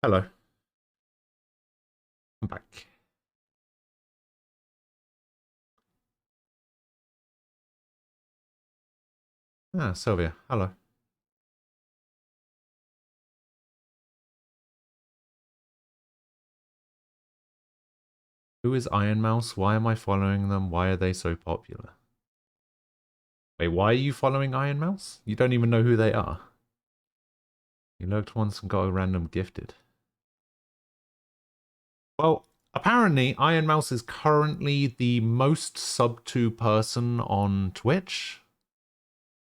Hello, I'm back. Ah, Sylvia, hello. Who is Iron Mouse? Why am I following them? Why are they so popular? Wait, why are you following Iron Mouse? You don't even know who they are. You lurked once and got a random gifted. Well, apparently Iron Mouse is currently the most sub to person on Twitch.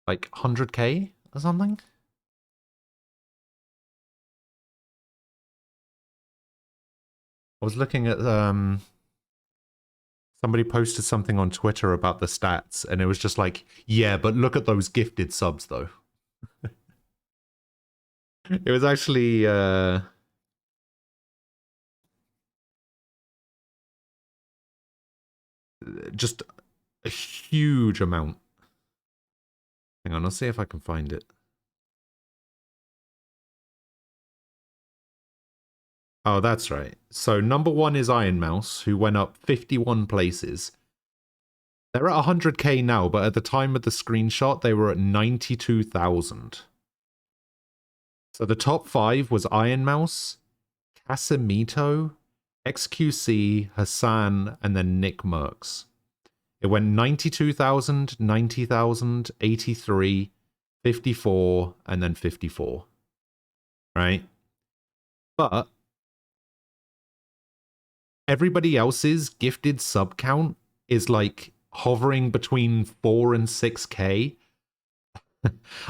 Like 100k or something? I was looking at somebody posted something on Twitter about the stats and it was just like, yeah, but look at those gifted subs though. It was actually just a huge amount. Hang on, I'll see if I can find it. Oh, that's right. So number one is Iron Mouse, who went up 51 places. They're at 100k now, but at the time of the screenshot, they were at 92,000. So the top five was Iron Mouse, Casimito, XQC, Hassan, and then Nick Merckx. It went 92,000, 90,000, 83, 54, and then 54. Right? But everybody else's gifted sub count is like hovering between 4 and 6k.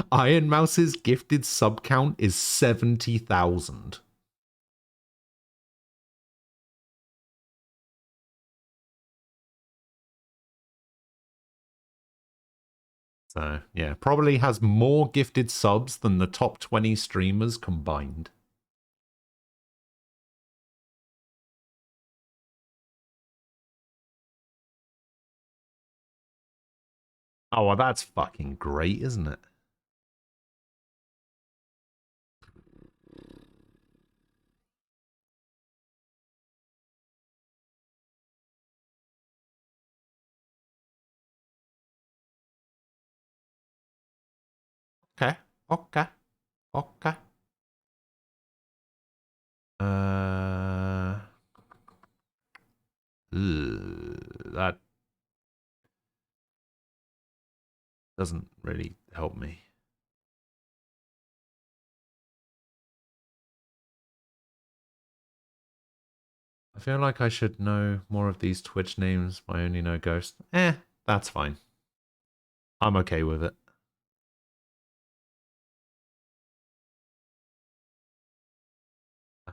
Iron Mouse's gifted sub count is 70,000. So, yeah, probably has more gifted subs than the top 20 streamers combined. Oh, well, that's fucking great, isn't it? Okay, okay, okay. That doesn't really help me. I feel like I should know more of these Twitch names, but I only know Ghost. That's fine. I'm okay with it.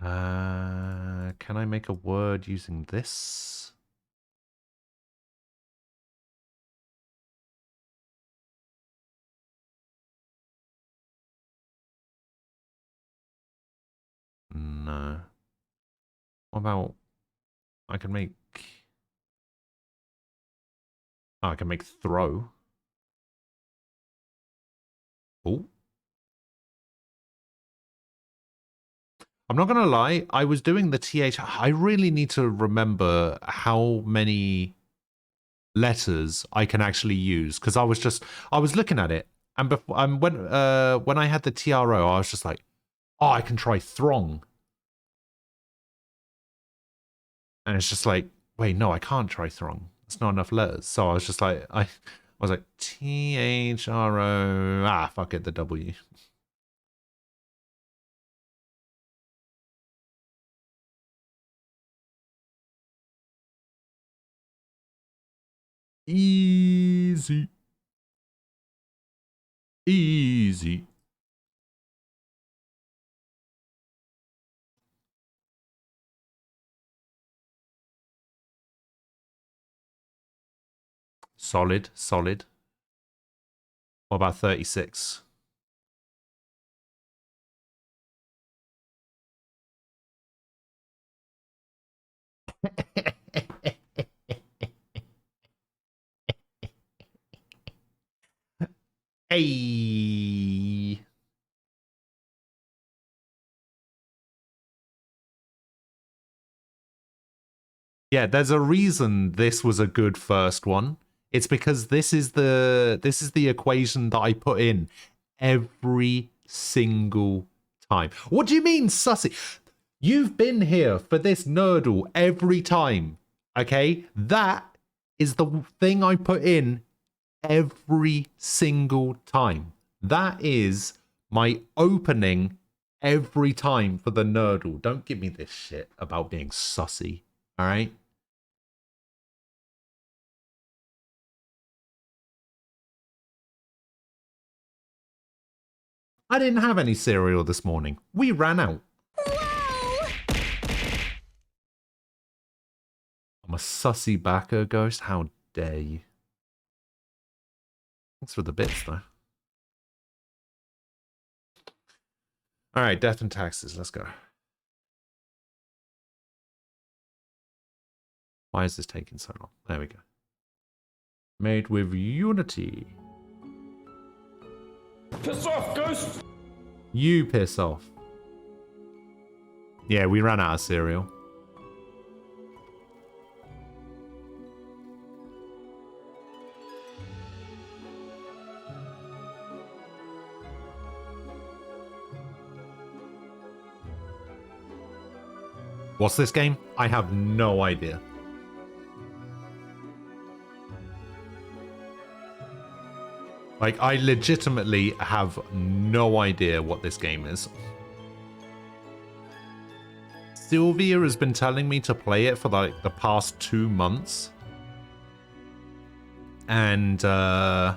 Can I make a word using this? No. What about... I can make... Oh, I can make throw. Oh. I'm not going to lie. I was doing the TH. I really need to remember how many letters I can actually use because I was looking at it and before when I had the TRO, I was just like, oh, I can try throng, and it's just like, wait, no, I can't try throng. It's not enough letters. So I was just like, I was like THRO. Ah, fuck it, the W. Easy, easy. Solid, solid. What about 36? Hey. Yeah, there's a reason this was a good first one. It's because this is the equation that I put in every single time. What do you mean, sussy? You've been here for this nerdle every time. Okay? That is the thing I put in every single time. That is my opening every time for the nerdle. Don't give me this shit about being sussy. All right? I didn't have any cereal this morning. We ran out. Whoa! I'm a sussy backer ghost. How dare you? Thanks for the bits, though. All right, death and taxes. Let's go. Why is this taking so long? There we go. Made with Unity. Piss off, ghost! You piss off. Yeah, we ran out of cereal. What's this game? I have no idea. Like, I legitimately have no idea what this game is. Sylvia has been telling me to play it for like the past 2 months. And I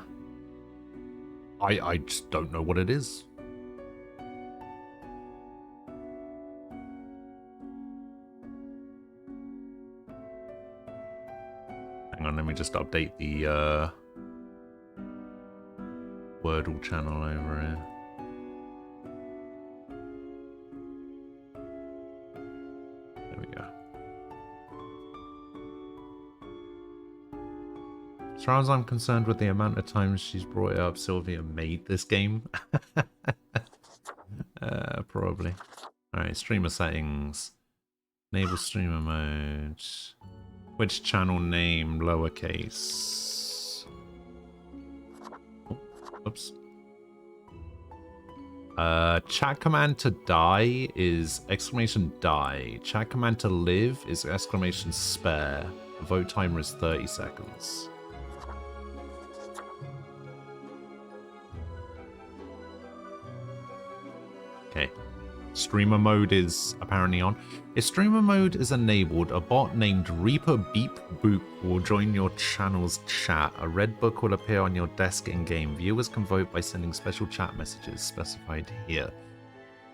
just don't know what it is. Hang on, let me just update the Wordle channel over here. There we go. As far as I'm concerned with the amount of times she's brought it up, Sylvia made this game. Probably. Alright, streamer settings. Enable streamer mode. Which channel name? Lowercase. Oops. Chat command to die is exclamation die. Chat command to live is exclamation spare. The vote timer is 30 seconds. Okay. Streamer mode is apparently on. If streamer mode is enabled, a bot named Reaper Beep Boop will join your channel's chat. A red book will appear on your desk in-game. Viewers can vote by sending special chat messages specified here.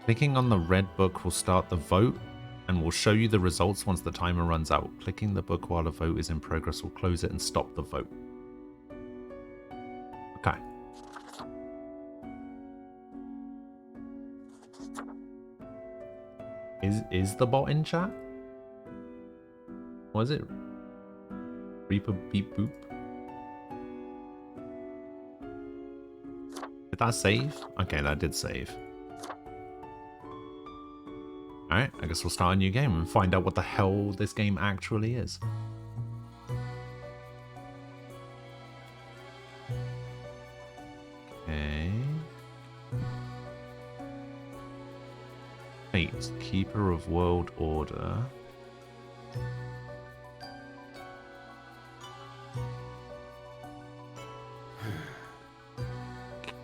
Clicking on the red book will start the vote and will show you the results once the timer runs out. Clicking the book while a vote is in progress will close it and stop the vote. Okay. Is the bot in chat? Was it? Reaper Beep Boop? Did that save? Okay, that did save. Alright, I guess we'll start a new game and find out what the hell this game actually is. Okay. Fate, Keeper of World Order.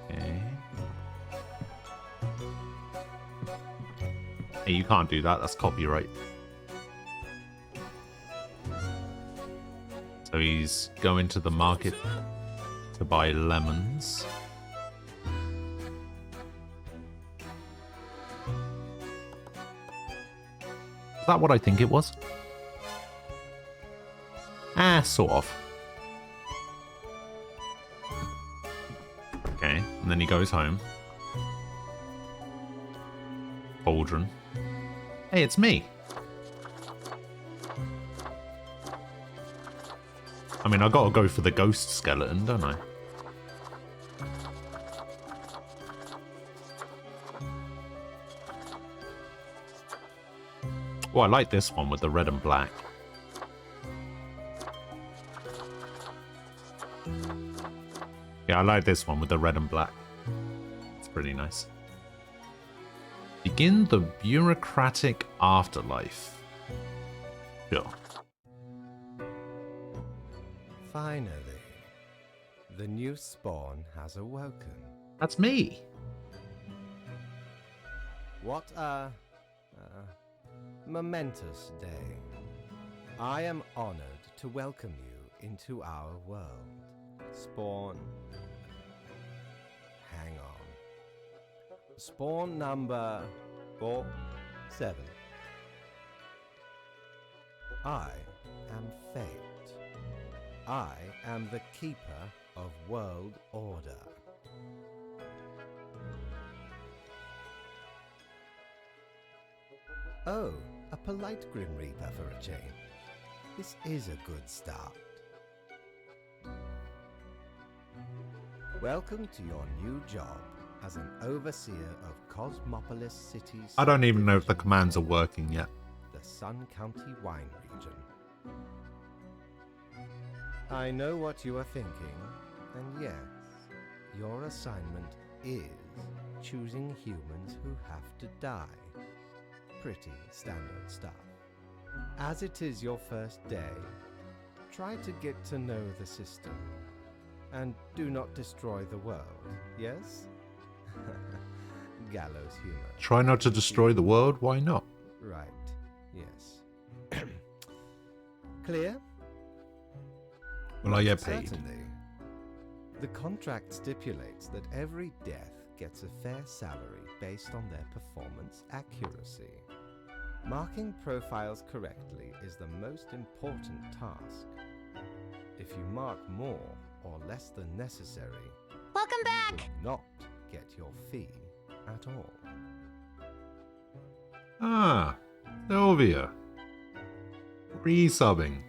Okay. Hey, you can't do that. That's copyright. So he's going to the market to buy lemons. Is that what I think it was? Sort of. Okay, and then he goes home. Cauldron. Hey, it's me. I mean, I gotta go for the ghost skeleton, don't I? Oh, I like this one with the red and black. Yeah, I like this one with the red and black. It's pretty nice. Begin the bureaucratic afterlife. Sure. Finally, the new spawn has awoken. That's me. What a momentous day. I am honored to welcome you into our world. Spawn. Hang on. Spawn number 47. I am Fate. I am the keeper of world order. Oh, a polite Grim Reaper for a change. This is a good start. Welcome to your new job as an overseer of Cosmopolis City's... I don't even know if the commands are working yet. The Sun County Wine Region. I know what you are thinking, and yes, your assignment is choosing humans who have to die. Pretty standard stuff. As it is your first day, try to get to know the system, and do not destroy the world, yes? Gallows humor. Try not to destroy the world? Why not? Right, yes. Clear? Will I get paid? Certainly. The contract stipulates that every death gets a fair salary based on their performance accuracy. Marking profiles correctly is the most important task. If you mark more or less than necessary, Welcome back! you will not get your fee at all. Ah, Sylvia. Resubbing.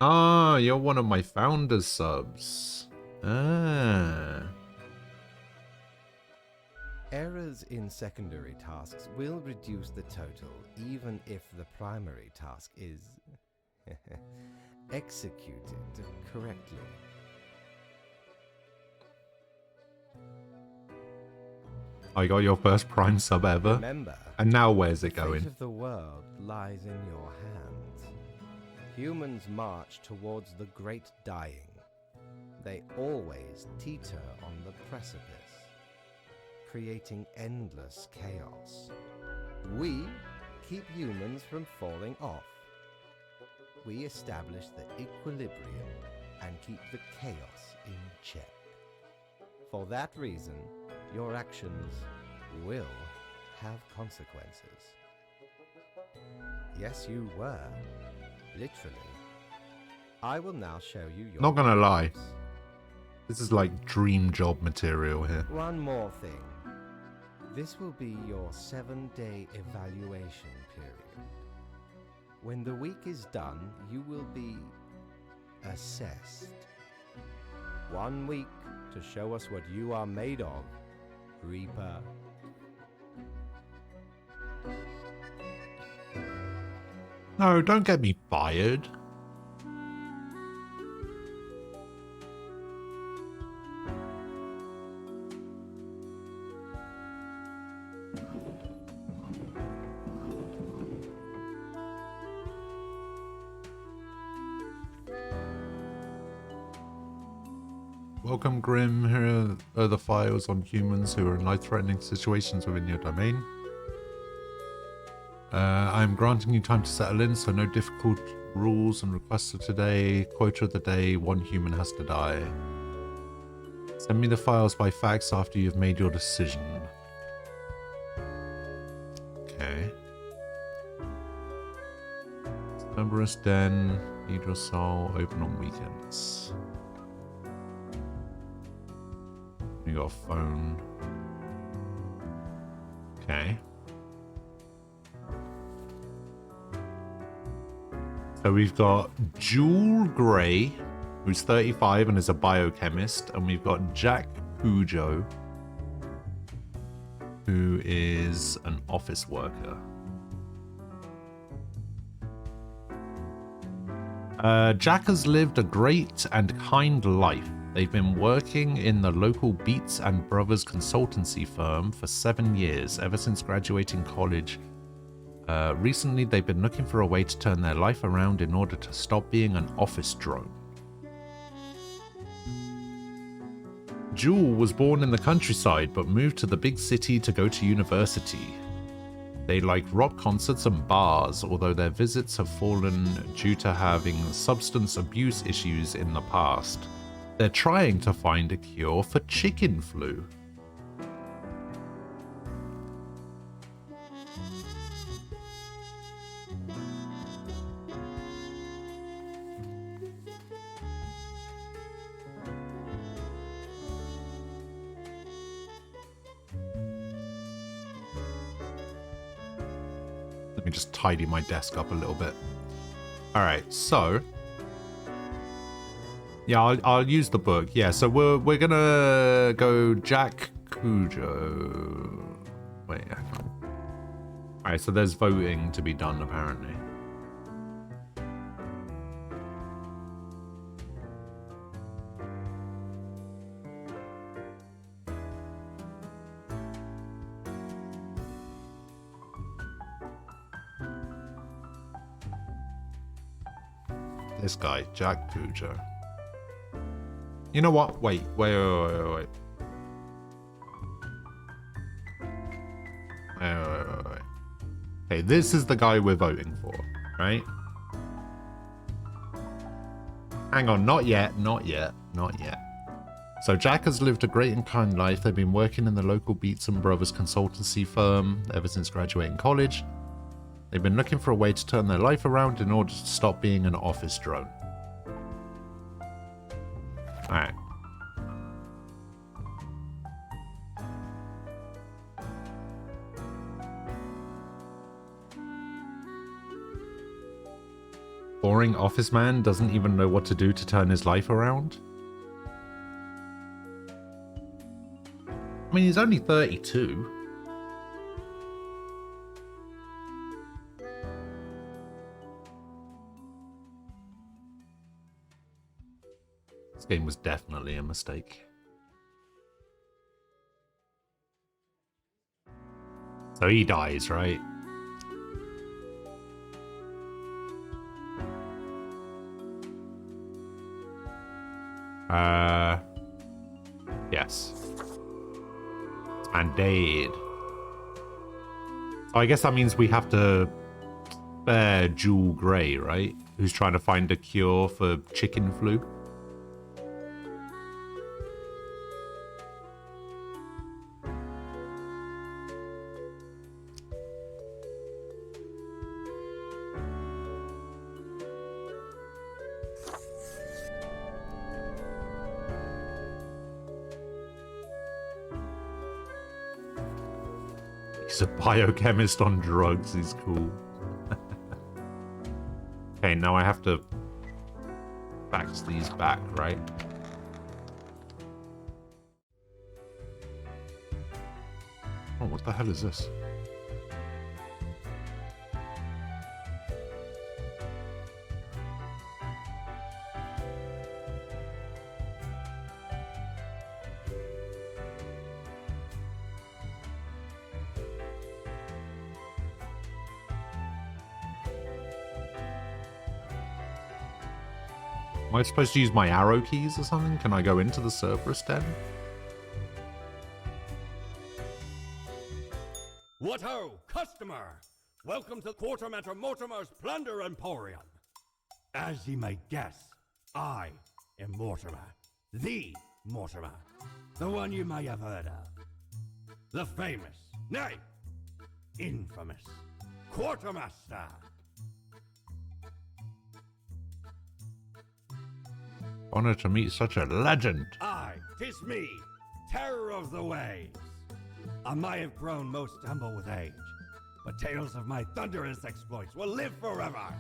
Ah, you're one of my founders subs. Ah. Errors in secondary tasks will reduce the total even if the primary task is executed correctly. I got your first Prime sub ever. Remember, And now where's it the fate going? of the world lies in your hands. Humans march towards the great dying. They always teeter on the precipice, creating endless chaos. We keep humans from falling off. We establish the equilibrium and keep the chaos in check. For that reason, your actions will have consequences. Yes, you were. Literally. I will now show you your... Not gonna lie. jobs. This is like dream job material here. One more thing. This will be your 7-day evaluation period. When the week is done, you will be assessed. 1 week to show us what you are made of, Reaper. No, don't get me fired. Welcome, Grim. Here are the files on humans who are in life-threatening situations within your domain. I'm granting you time to settle in, so no difficult rules and requests for today. Quota of the day, 1 human has to die. Send me the files by fax after you've made your decision. Okay. Cerberus Den, feed your soul, open on weekends. You got a phone. Okay. So we've got Jewel Gray, who's 35 and is a biochemist, and we've got Jack Pujo, who is an office worker. Jack has lived a great and kind life. They've been working in the local Beats and Brothers consultancy firm for 7 years, ever since graduating college. Recently, they've been looking for a way to turn their life around in order to stop being an office drone. Jewel was born in the countryside, but moved to the big city to go to university. They like rock concerts and bars, although their visits have fallen due to having substance abuse issues in the past. They're trying to find a cure for chicken flu. Let me just tidy my desk up a little bit. Alright, so... yeah, I'll use the book. Yeah, so we're gonna go Jack Cujo. Wait, hang on. Alright, so there's voting to be done, apparently. This guy, Jack Cujo. You know what? Wait. Wait. Okay, this is the guy we're voting for, right? Hang on, not yet. So Jack has lived a great and kind life. They've been working in the local Beats and Brothers consultancy firm ever since graduating college. They've been looking for a way to turn their life around in order to stop being an office drone. Alright. Boring office man doesn't even know what to do to turn his life around? I mean, he's only 32. This game was definitely a mistake. So he dies, right? Yes. This man died. So I guess that means we have to spare Jewel Grey, right? Who's trying to find a cure for chicken flu. He's a biochemist on drugs. He's cool. Okay, now I have to fax these back, right? Oh, what the hell is this? Am I supposed to use my arrow keys or something? Can I go into the Cerberus den? What ho, customer! Welcome to Quartermaster Mortimer's Plunder Emporium. As ye may guess, I am Mortimer. The Mortimer. The one you may have heard of. The famous, nay, infamous Quartermaster. Honored to meet such a legend. Aye, 'tis me, terror of the waves. I may have grown most humble with age, but tales of my thunderous exploits will live forever.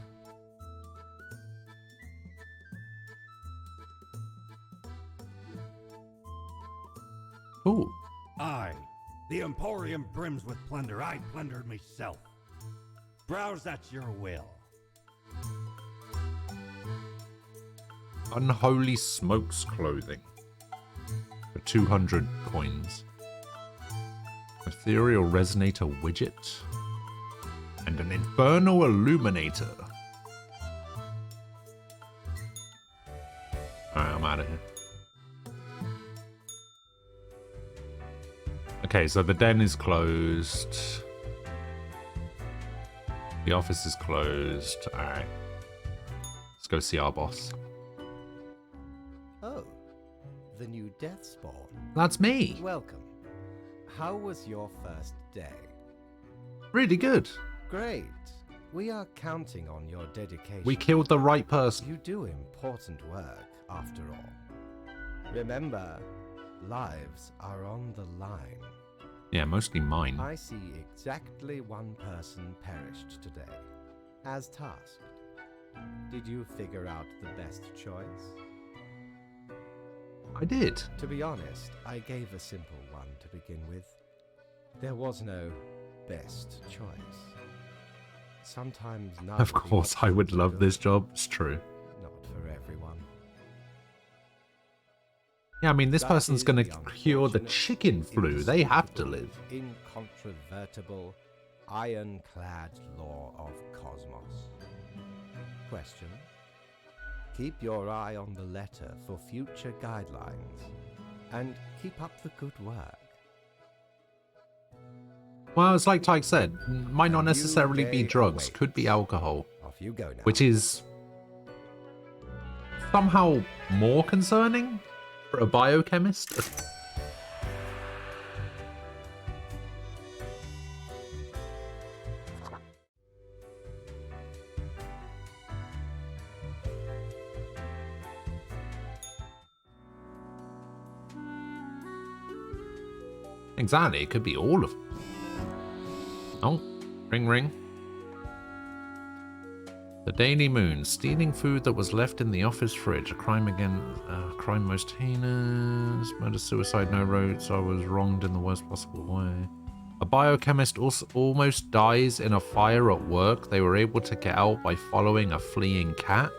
Ooh. Aye, the Emporium brims with plunder. I plundered myself. Browse at your will. Unholy Smokes clothing. For 200 coins. Ethereal Resonator widget. And an Infernal Illuminator. Alright, I'm out of here. Okay, so the den is closed. The office is closed. Alright. Let's go see our boss. Oh, the new death spawn. That's me. Welcome. How was your first day? Really good. Great. We are counting on your dedication. We killed the right person. You do important work, after all. Remember, lives are on the line. Yeah, mostly mine. I see exactly one person perished today, as tasked. Did you figure out the best choice? I did. To be honest, I gave a simple one to begin with. There was no best choice. Sometimes none Of course, I would love this job. It's true. Not for everyone. Yeah, I mean, this That person's is gonna the cure the unfortunate, chicken flu. They have to live. Incontrovertible, ironclad law of cosmos. Question. Keep your eye on the letter for future guidelines, and keep up the good work. Well, it's like Tyke said, might not A new necessarily be day drugs, awaits. could be alcohol, Off you go now. which is somehow more concerning for a biochemist. Exactly, it could be all of them. Oh, ring ring. The Daily Moon, stealing food that was left in the office fridge. A crime again, crime most heinous. Murder, suicide, no roads. I was wronged in the worst possible way. A biochemist also almost dies in a fire at work. They were able to get out by following a fleeing cat.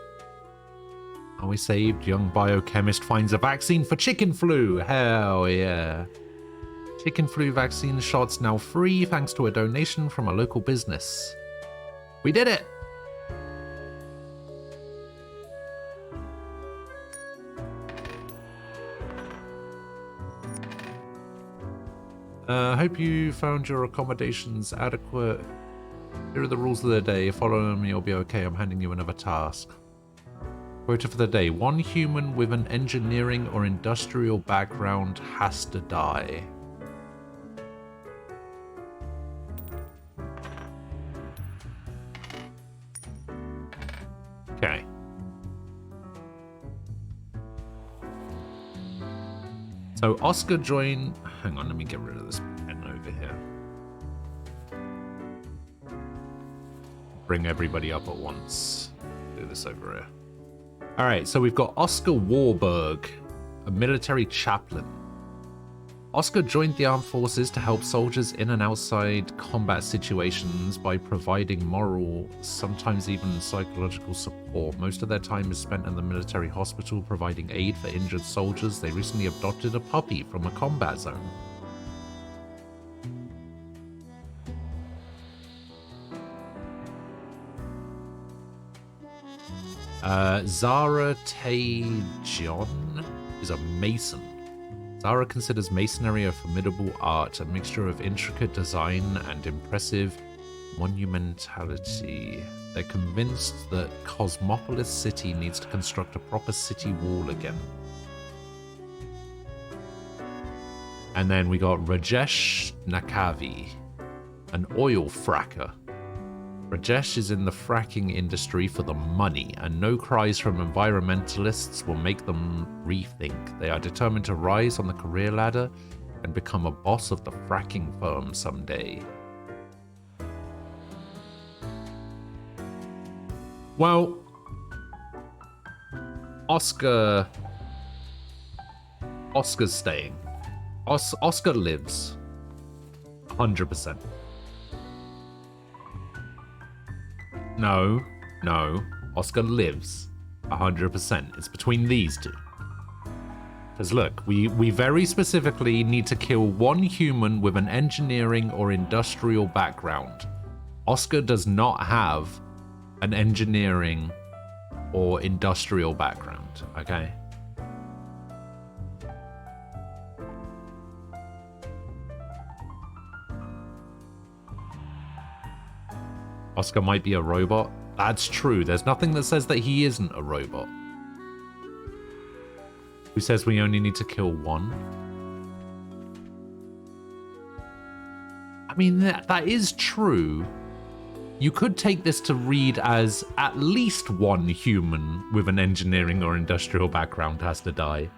Are we saved? Young biochemist finds a vaccine for chicken flu. Hell yeah. Chicken flu vaccine shots now free thanks to a donation from a local business. We did it! Hope you found your accommodations adequate. Here are the rules of the day. Follow them, you'll be okay. I'm handing you another task. Quota for the day. One human with an engineering or industrial background has to die. Okay. So Oscar joined... Hang on, let me get rid of this pen over here. Bring everybody up at once. Do this over here. Alright, so we've got Oscar Warburg, a military chaplain. Oscar joined the armed forces to help soldiers in and outside combat situations by providing moral, sometimes even psychological support. Most of their time is spent in the military hospital providing aid for injured soldiers. They recently adopted a puppy from a combat zone. Zara Taejon is a mason. Zara considers masonry a formidable art, a mixture of intricate design and impressive monumentality. They're convinced that Cosmopolis City needs to construct a proper city wall again. And then we got Rajesh Nakavi, an oil fracker. Rajesh is in the fracking industry for the money, and no cries from environmentalists will make them rethink. They are determined to rise on the career ladder and become a boss of the fracking firm someday. Well, Oscar's staying. Oscar lives. 100%. No. Oscar lives. 100%. It's between these two. Because look, we very specifically need to kill one human with an engineering or industrial background. Oscar does not have an engineering or industrial background, okay? Oscar might be a robot. That's true. There's nothing that says that he isn't a robot. Who says we only need to kill one? I mean, that is true. You could take this to read as at least one human with an engineering or industrial background has to die.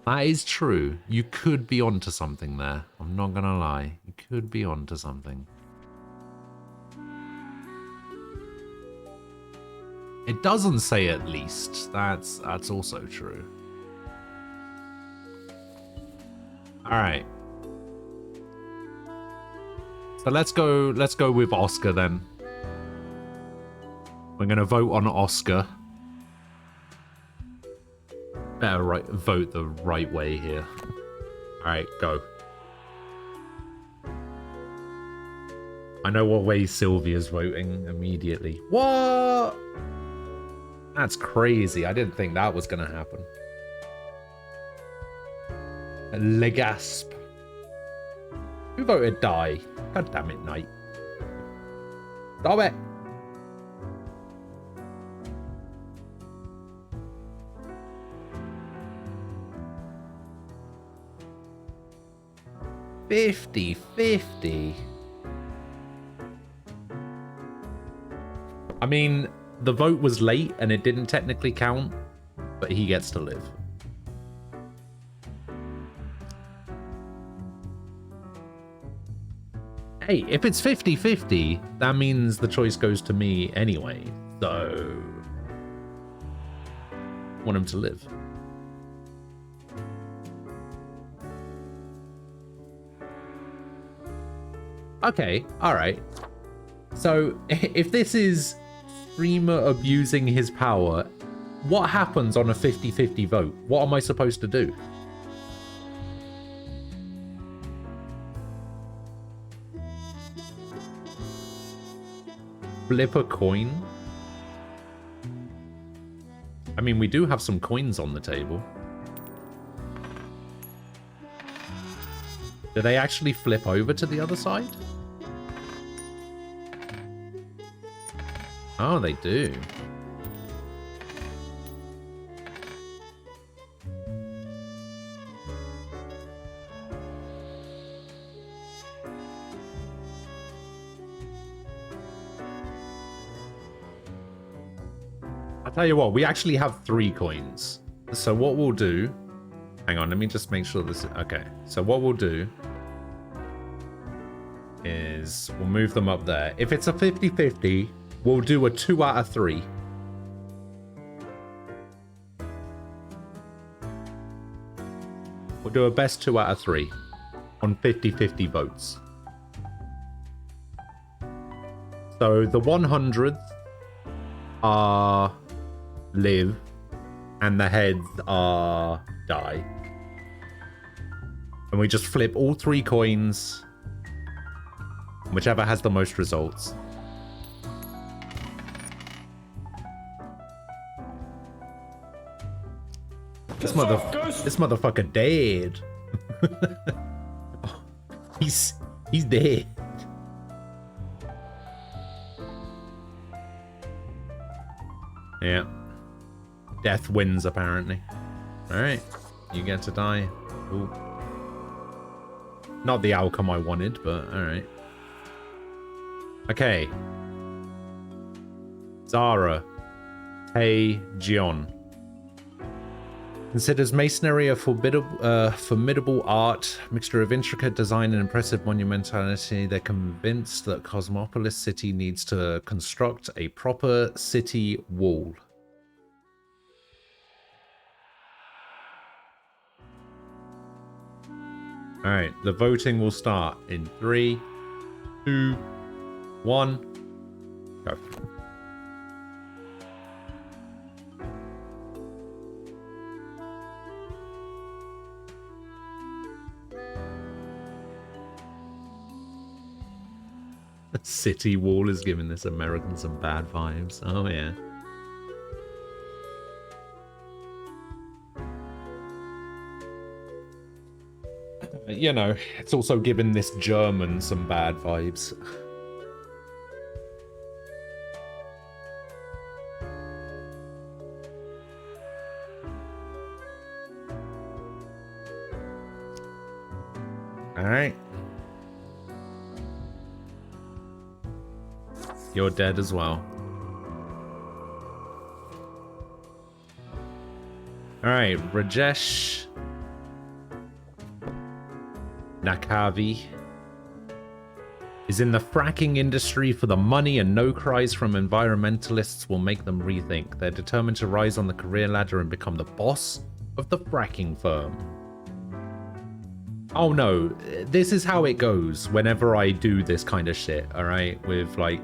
That is true. You could be onto something there. I'm not gonna lie. You could be onto something. It doesn't say at least. That's also true. Alright. So let's go with Oscar then. We're gonna vote on Oscar. Better vote the right way here. Alright, go. I know what way Sylvia's voting immediately. What? That's crazy. I didn't think that was gonna happen. Legasp. Who voted die? God damn it, Knight. Stop it. $50-50. I mean, the vote was late and it didn't technically count, but he gets to live. Hey, if it's 50-50, that means the choice goes to me anyway, so I want him to live. Okay, alright. So, if this is streamer abusing his power, what happens on a 50-50 vote? What am I supposed to do? Flip a coin? I mean, we do have some coins on the table. Do they actually flip over to the other side? Oh, they do. I'll tell you what, we actually have 3 coins. So what we'll do... Hang on, let me just make sure this is... Okay, so what we'll do is we'll move them up there. If it's a 50-50, we'll do a 2 out of 3. We'll do a best 2 out of 3 on 50-50 votes. So the 100th are live and the heads are die. And we just flip all 3 coins, whichever has the most results. This motherfucker dead. Oh, he's dead. Yeah. Death wins, apparently. Alright. You get to die. Ooh. Not the outcome I wanted, but alright. Okay. Zara. Tae Jeon. Considers masonry a formidable art, mixture of intricate design and impressive monumentality. They're convinced that Cosmopolis City needs to construct a proper city wall. Alright, the voting will start in 3, 2, 1, go. City wall is giving this American some bad vibes. Oh, yeah. You know, it's also giving this German some bad vibes. Alright. You're dead as well. Alright, Rajesh Nakavi is in the fracking industry for the money, and no cries from environmentalists will make them rethink. They're determined to rise on the career ladder and become the boss of the fracking firm. Oh no, this is how it goes whenever I do this kind of shit, alright? With like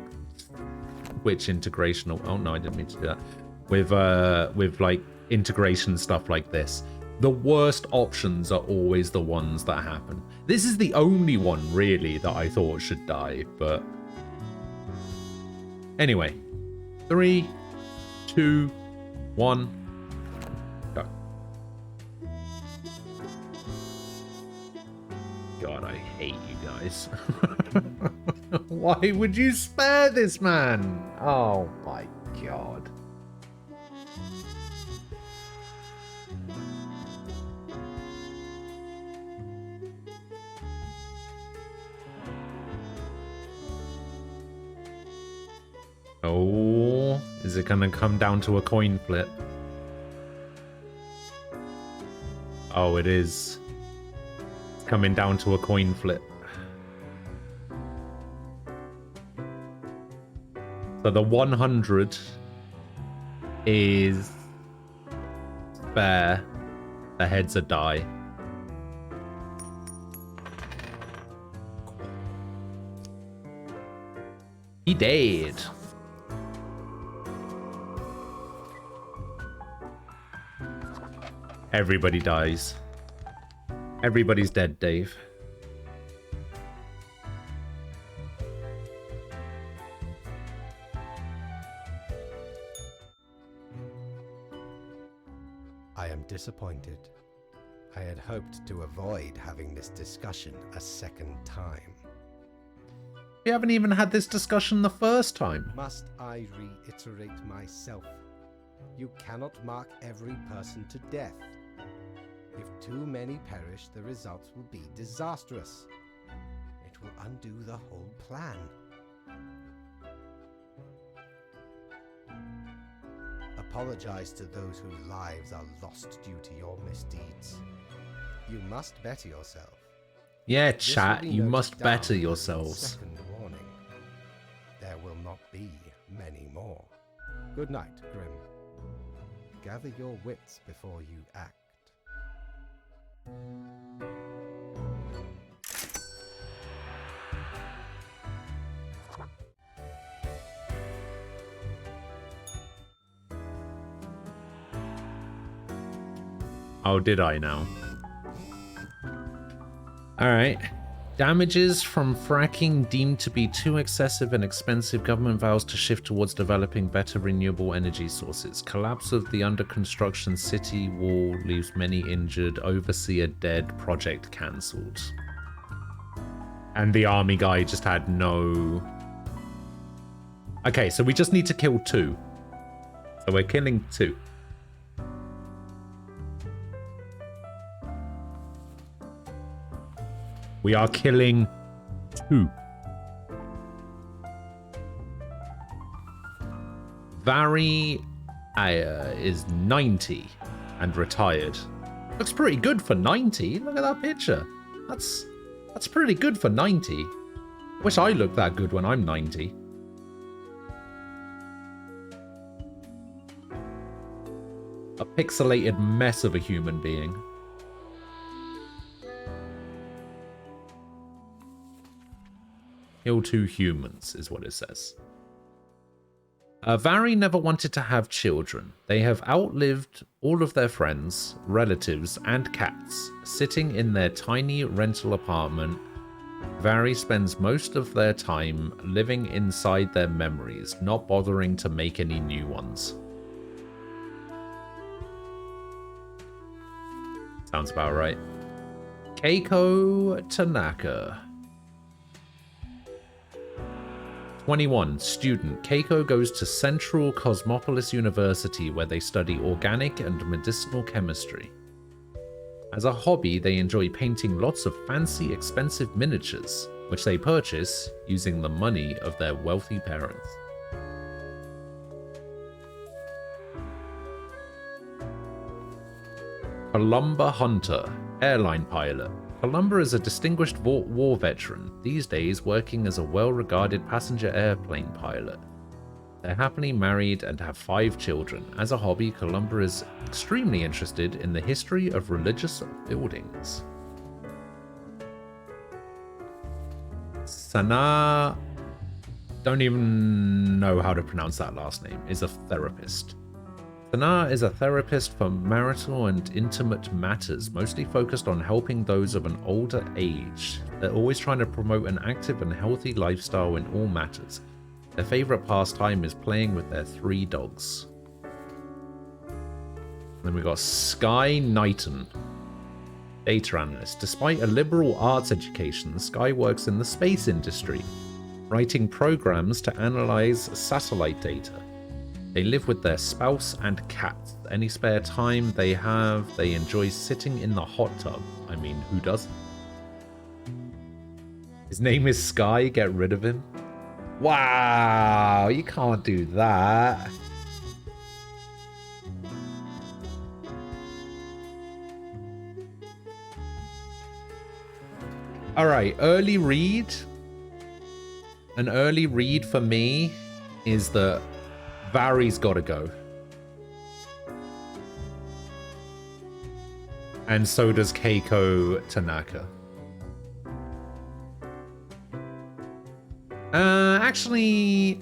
Twitch integration. Oh no, I didn't mean to do that. With like integration stuff like this. The worst options are always the ones that happen. This is the only one really that I thought should die, but anyway. 3, 2, 1, go. God, I hate you guys. Why would you spare this man? Oh my god. Oh, is it gonna come down to a coin flip? Oh, it is. It's coming down to a coin flip. So the 100 is spare. The head's a die. He dead. Everybody dies. Everybody's dead, Dave. I am disappointed. I had hoped to avoid having this discussion a second time. We haven't even had this discussion the first time. Must I reiterate myself? You cannot mark every person to death. If too many perish, the results will be disastrous. It will undo the whole plan. Apologize to those whose lives are lost due to your misdeeds. You must better yourself. Yeah, This chat, will be you noted must down better as a yourselves. Second warning. There will not be many more. Good night, Grim. Gather your wits before you act. Oh, did I now? Alright. Damages from fracking deemed to be too excessive and expensive. Government vows to shift towards developing better renewable energy sources. Collapse of the under construction city wall leaves many injured. Overseer dead. Project cancelled. And the army guy just had no... Okay, so we just need to kill 2. So we're killing 2. We are killing 2. Vary is 90 and retired. Looks pretty good for 90. Look at that picture. That's pretty good for 90. Wish I looked that good when I'm 90. A pixelated mess of a human being. Kill 2 humans, is what it says. Vary never wanted to have children. They have outlived all of their friends, relatives, and cats, sitting in their tiny rental apartment Vari spends most of their time living inside their memories, not bothering to make any new ones. Sounds about right. Keiko Tanaka. 21. Student. Keiko goes to Central Cosmopolis University where they study organic and medicinal chemistry. As a hobby, they enjoy painting lots of fancy, expensive miniatures, which they purchase using the money of their wealthy parents. Columba Hunter, airline pilot. Columba is a distinguished war veteran, these days working as a well-regarded passenger airplane pilot. They're happily married and have 5 children. As a hobby, Columba is extremely interested in the history of religious buildings. Sana, don't even know how to pronounce that last name, is a therapist. Sana is a therapist for marital and intimate matters, mostly focused on helping those of an older age. They're always trying to promote an active and healthy lifestyle in all matters. Their favorite pastime is playing with their 3 dogs. Then we got Sky Knighton, data analyst. Despite a liberal arts education, Sky works in the space industry, writing programs to analyze satellite data. They live with their spouse and cats. Any spare time they have, they enjoy sitting in the hot tub. I mean, who doesn't? His name is Sky, get rid of him. Wow, you can't do that. Alright, early read. An early read for me is that Vari's gotta go. And so does Keiko Tanaka. Actually,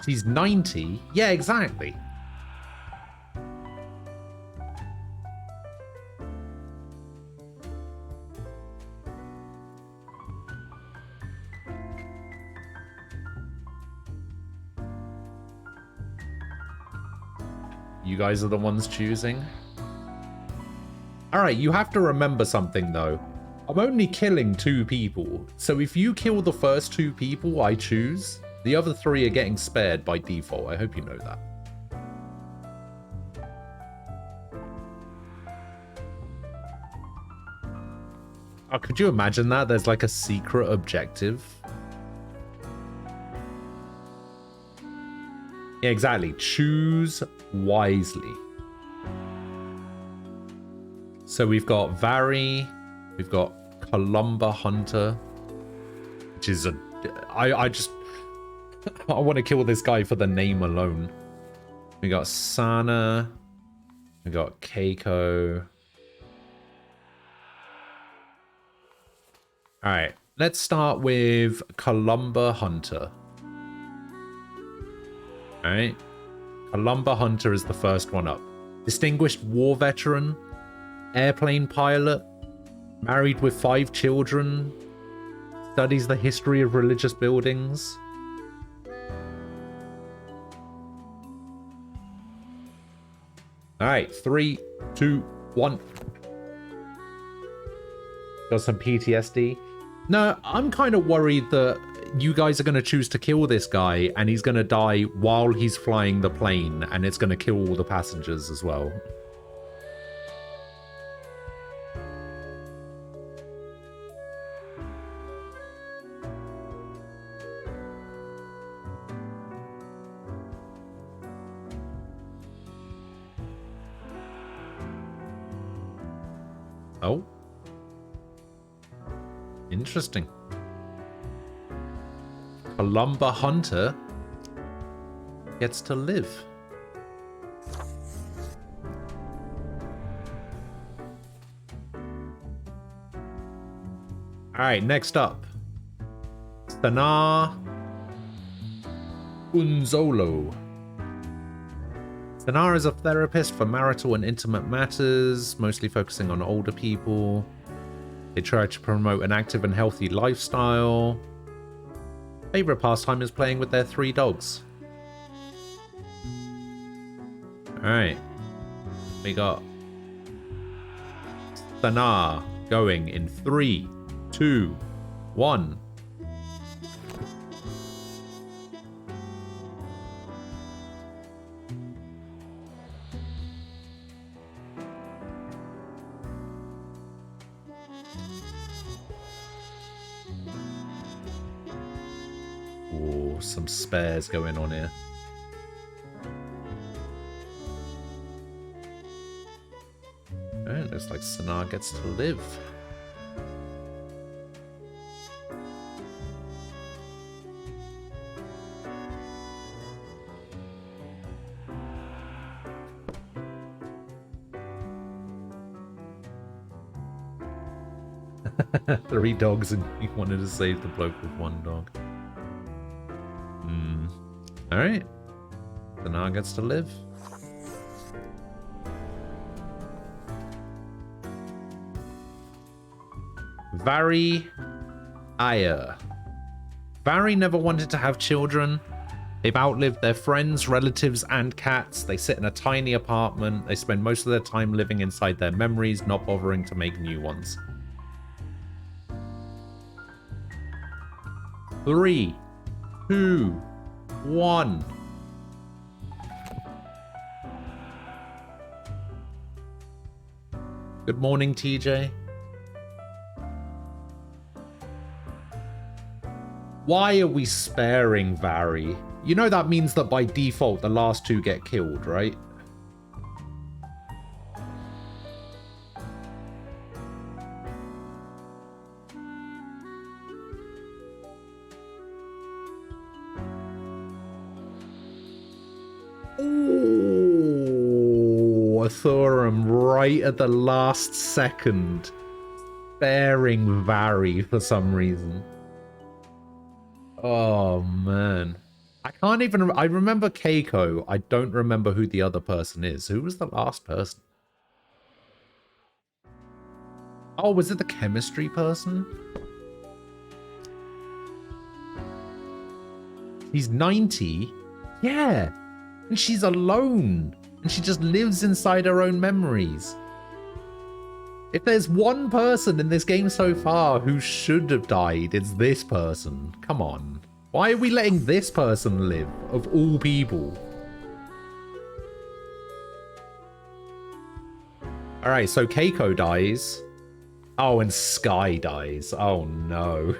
She's 90? Yeah, exactly. You guys are the ones choosing. Alright, you have to remember something though. I'm only killing 2 people. So if you kill the first 2 people I choose, the other 3 are getting spared by default. I hope you know that. Oh, could you imagine that? There's like a secret objective. Yeah, exactly. Choose wisely. So we've got Vari, we've got Columba Hunter, which is a... I just... I want to kill this guy for the name alone. We got Sana, we got Keiko. Alright, let's start with Columba Hunter. Alright. Columba Hunter is the first one up. Distinguished war veteran, airplane pilot, married with 5 children, studies the history of religious buildings. Alright, 3, 2, 1. Got some PTSD. No, I'm kind of worried that you guys are going to choose to kill this guy and he's going to die while he's flying the plane and it's going to kill all the passengers as well. Oh. Interesting. Columba Hunter gets to live. Alright, next up. Sanar Unzolo. Sanar is a therapist for marital and intimate matters, mostly focusing on older people. They try to promote an active and healthy lifestyle. Favorite pastime is playing with their 3 dogs. Alright. We got Sanar going in 3, 2, 1. Ooh, some spares going on here. Oh, looks like Sanar gets to live. Three dogs and he wanted to save the bloke with 1 dog. Alright. Sanar gets to live. Vari Ayer. Vari never wanted to have children. They've outlived their friends, relatives, and cats. They sit in a tiny apartment. They spend most of their time living inside their memories, not bothering to make new ones. 3, 2, 1. Good morning, TJ. Why are we sparing Vari? You know that means that by default the last 2 get killed, right? Ooh, I saw him right at the last second. Sparing Vari for some reason. Oh, man. I can't even... I remember Keiko. I don't remember who the other person is. Who was the last person? Oh, was it the chemistry person? He's 90? Yeah. And she's alone. And she just lives inside her own memories. If there's one person in this game so far who should have died, it's this person. Come on. Why are we letting this person live, of all people? Alright, so Keiko dies. Oh, and Sky dies. Oh, no.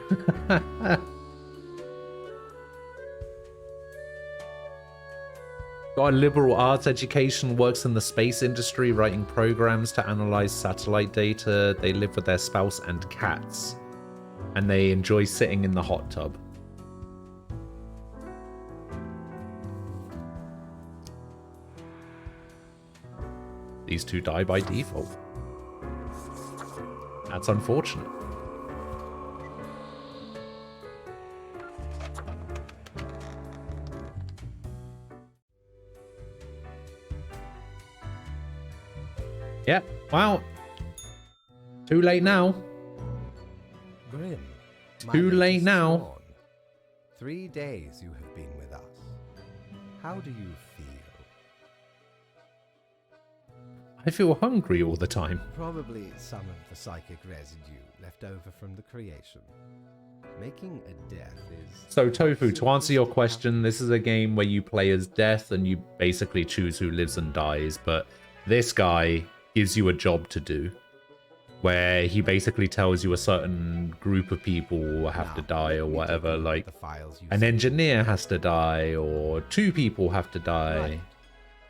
Got a liberal arts education, works in the space industry, writing programs to analyze satellite data. They live with their spouse and cats. And they enjoy sitting in the hot tub. These 2 die by default. That's unfortunate. Yep, well, too late now. Grim, Too late now. Sworn. 3 days you have been with us. How do you feel? I feel hungry all the time. Probably some of the psychic residue left over from the creation. Making a death is... So, Tofu, to answer your question, this is a game where you play as Death and you basically choose who lives and dies, but this guy gives you a job to do, where he basically tells you a certain group of people have to die or whatever, like an engineer has to die or 2 people have to die, Right.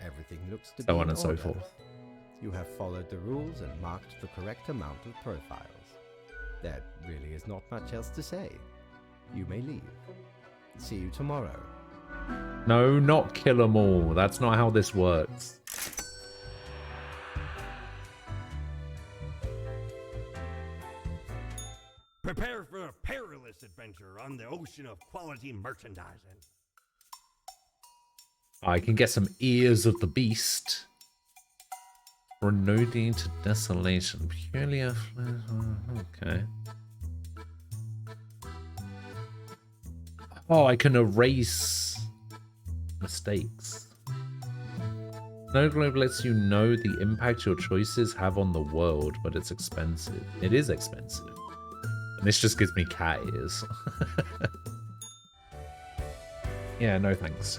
Everything looks to so be on in and so order. forth. You have followed the rules and marked the correct amount of profiles. There really is not much else to say. You may leave. See you tomorrow. No, not kill them all. That's not how this works. Prepare for a perilous adventure on the ocean of quality merchandising. I can get some ears of the beast. Renuding to desolation. Purely a... Okay. Oh, I can erase mistakes. Snow Globe lets you know the impact your choices have on the world, but it's expensive. It is expensive. And this just gives me cat ears. Yeah, no thanks.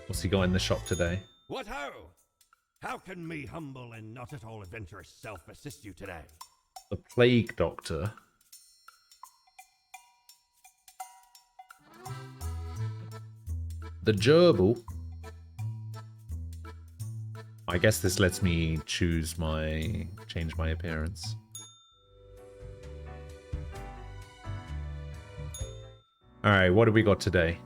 What's he got in the shop today? What ho! How can me humble and not at all adventurous self assist you today? The Plague Doctor. The gerbil. I guess this lets me change my appearance. Alright, what do we got today?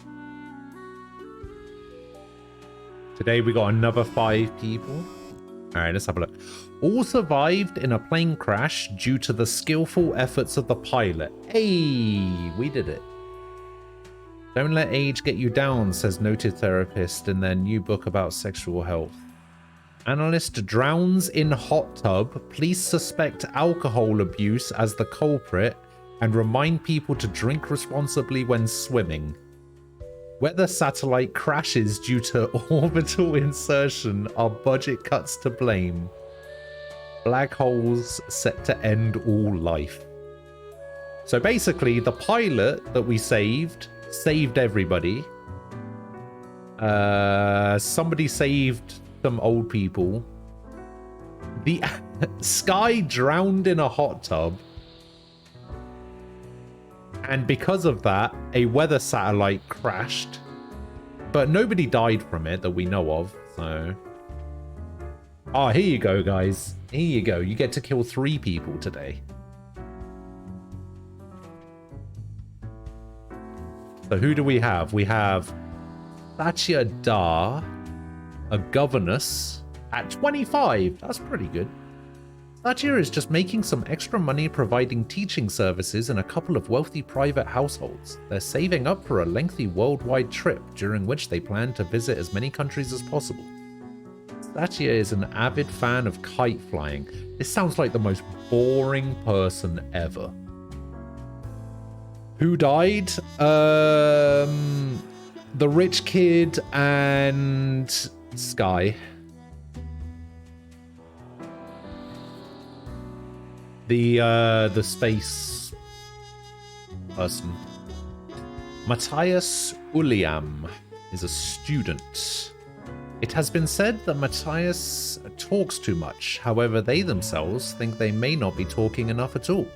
Today we got another 5 people. Alright, let's have a look. All survived in a plane crash due to the skillful efforts of the pilot. Hey, we did it. Don't let age get you down, says noted therapist in their new book about sexual health. Analyst drowns in hot tub. Police suspect alcohol abuse as the culprit and remind people to drink responsibly when swimming. Weather satellite crashes due to orbital insertion. Are budget cuts to blame? Black holes set to end all life. So basically, the pilot that we saved everybody. Somebody saved some old people. The Sky drowned in a hot tub. And because of that, a weather satellite crashed. But nobody died from it that we know of, so... Oh, here you go, guys. Here you go. You get to kill 3 people today. So who do we have? We have Satya Dar, a governess, at 25. That's pretty good. Satya is just making some extra money providing teaching services in a couple of wealthy private households. They're saving up for a lengthy worldwide trip during which they plan to visit as many countries as possible. Satya is an avid fan of kite flying. This sounds like the most boring person ever. Who died? The rich kid and Sky. The space person. Matthias Uliam is a student. It has been said that Matthias talks too much. However, they themselves think they may not be talking enough at all.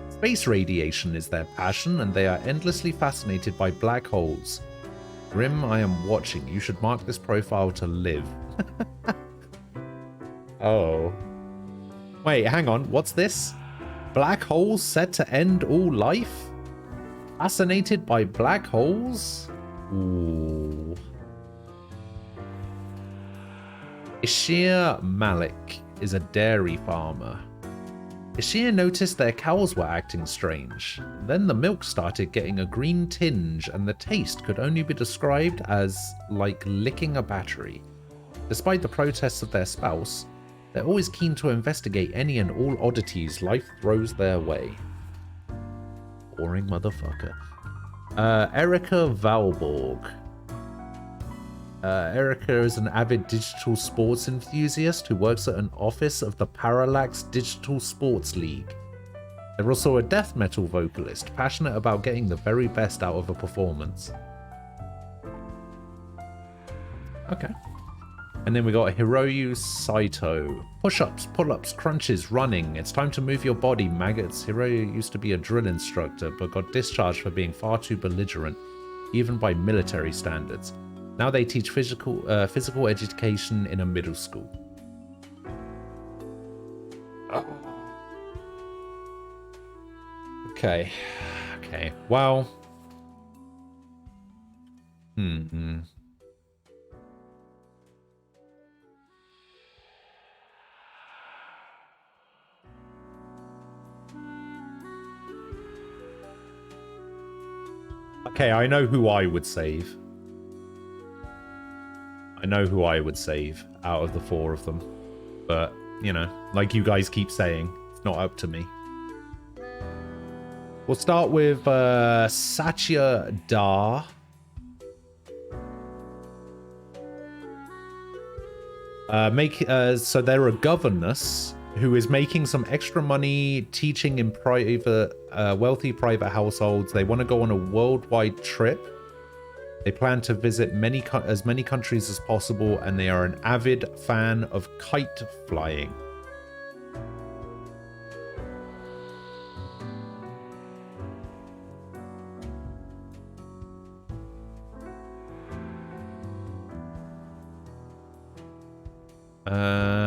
Space radiation is their passion, and they are endlessly fascinated by black holes. Grim, I am watching. You should mark this profile to live. Oh. Wait, hang on. What's this? Black holes set to end all life? Fascinated by black holes? Ooh. Ishir Malik is a dairy farmer. Ishir noticed their cows were acting strange. Then the milk started getting a green tinge, and the taste could only be described as like licking a battery. Despite the protests of their spouse, they're always keen to investigate any and all oddities life throws their way. Boring motherfucker. Erica Valborg. Erica is an avid digital sports enthusiast who works at an office of the Parallax Digital Sports League. They're also a death metal vocalist, passionate about getting the very best out of a performance. Okay. And then we got Hiroyu Saito. Push-ups, pull-ups, crunches, running. It's time to move your body, maggots. Hiroyu used to be a drill instructor, but got discharged for being far too belligerent, even by military standards. Now they teach physical education in a middle school. Oh. Okay. Okay. Well. Okay, I know who I would save. I know who I would save out of the 4 of them. But, you know, like you guys keep saying, it's not up to me. We'll start with Satya Dar. So they're a governess who is making some extra money teaching in private, wealthy private households. They want to go on a worldwide trip. They plan to visit as many countries as possible, and they are an avid fan of kite flying.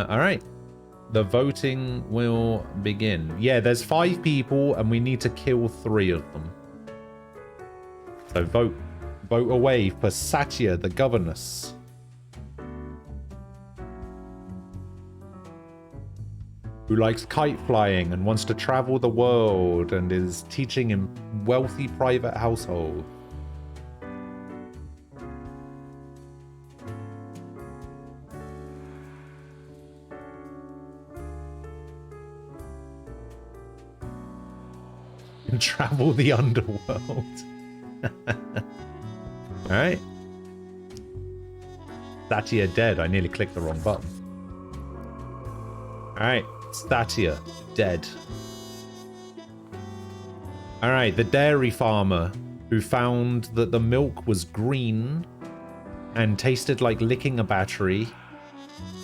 All right. The voting will begin. Yeah, there's 5 people, and we need to kill 3 of them. So vote away for Satya, the governess. Who likes kite flying and wants to travel the world and is teaching in wealthy private household. And travel the underworld. Alright. Satya dead. I nearly clicked the wrong button. Alright. Satya dead. Alright, the dairy farmer who found that the milk was green and tasted like licking a battery,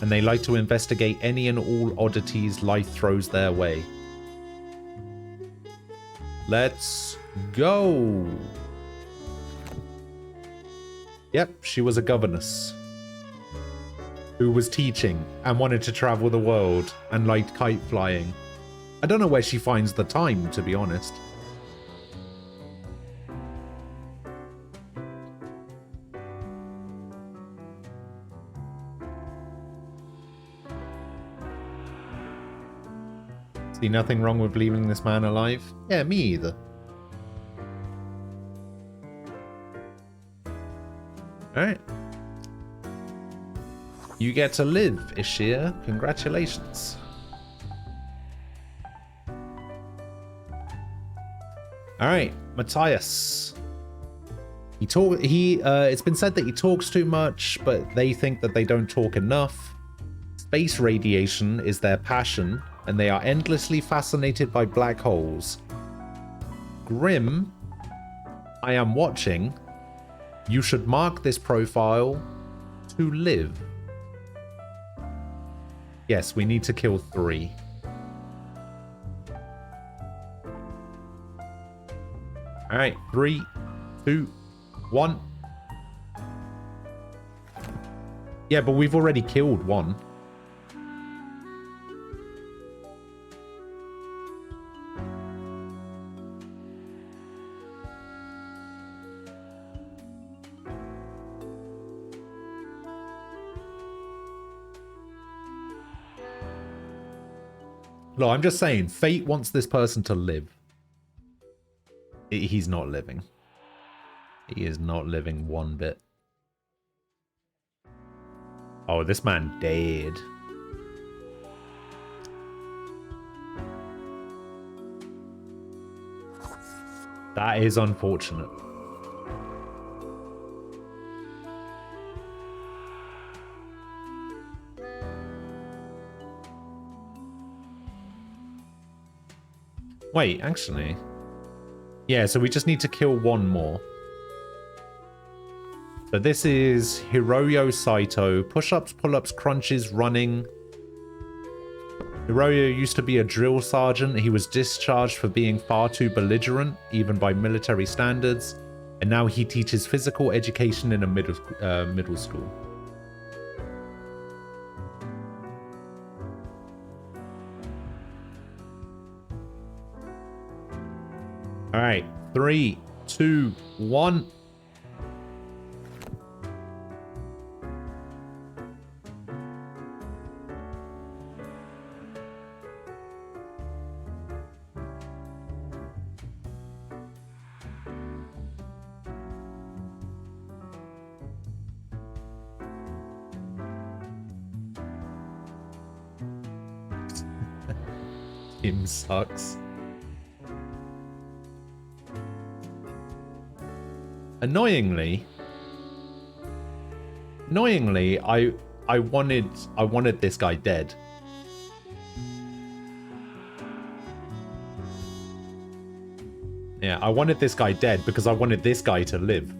and they like to investigate any and all oddities life throws their way. Let's go. Yep, she was a governess who was teaching and wanted to travel the world and liked kite flying. I don't know where she finds the time, to be honest. See nothing wrong with leaving this man alive? Yeah, me either. Alright. You get to live, Ishir. Congratulations. Alright, Matthias. It's been said that he talks too much, but they think that they don't talk enough. Space radiation is their passion, and they are endlessly fascinated by black holes. Grim, I am watching. You should mark this profile to live. Yes, we need to kill 3. Alright, 3, 2, 1. Yeah, but we've already killed 1. Look, I'm just saying, fate wants this person to live. He's not living. He is not living one bit. Oh, this man dead. That is unfortunate. Wait, actually. Yeah, so we just need to kill 1 more. So this is Hiroyo Saito. Push-ups, pull-ups, crunches, running. Hiroyo used to be a drill sergeant. He was discharged for being far too belligerent, even by military standards. And now he teaches physical education in a middle school. All right, 3, 2, 1. Him sucks. Annoyingly, I wanted this guy dead. Yeah, I wanted this guy dead because I wanted this guy to live.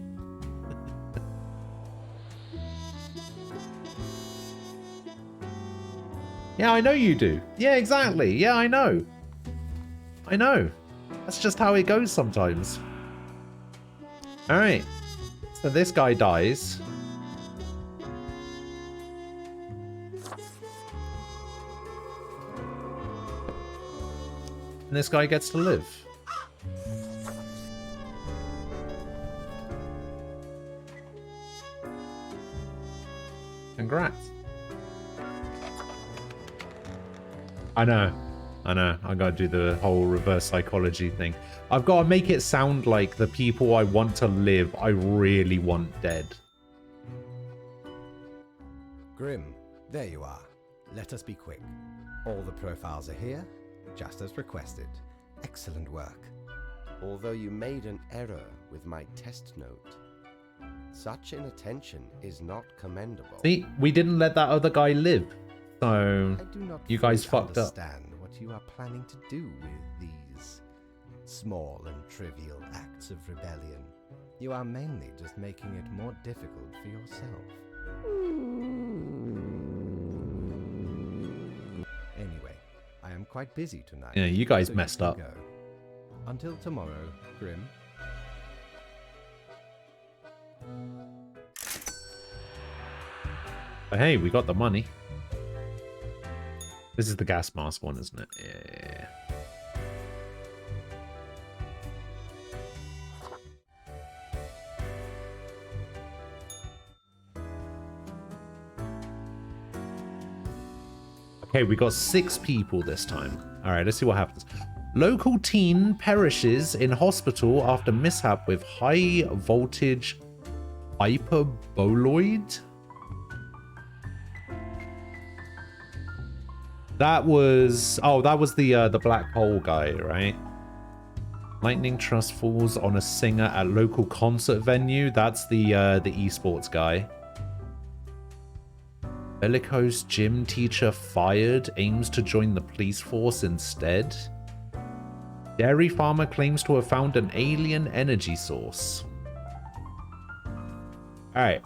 Yeah, I know you do. Yeah, exactly. Yeah, I know. I know. That's just how it goes sometimes. Alright. So this guy dies. And this guy gets to live. Congrats. I know. I gotta do the whole reverse psychology thing. I've got to make it sound like the people I want to live, I really want dead. Grim, there you are. Let us be quick. All the profiles are here, just as requested. Excellent work. Although you made an error with my test note. Such inattention is not commendable. See, we didn't let that other guy live. So, I do not you guys fucked up. understand what you are planning to do with these small and trivial acts of rebellion. You are mainly just making it more difficult for yourself. Anyway, I am quite busy tonight. Yeah, you guys so messed can up. Go. Until tomorrow, Grim. But hey, we got the money. This is the gas mask one, isn't it? Yeah. Okay, we got 6 people this time. All right, let's see what happens. Local teen perishes in hospital after mishap with high voltage hyperboloid. That was the black hole guy, right? Lightning trust falls on a singer at local concert venue. That's the esports guy. Bellicose gym teacher fired, aims to join the police force instead. Dairy farmer claims to have found an alien energy source. Alright.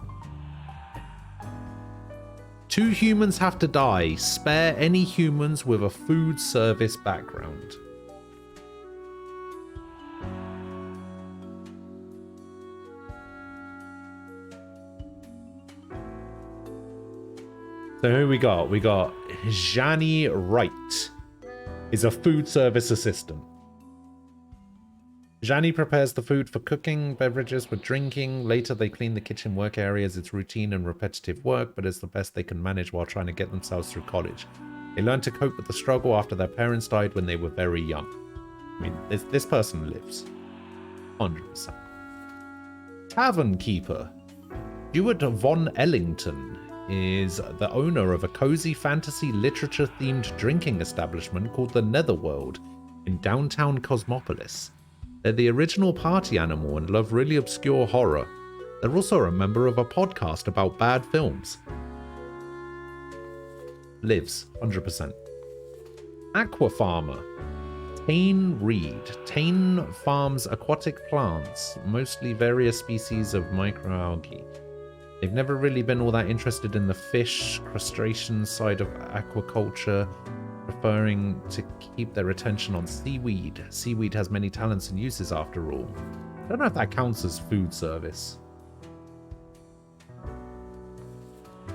2 humans have to die. Spare any humans with a food service background. So who we got? We got Jani Wright. Is a food service assistant. Jani prepares the food for cooking, beverages for drinking. Later, they clean the kitchen work areas. It's routine and repetitive work, but it's the best they can manage while trying to get themselves through college. They learn to cope with the struggle after their parents died when they were very young. I mean, this person lives. 100%. Tavern keeper. Stuart von Ellington is the owner of a cozy fantasy literature-themed drinking establishment called the Netherworld in downtown Cosmopolis. They're the original party animal and love really obscure horror. They're also a member of a podcast about bad films. Lives, 100%. Aqua farmer. Tane Reed. Tane farms aquatic plants, mostly various species of microalgae. They've never really been all that interested in the fish, crustacean side of aquaculture, preferring to keep their attention on seaweed. Seaweed has many talents and uses after all. I don't know if that counts as food service.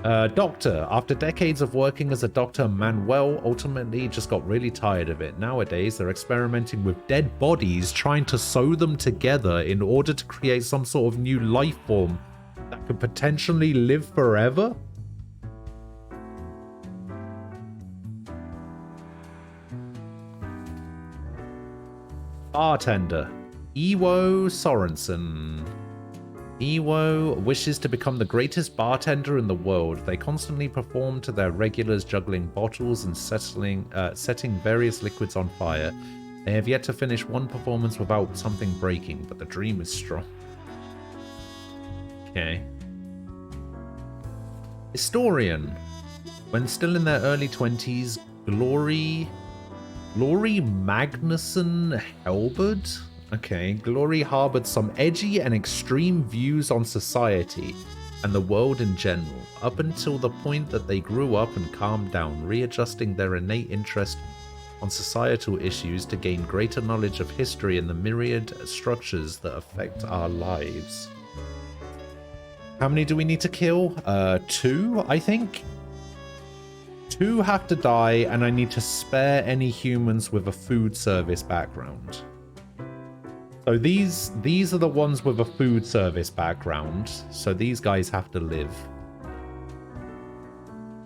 Doctor. After decades of working as a doctor, Manuel ultimately just got really tired of it. Nowadays, they're experimenting with dead bodies, trying to sew them together in order to create some sort of new life form that could potentially live forever? Bartender. Iwo Sorensen. Ewo wishes to become the greatest bartender in the world. They constantly perform to their regulars, juggling bottles and setting various liquids on fire. They have yet to finish one performance without something breaking, but the dream is strong. Okay. Historian. When still in their early 20s, Glory Magnuson Helbert? Okay, Glory harbored some edgy and extreme views on society and the world in general, up until the point that they grew up and calmed down, readjusting their innate interest on societal issues to gain greater knowledge of history and the myriad structures that affect our lives. How many do we need to kill? 2, I think? 2 have to die, and I need to spare any humans with a food service background. So these are the ones with a food service background. So these guys have to live.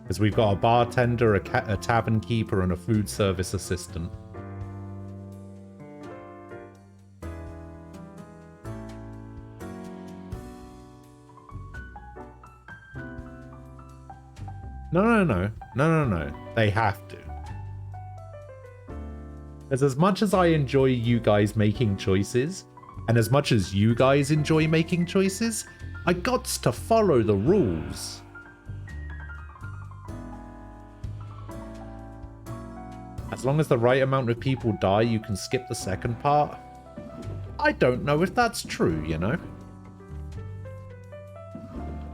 Because we've got a bartender, a tavern keeper, and a food service assistant. No. They have to. Because as much as I enjoy you guys making choices, and as much as you guys enjoy making choices, I gots to follow the rules. As long as the right amount of people die, you can skip the second part. I don't know if that's true, you know?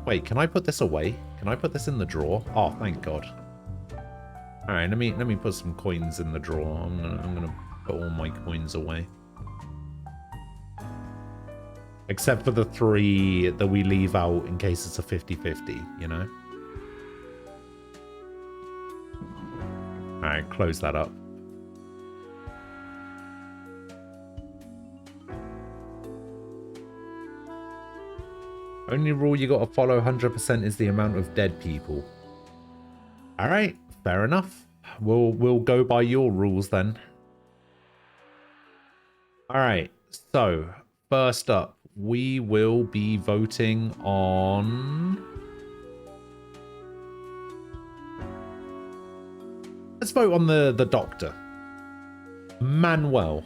Wait, can I put this away? Can I put this in the drawer? Oh, thank God. Alright, let me put some coins in the drawer. I'm gonna put all my coins away. Except for the 3 that we leave out in case it's a 50-50, you know? Alright, close that up. Only rule you gotta follow 100% is the amount of dead people. Alright, fair enough. We'll go by your rules then. Alright, so first up, we will be voting on... Let's vote on the doctor. Manuel.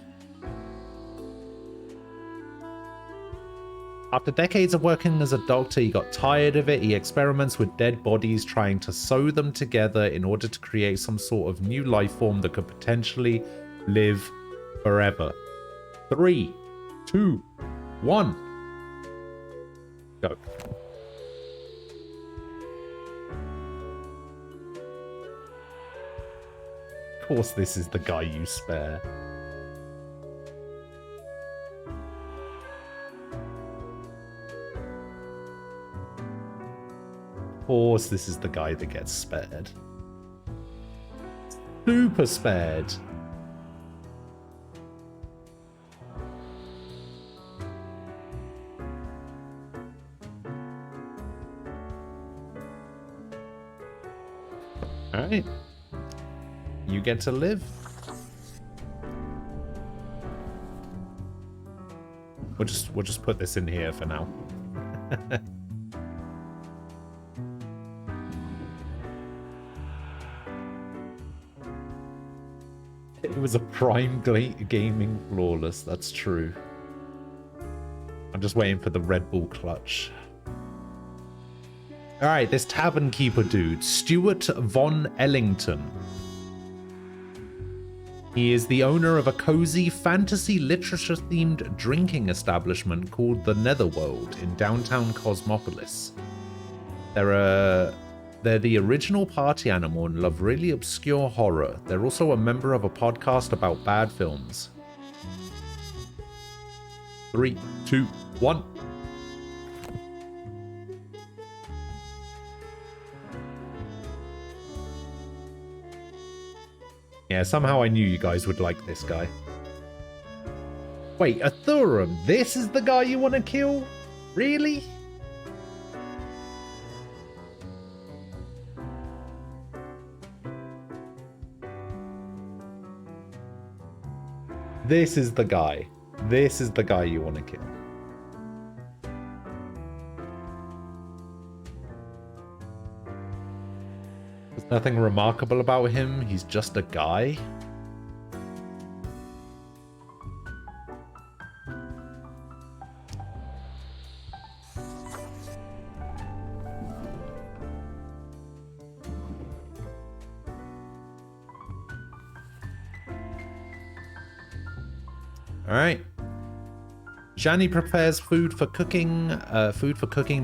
After decades of working as a doctor, he got tired of it. He experiments with dead bodies, trying to sew them together in order to create some sort of new life form that could potentially live forever. 3, 2, 1. Go. Of course, this is the guy you spare. Of course, this is the guy that gets spared. Super spared. Alright. You get to live. We'll just put this in here for now. It was a prime gaming flawless, that's true. I'm just waiting for the Red Bull clutch. Alright, this tavern keeper dude, Stuart von Ellington. He is the owner of a cozy fantasy literature-themed drinking establishment called the Netherworld in downtown Cosmopolis. They're the original party animal and love really obscure horror. They're also a member of a podcast about bad films. 3, 2, 1. Yeah, somehow I knew you guys would like this guy. Wait, Athurum, this is the guy you want to kill? Really? This is the guy. This is the guy you want to kill. There's nothing remarkable about him. He's just a guy. All right. Shani prepares food for cooking,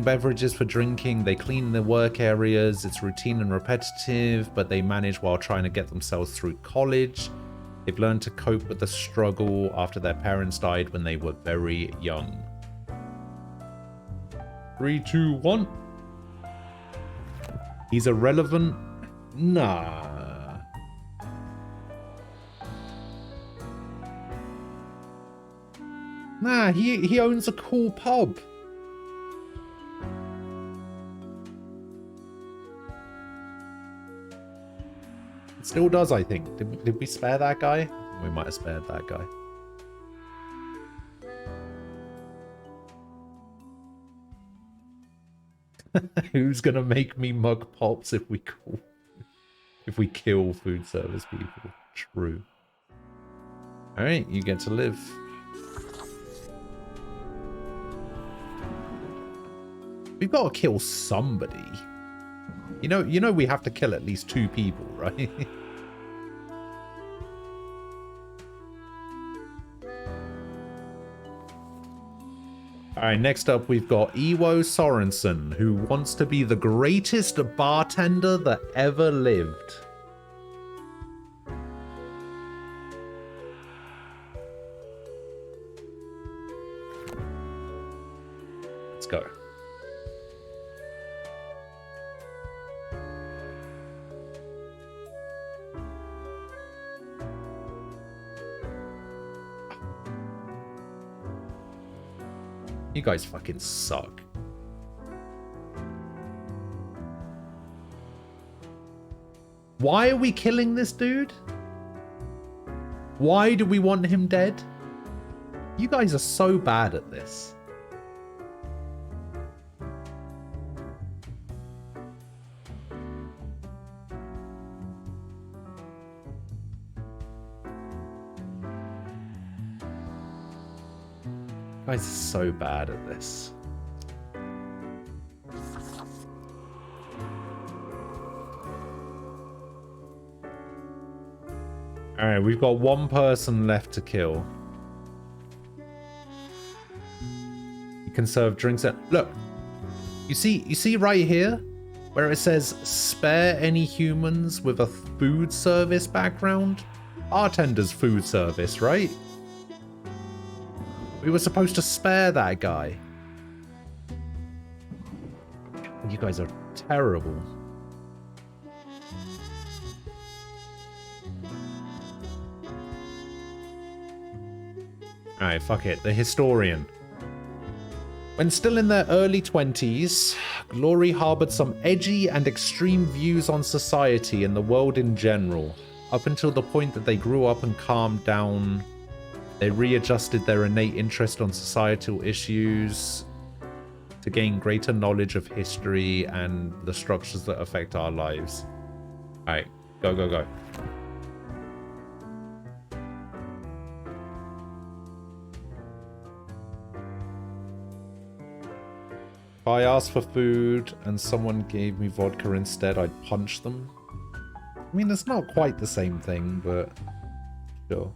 beverages for drinking. They clean the work areas. It's routine and repetitive, but they manage while trying to get themselves through college. They've learned to cope with the struggle after their parents died when they were very young. 3, 2, 1. He's irrelevant? Nah. Nah, he owns a cool pub. It still does, I think. Did we spare that guy? We might have spared that guy. Who's gonna make me mug pops if we kill food service people? True. All right, you get to live. We've got to kill somebody. You know we have to kill at least 2 people, right? Alright, next up we've got Iwo Sorensen, who wants to be the greatest bartender that ever lived. Let's go. You guys fucking suck. Why are we killing this dude? Why do we want him dead? You guys are so bad at this. You guys are so bad at this. Alright, we've got 1 person left to kill. You can serve drinks at... Look! You see right here? Where it says, spare any humans with a food service background? Bartender's food service, right? We were supposed to spare that guy. You guys are terrible. Alright, fuck it. The historian. When still in their early 20s, Glory harbored some edgy and extreme views on society and the world in general. Up until the point that they grew up and calmed down, they readjusted their innate interest on societal issues to gain greater knowledge of history and the structures that affect our lives. Alright, go, go, go. If I asked for food and someone gave me vodka instead, I'd punch them. I mean, it's not quite the same thing, but sure.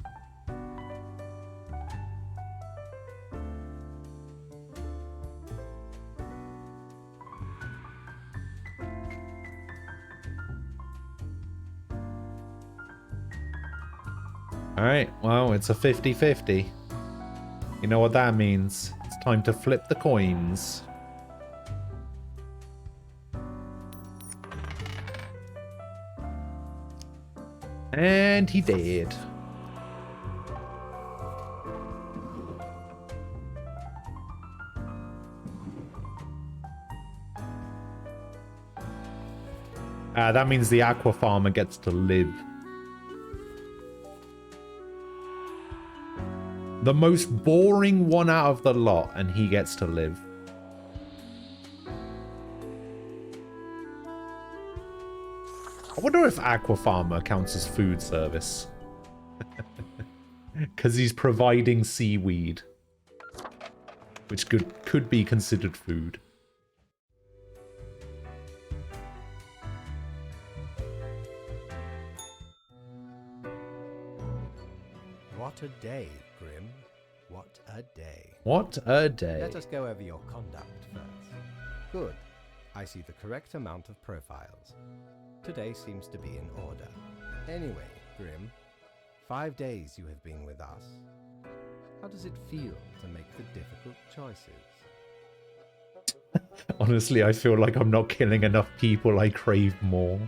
Alright, well, it's a 50-50. You know what that means. It's time to flip the coins. And he did. That means the aqua farmer gets to live. The most boring one out of the lot, and he gets to live. I wonder if Aqua Farmer counts as food service. Because he's providing seaweed. Which could be considered food. What a day, Grim. What a day. What a day. Let us go over your conduct first. Good. I see the correct amount of profiles. Today seems to be in order. Anyway, Grim, 5 days you have been with us. How does it feel to make the difficult choices? Honestly, I feel like I'm not killing enough people. I crave more.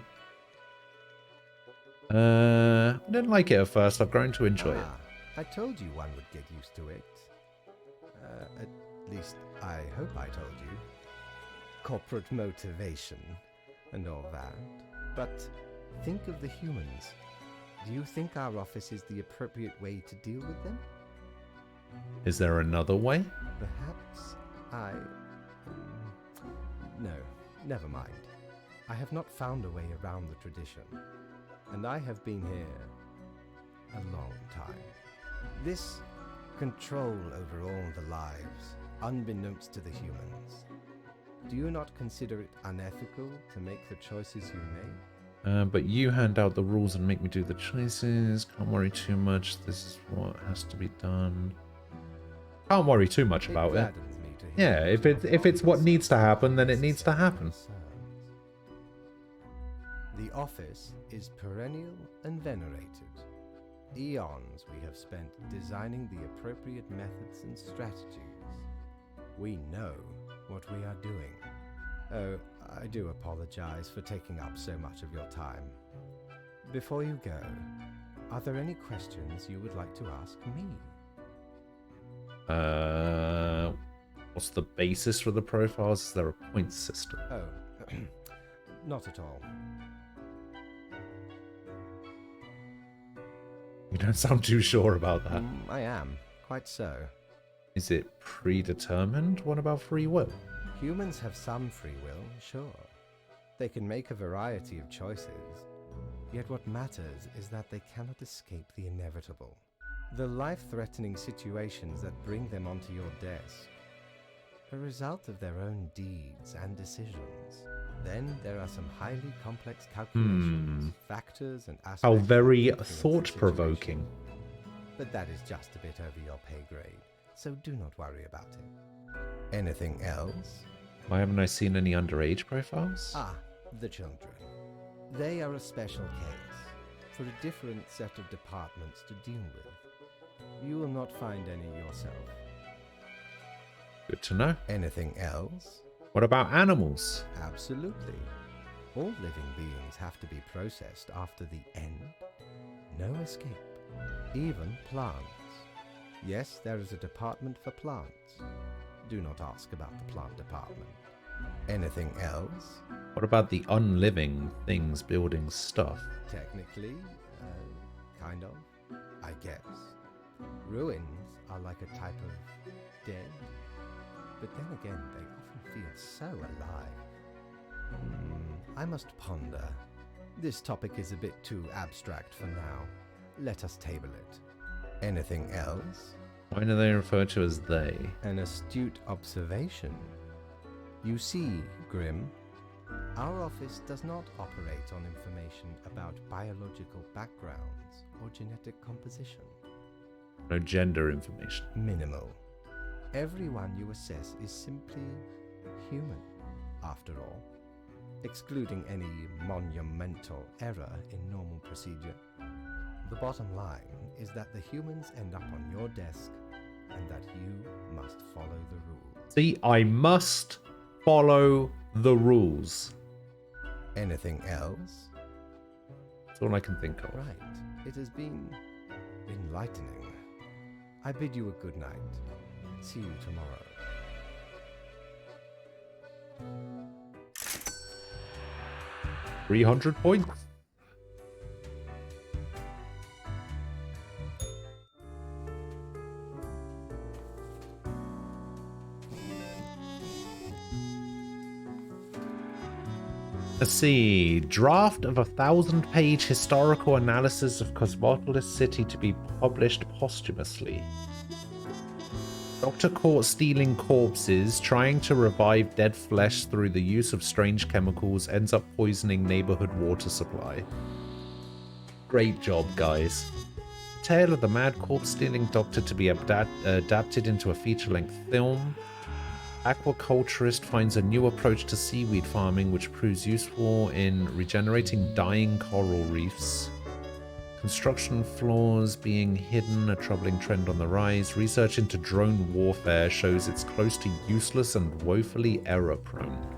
I didn't like it at first. I've grown to enjoy it. I told you one would get used to it. At least, I hope I told you. Corporate motivation and all that. But think of the humans. Do you think our office is the appropriate way to deal with them? Is there another way? Perhaps No, never mind. I have not found a way around the tradition. And I have been here a long time. This control over all the lives, unbeknownst to the humans. Do you not consider it unethical to make the choices you make? But you hand out the rules and make me do the choices. Can't worry too much. This is what has to be done. Can't worry too much about it. Yeah, if it's what needs to happen, then it needs to happen. The office is perennial and venerated. Eons we have spent designing the appropriate methods and strategies. We know what we are doing. Oh, I do apologize for taking up so much of your time. Before you go, are there any questions you would like to ask me? What's the basis for the profiles? Is there a point system? Oh, not at all. You don't sound too sure about that. I am, quite so. Is it predetermined? What about free will? Humans have some free will, sure. They can make a variety of choices. Yet what matters is that they cannot escape the inevitable. The life-threatening situations that bring them onto your desk, a result of their own deeds and decisions. Then there are some highly complex calculations, factors and aspects. How very thought-provoking. But that is just a bit over your pay grade, so do not worry about it. Anything else? Why haven't I seen any underage profiles? Ah, the children. They are a special case, for a different set of departments to deal with. You will not find any yourself. Good to know. Anything else? What about animals? Absolutely. All living beings have to be processed after the end. No escape. Even plants. Yes, there is a department for plants. Do not ask about the plant department. Anything else? What about the unliving things building stuff? Technically, kind of, I guess. Ruins are like a type of dead. But then again, they often feel so alive. I must ponder. This topic is a bit too abstract for now. Let us table it. Anything else? Why do they refer to as they? An astute observation. You see, Grim, our office does not operate on information about biological backgrounds or genetic composition. No gender information. Minimal. Everyone you assess is simply human, after all, excluding any monumental error in normal procedure. The bottom line is that the humans end up on your desk and that you must follow the rules. See, I must follow the rules. Anything else? That's all I can think of. Right. It has been enlightening. I bid you a good night. See you tomorrow. $300 points. Let's see. Draft of 1,000-page historical analysis of Cosmopolis City to be published posthumously. Doctor caught stealing corpses, trying to revive dead flesh through the use of strange chemicals, ends up poisoning neighborhood water supply. Great job, guys. Tale of the mad corpse-stealing doctor to be adapted into a feature-length film. Aquaculturist finds a new approach to seaweed farming which proves useful in regenerating dying coral reefs. Construction floors being hidden, a troubling trend on the rise. Research into drone warfare shows it's close to useless and woefully error-prone.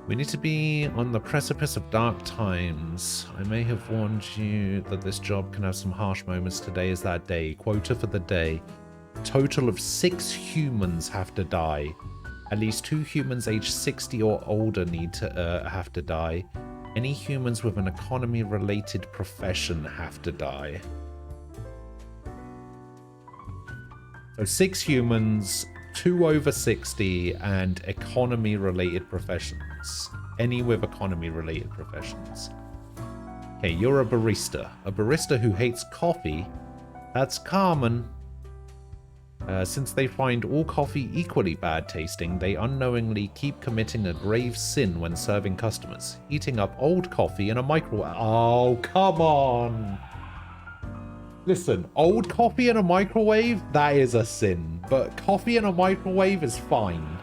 We need to be on the precipice of dark times. I may have warned you that this job can have some harsh moments. Today is that day. Quota for the day. A total of 6 humans have to die. At least 2 humans aged 60 or older need to have to die. Any humans with an economy-related profession have to die. So 6 humans, 2 over 60, and economy-related professions. Any with economy-related professions. Okay, you're a barista. A barista who hates coffee. That's common. Since they find all coffee equally bad tasting, they unknowingly keep committing a grave sin when serving customers. Heating up old coffee in a microwave. Oh, come on! Listen, old coffee in a microwave, that is a sin. But coffee in a microwave is fine.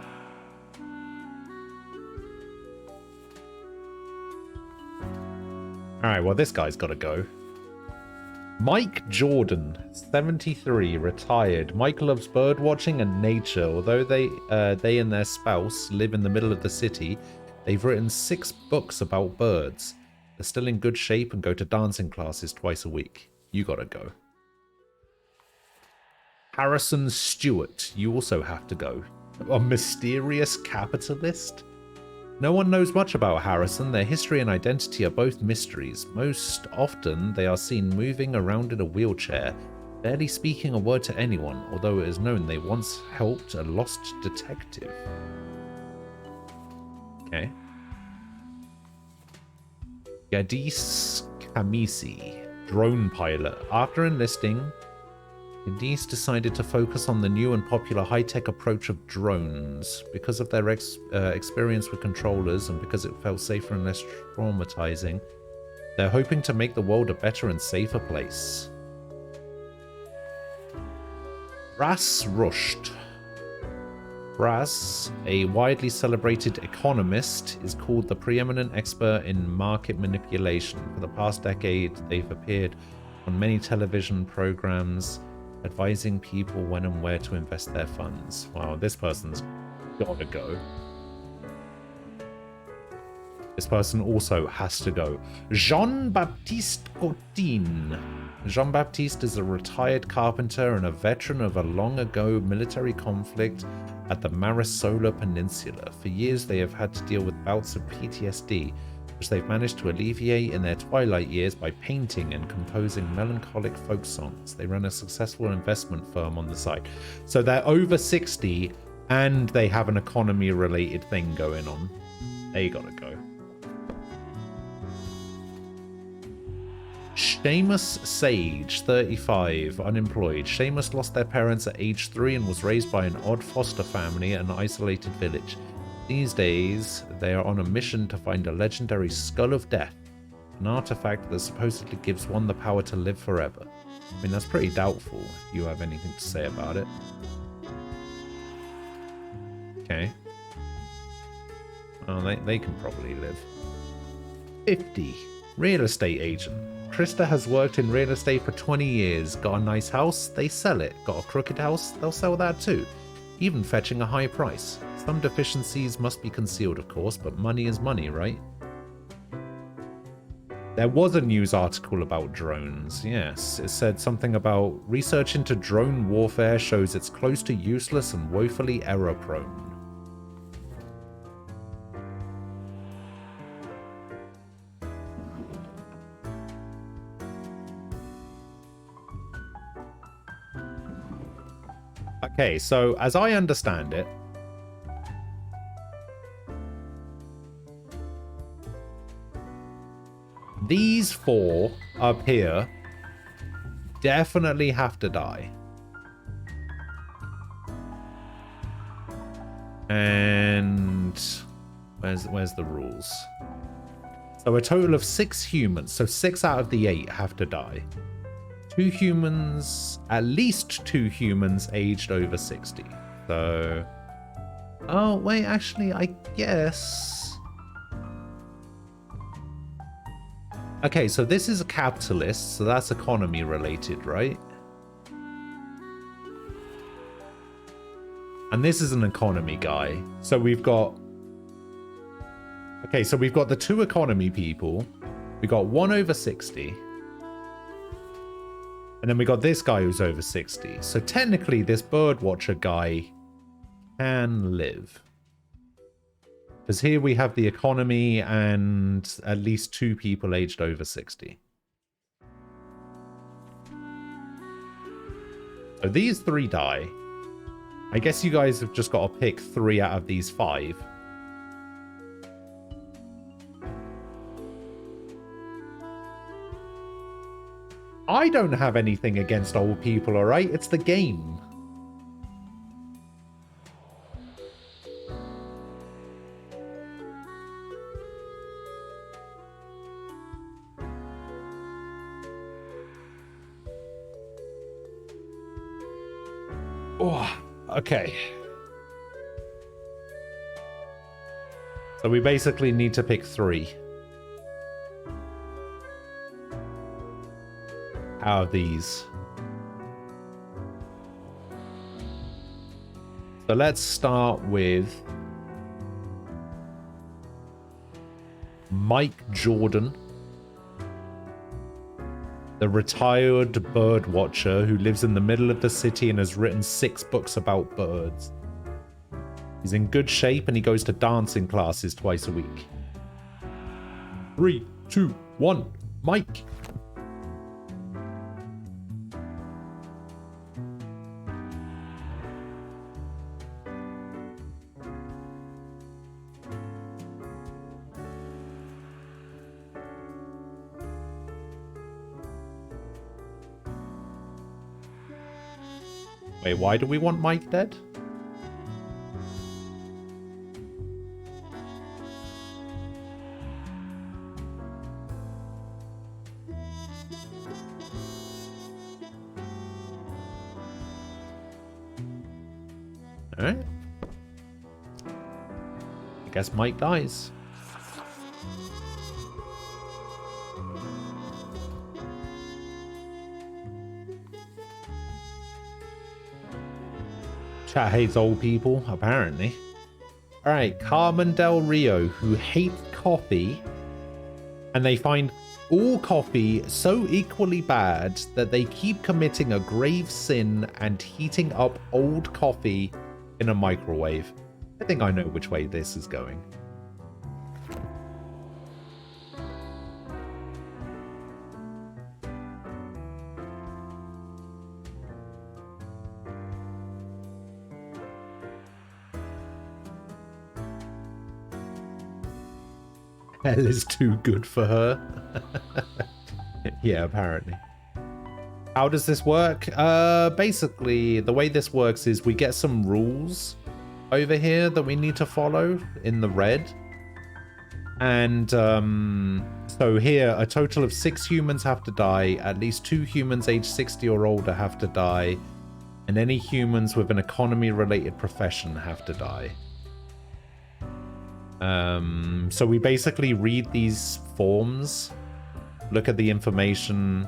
Alright, well this guy's gotta go. Mike Jordan, 73, retired. Mike loves bird watching and nature. Although they and their spouse live in the middle of the city, they've written 6 books about birds. They're still in good shape and go to dancing classes twice a week. You gotta go. Harrison Stewart, you also have to go. A mysterious capitalist? No one knows much about Harrison. Their history and identity are both mysteries. Most often, they are seen moving around in a wheelchair, barely speaking a word to anyone, although it is known they once helped a lost detective. Okay. Gadis Kamisi, drone pilot. After enlisting, Gadis decided to focus on the new and popular high-tech approach of drones. Because of their experience with controllers and because it felt safer and less traumatizing, they're hoping to make the world a better and safer place. Ras Rusht. Ras, a widely celebrated economist, is called the preeminent expert in market manipulation. For the past decade, they've appeared on many television programs advising people when and where to invest their funds. Wow, this person's gotta go. This person also has to go. Jean-Baptiste Cotin. Jean-Baptiste is a retired carpenter and a veteran of a long-ago military conflict at the Marisola Peninsula. For years, they have had to deal with bouts of PTSD, which they've managed to alleviate in their twilight years by painting and composing melancholic folk songs. They run a successful investment firm on the side. So they're over 60 and they have an economy-related thing going on. They gotta go. Seamus Sage, 35, unemployed. Seamus lost their parents at age 3 and was raised by an odd foster family at an isolated village. These days, they are on a mission to find a legendary Skull of Death, an artifact that supposedly gives one the power to live forever. I mean, that's pretty doubtful if you have anything to say about it. Okay. Oh, they can probably live. 50. Real estate agent. Krista has worked in real estate for 20 years. Got a nice house, they sell it. Got a crooked house, they'll sell that too. Even fetching a high price. Some deficiencies must be concealed, of course, but money is money, right? There was a news article about drones, yes. It said something about research into drone warfare shows it's close to useless and woefully error-prone. Okay, so as I understand it, these 4 up here definitely have to die. And where's the rules? So a total of 6 humans. So 6 out of the 8 have to die. 2 humans, at least 2 humans aged over 60. So, oh wait, actually, I guess. Okay, so this is a capitalist, so that's economy related, right? And this is an economy guy. So we've got... Okay, so we've got the 2 economy people. We got 1 over 60. And then we got this guy who's over 60. So technically this birdwatcher guy can live. Because here we have the economy and at least 2 people aged over 60. So these 3 die. I guess you guys have just got to pick 3 out of these 5. I don't have anything against old people, alright? It's the game. Oh, okay. So we basically need to pick 3. Out of these. So let's start with Mike Jordan, the retired bird watcher who lives in the middle of the city and has written 6 books about birds. He's in good shape and he goes to dancing classes twice a week. 3, 2, 1, Mike. Wait, why do we want Mike dead? Alright. I guess Mike dies. Chat hates old people, apparently. Alright, Carmen Del Rio, who hate coffee, and they find all coffee so equally bad that they keep committing a grave sin and heating up old coffee in a microwave. I think I know which way this is going. Hell is too good for her. Yeah, apparently. How does this work? Basically, the way this works is we get some rules over here that we need to follow in the red. And so here, a total of 6 humans have to die. At least 2 humans aged 60 or older have to die. And any humans with an economy-related profession have to die. So we basically read these forms, look at the information,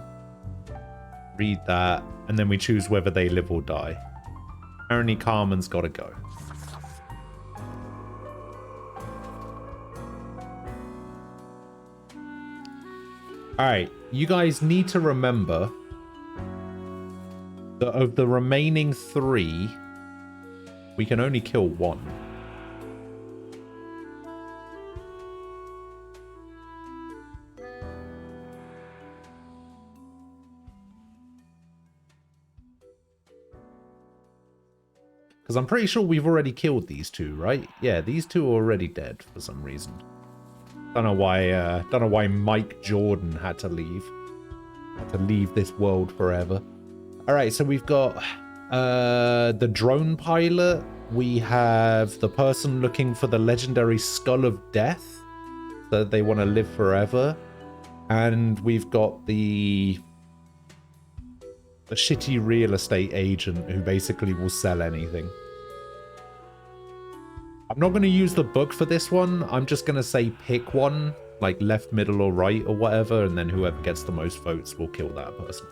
read that, and then we choose whether they live or die. Apparently Carmen's got to go. Alright, you guys need to remember that of the remaining 3, we can only kill 1. Because I'm pretty sure we've already killed these two, right? Yeah, these two are already dead for some reason. Don't know why Mike Jordan had to leave. Had to leave this world forever. Alright, so we've got the drone pilot. We have the person looking for the legendary Skull of Death. So they want to live forever. And we've got the shitty real estate agent who basically will sell anything. I'm not going to use the book for this one. I'm just going to say pick one, like left, middle, or right, or whatever, and then whoever gets the most votes will kill that person.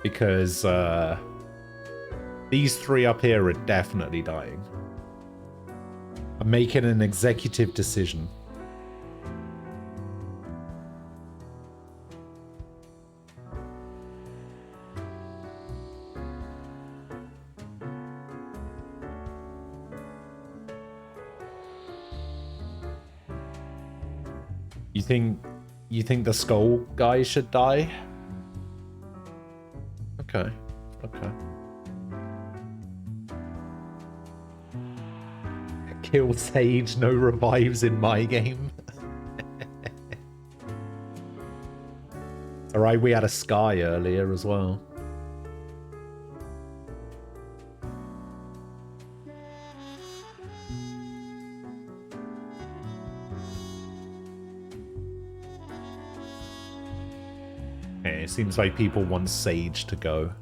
Because these three up here are definitely dying. I'm making an executive decision. You think the skull guy should die? Okay. Okay. Kill Sage, no revives in my game. Alright, we had a Sky earlier as well. Okay, it seems like people want Sage to go.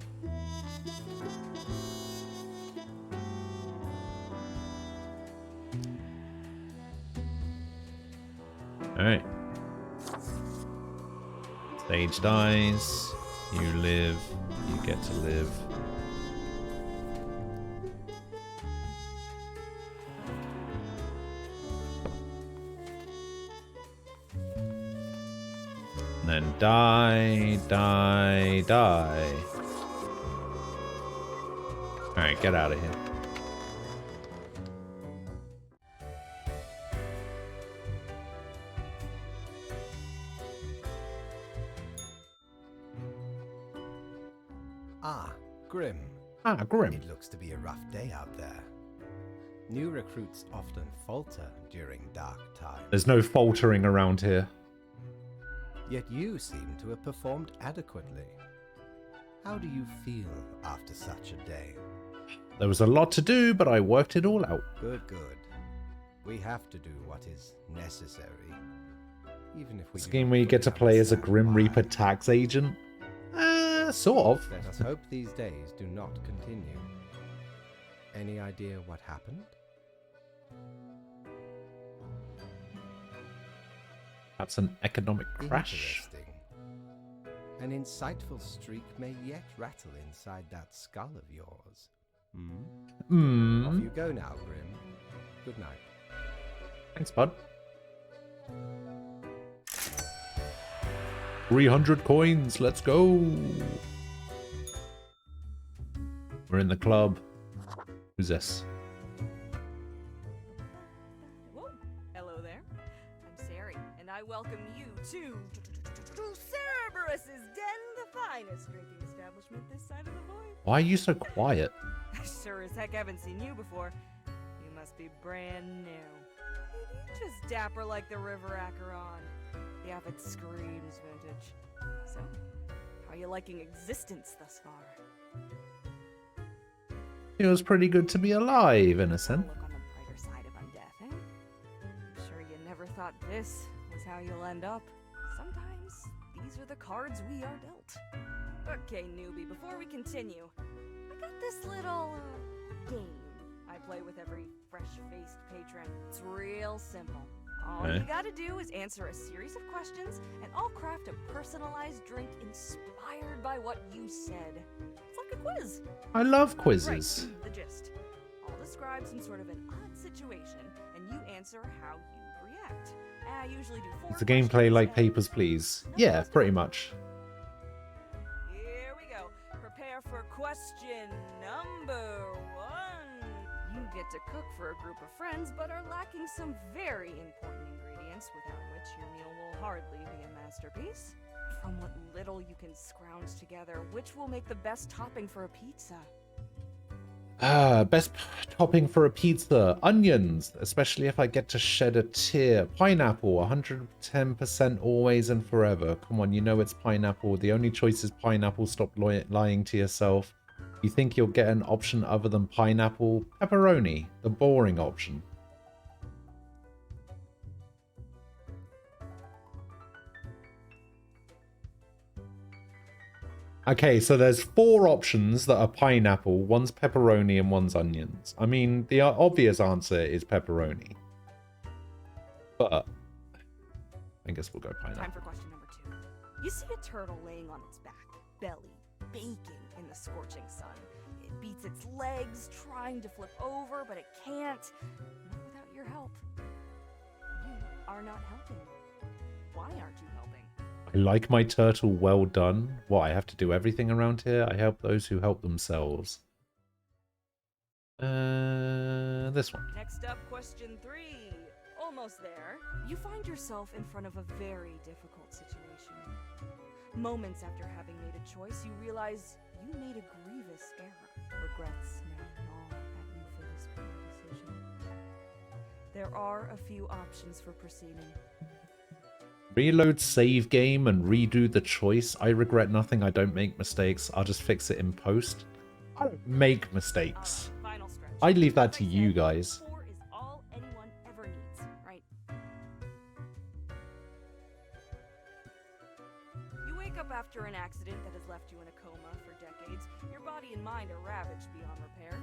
Alright. Sage dies. You live. You get to live. And then die. Alright, get out of here. Grim. Grim. It looks to be a rough day out there. New recruits often falter during dark times. There's no faltering around here. Yet you seem to have performed adequately. How do you feel after such a day? There was a lot to do, but I worked it all out. Good. We have to do what is necessary. Even if we This game where you get to play as a Grim Reaper tax agent? Sort of. Let us hope these days do not continue. Any idea what happened? That's an economic crash. Interesting. An insightful streak may yet rattle inside that skull of yours. Off you go now, Grim. Good night. Thanks, bud. 300 coins, let's go. We're in the club. Who's this? Whoa. Hello there. I'm Sari, and I welcome you to Cerberus's Den, the finest drinking establishment this side of the void. Why are you so quiet? I sure as heck haven't seen you before. You must be brand new. Maybe just dapper like the River Acheron. Yeah, if it screams vintage. So, how are you liking existence thus far? It was pretty good to be alive, in a sense. Look on the brighter side of undeath, eh? I'm sure you never thought this was how you'll end up. Sometimes these are the cards we are dealt. Okay, newbie, before we continue, I got this little game I play with every fresh-faced patron. It's real simple. All you gotta do is answer a series of questions, and I'll craft a personalized drink inspired by what you said. It's like a quiz. I love quizzes. Right, the gist. I'll describe some sort of an odd situation, and you answer how you react. I usually do 4 Is the gameplay like Papers, Please? Yeah, pretty much. Here we go. Prepare for question number 1. You get to cook for a group of friends, but are lacking some very important ingredients without which your meal will hardly be a masterpiece. From what little you can scrounge together, which will make the best topping for a pizza? Best topping for a pizza. Onions, especially if I get to shed a tear. Pineapple, 110% always and forever. Come on, you know it's pineapple. The only choice is pineapple. Stop lying to yourself. You think you'll get an option other than pineapple? Pepperoni, the boring option. Okay, so there's 4 options that are pineapple, one's pepperoni and one's onions. I mean, the obvious answer is pepperoni. But I guess we'll go pineapple. Time for question number 2. You see a turtle laying on its back, belly baking in the scorching sun. It beats its legs, trying to flip over, but it can't. Not without your help. You are not helping. Why aren't you helping? I like my turtle well done. What, I have to do everything around here? I help those who help themselves. This one. Next up, question 3. Almost there. You find yourself in front of a very difficult situation. Moments after having made a choice, you realize you made a grievous error. Regrets now gnaw at you for this poor decision. There are a few options for proceeding. Reload save game and redo the choice. I regret nothing. I don't make mistakes. I'll just fix it in post. I don't make mistakes. Right, final stretch. I leave that to Like I you said, guys. 4 is all anyone ever needs, right? You wake up after an accident that has left you in a coma for decades. Your body and mind are ravaged beyond repair.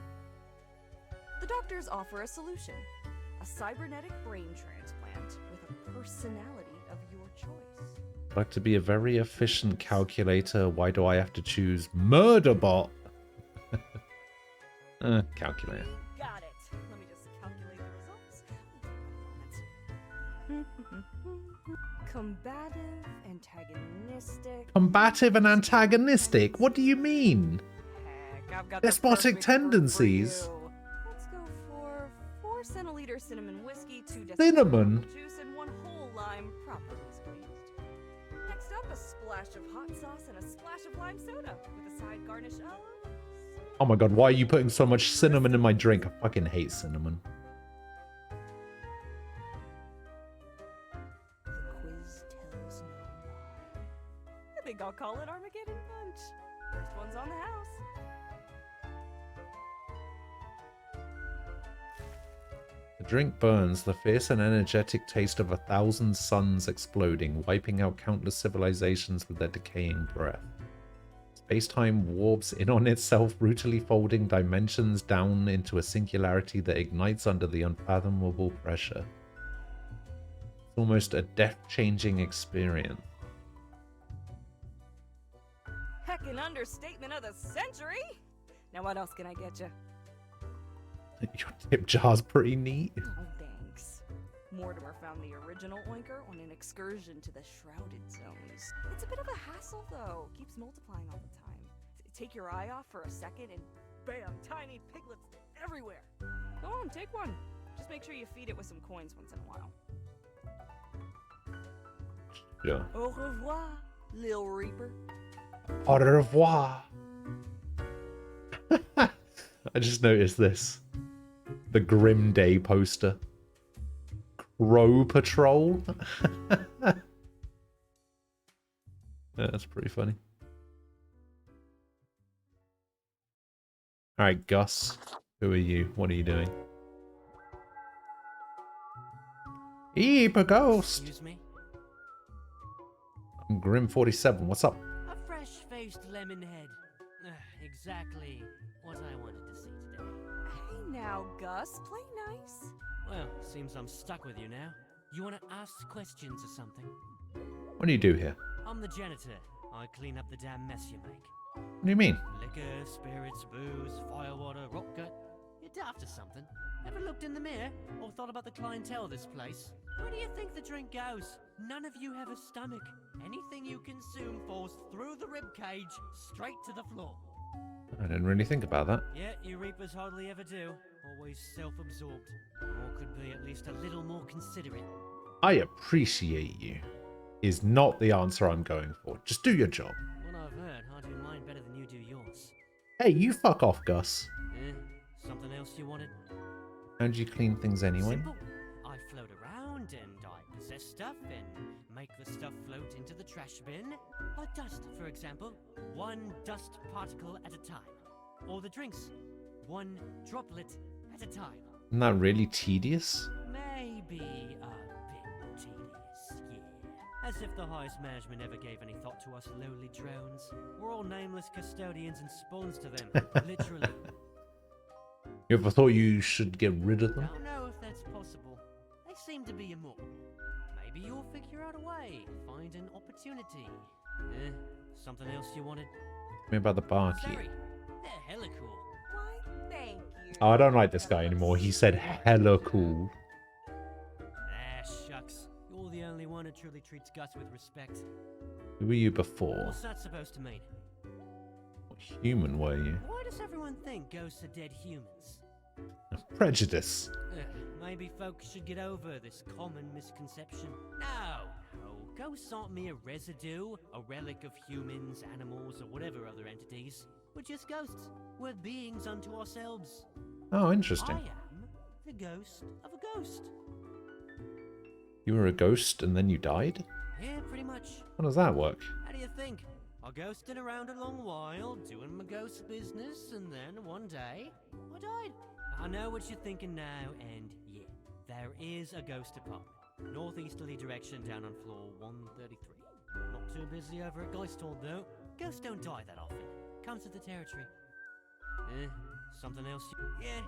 The doctors offer a solution. A cybernetic brain transplant with a personality of your choice. I'd like to be a very efficient calculator. Why do I have to choose Murderbot? Calculator. Got it. Let me just calculate the results. Combative, antagonistic. Combative and antagonistic? What do you mean? Heck, I've got the Despotic perfect fruit for tendencies. you. Let's go for 4 centiliter cinnamon whiskey, 2 Cinnamon? juice, and 1 whole lime properly squeezed. Next up, a splash of hot sauce and a splash of lime soda with a side garnish of... Oh my god, why are you putting so much cinnamon in my drink? I fucking hate cinnamon. The quiz tells no lie. I think I'll call it Armageddon Punch. First one's on the house. The drink burns, the fierce and energetic taste of 1,000 suns exploding, wiping out countless civilizations with their decaying breath. Space-time warps in on itself, brutally folding dimensions down into a singularity that ignites under the unfathomable pressure. It's almost a death-changing experience. Heck, an understatement of the century! Now what else can I get you? Your tip jar's pretty neat. Oh, thanks. Mortimer found the original oinker on an excursion to the Shrouded Zones. It's a bit of a hassle, though. Keeps multiplying all the time. Take your eye off for a second and bam, tiny piglets everywhere. Go on, take one. Just make sure you feed it with some coins once in a while. Yeah. Au revoir, Lil Reaper. Au revoir. I just noticed this. The Grim Day poster. Crow Patrol. Yeah, that's pretty funny. Alright, Gus. Who are you? What are you doing? Eep, a ghost! Excuse me? I'm Grim47. What's up? A fresh-faced lemon head. Exactly what I wanted to see today. Hey now, Gus, play nice. Well, seems I'm stuck with you now. You want to ask questions or something? What do you do here? I'm the janitor. I clean up the damn mess you make. What do you mean? Liquor, spirits, booze, firewater, rock gut. You're daft or something. Ever looked in the mirror or thought about the clientele of this place? Where do you think the drink goes? None of you have a stomach. Anything you consume falls through the rib cage straight to the floor. I didn't really think about that. Yeah, you reapers hardly ever do. Always self-absorbed. Or could be at least a little more considerate. I appreciate you. is not the answer I'm going for. Just do your job. What I've heard, I do mine better than you do yours. Hey, you fuck off, Gus. Eh? Something else you wanted? How'd you clean things anyway? Simple. I float around and I possess stuff and make the stuff float into the trash bin. Like dust, for example. One dust particle at a time. Or the drinks. One droplet at a time. Isn't that really tedious? Maybe a bit tedious, yeah. As if the highest management ever gave any thought to us lowly drones. We're all nameless custodians and spawns to them, literally. You ever thought you should get rid of them? Don't know if that's possible. They seem to be immortal. Maybe you'll figure out a way, find an opportunity. Eh? Something else you wanted? Tell me about the barkeep. Sorry, they're hella cool. Why, thank you. Oh, I don't like this guy anymore. He said hella cool. Ah, shucks. You're the only one who truly treats Gus with respect. Who were you before? What's that supposed to mean? What human were you? Why does everyone think ghosts are dead humans? Prejudice. Maybe folks should get over this common misconception. No, ghosts aren't mere residue, a relic of humans, animals, or whatever other entities. We're just ghosts. We're beings unto ourselves. Oh, interesting. I am the ghost of a ghost. You were a ghost and then you died? Yeah, pretty much. How does that work? How do you think? I ghosted around a long while, doing my ghost business, and then one day, I died. I know what you're thinking now, and yeah, there is a ghost apartment. Northeasterly direction down on floor 133. Not too busy over at Geisthall, though. Ghosts don't die that often. Comes with the territory. Something else? Yeah.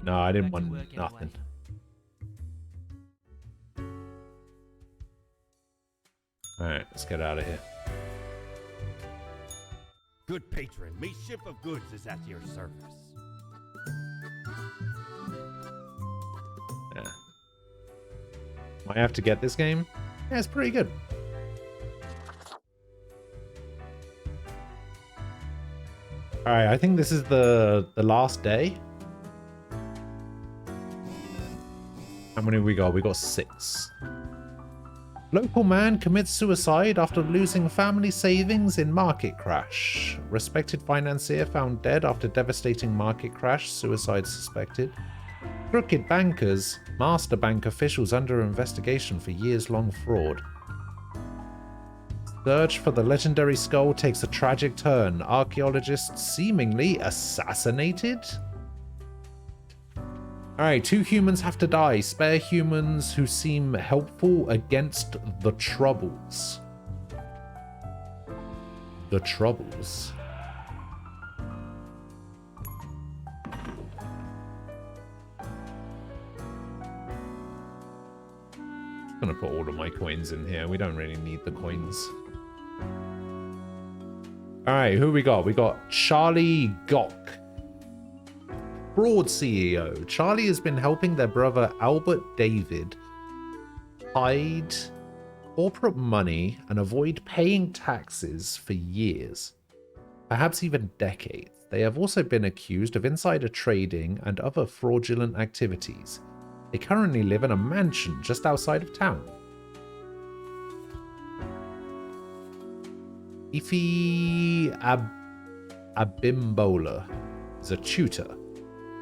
No, I didn't want nothing. Alright, let's get out of here. Good patron, me ship of goods is at your service. Yeah. Might have to get this game. Yeah, it's pretty good. Alright, I think this is the last day. How many we got? We got 6. Local man commits suicide after losing family savings in market crash. Respected financier found dead after devastating market crash. Suicide suspected. Crooked bankers. Master bank officials under investigation for years-long fraud. Search for the legendary skull takes a tragic turn. Archaeologists seemingly assassinated? Alright, 2 humans have to die. Spare humans who seem helpful against the Troubles. The Troubles. I'm gonna put all of my coins in here. We don't really need the coins. Alright, who we got? We got Charlie Gock. Fraud CEO. Charlie has been helping their brother Albert David hide corporate money and avoid paying taxes for years, perhaps even decades. They have also been accused of insider trading and other fraudulent activities. They currently live in a mansion just outside of town. Ifi Abimbola is a tutor.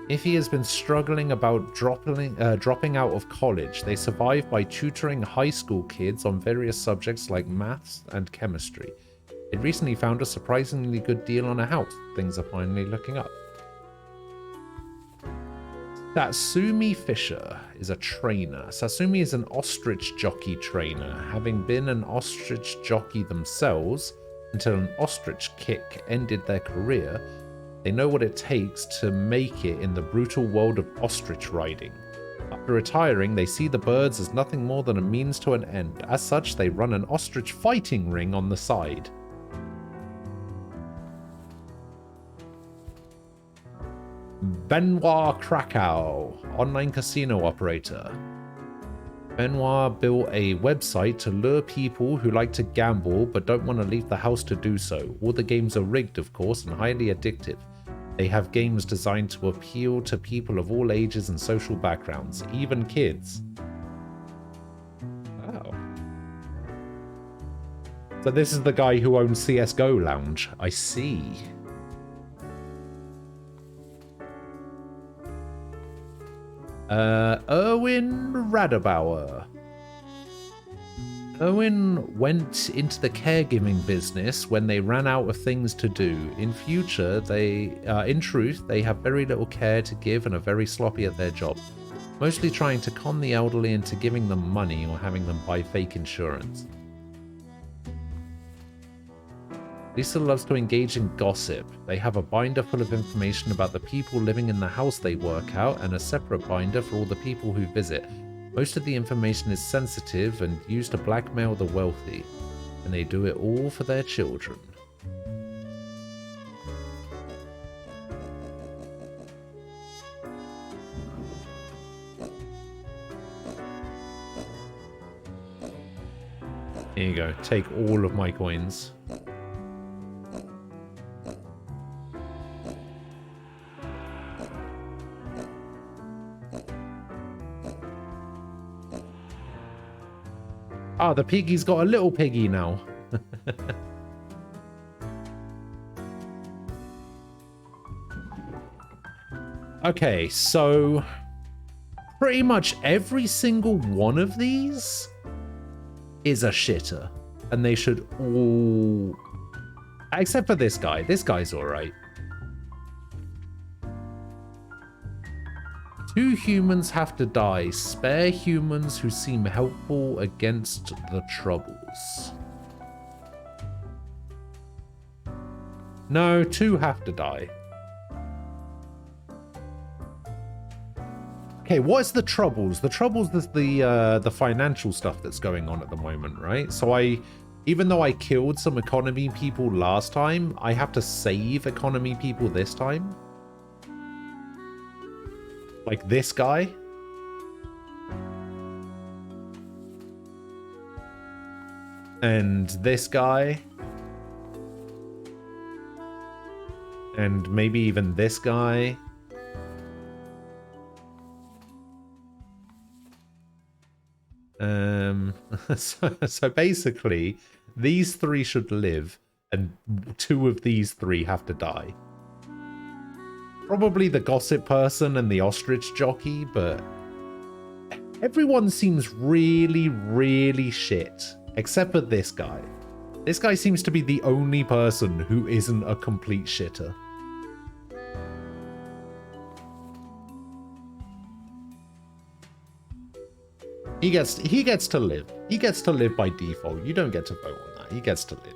Ifi has been struggling about dropping out of college. They survive by tutoring high school kids on various subjects like maths and chemistry. They recently found a surprisingly good deal on a house. Things are finally looking up. Satsumi Fisher is a trainer. Satsumi is an ostrich jockey trainer. Having been an ostrich jockey themselves until an ostrich kick ended their career, they know what it takes to make it in the brutal world of ostrich riding. After retiring, they see the birds as nothing more than a means to an end. As such, they run an ostrich fighting ring on the side. Benoit Krakow, online casino operator. Benoit built a website to lure people who like to gamble but don't want to leave the house to do so. All the games are rigged, of course, and highly addictive. They have games designed to appeal to people of all ages and social backgrounds, even kids. Wow. So this is the guy who owns CSGO Lounge. I see. Erwin Radebauer. Erwin went into the caregiving business when they ran out of things to do. In truth, they have very little care to give and are very sloppy at their job. Mostly trying to con the elderly into giving them money or having them buy fake insurance. Lisa loves to engage in gossip. They have a binder full of information about the people living in the house they work out and a separate binder for all the people who visit. Most of the information is sensitive and used to blackmail the wealthy, and they do it all for their children. Here you go. Take all of my coins. Ah, the piggy's got a little piggy now. Okay, so pretty much every single one of these is a shitter. And they should all... Except for this guy. This guy's alright. 2 humans have to die. Spare humans who seem helpful against the troubles. No, 2 have to die. Okay, what is the troubles? The troubles is the financial stuff that's going on at the moment, right? So even though I killed some economy people last time, I have to save economy people this time. Like this guy. And this guy. And maybe even this guy. So basically, these 3 should live, and 2 of these 3 have to die. Probably the gossip person and the ostrich jockey, but everyone seems really, really shit. Except for this guy. This guy seems to be the only person who isn't a complete shitter. He gets to live. He gets to live by default. You don't get to vote on that. He gets to live.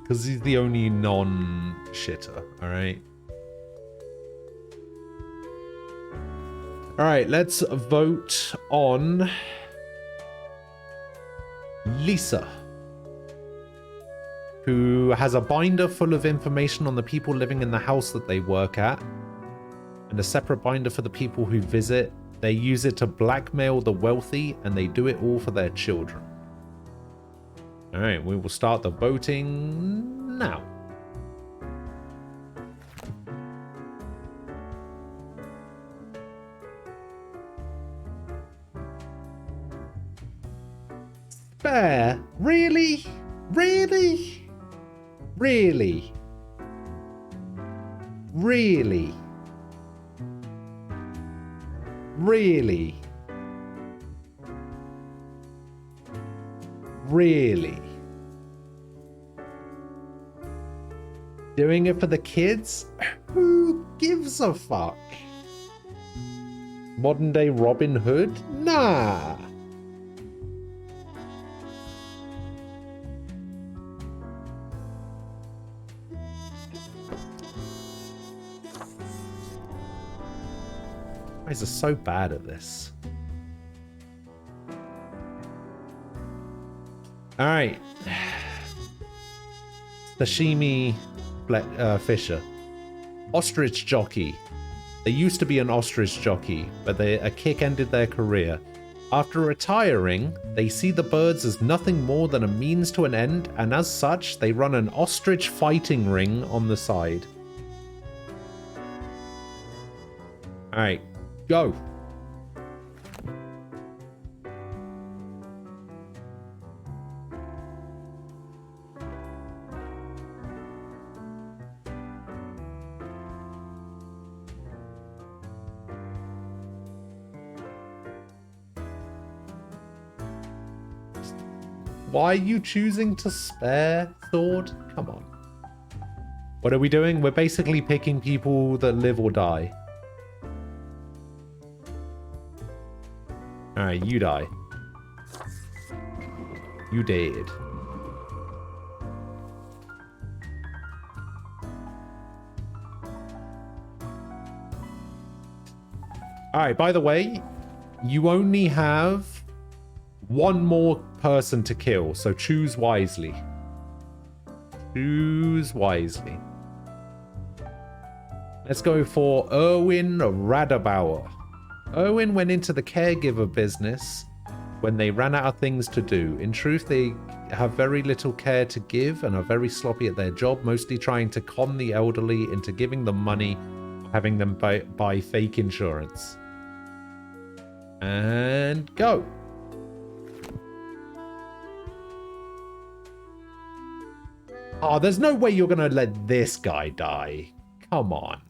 Because he's the only non-shitter, alright? Alright, let's vote on Lisa, who has a binder full of information on the people living in the house that they work at, and a separate binder for the people who visit. They use it to blackmail the wealthy, and they do it all for their children. Alright, we will start the voting now. Spare? Really? Really? Really? Really? Really? Really? Doing it for the kids? Who gives a fuck? Modern day Robin Hood? Nah. You guys are so bad at this. Alright. Sashimi Fisher. Ostrich jockey. They used to be an ostrich jockey, but a kick ended their career. After retiring, they see the birds as nothing more than a means to an end, and as such, they run an ostrich fighting ring on the side. Alright. Go. Why are you choosing to spare, Sword? Come on. What are we doing? We're basically picking people that live or die. Alright, you die. You dead. Alright, by the way, you only have one more person to kill, so choose wisely. Choose wisely. Let's go for Erwin Radebauer. Erwin went into the caregiver business when they ran out of things to do. In truth, they have very little care to give and are very sloppy at their job, mostly trying to con the elderly into giving them money, having them buy fake insurance. And go. Oh, there's no way you're gonna let this guy die. Come on.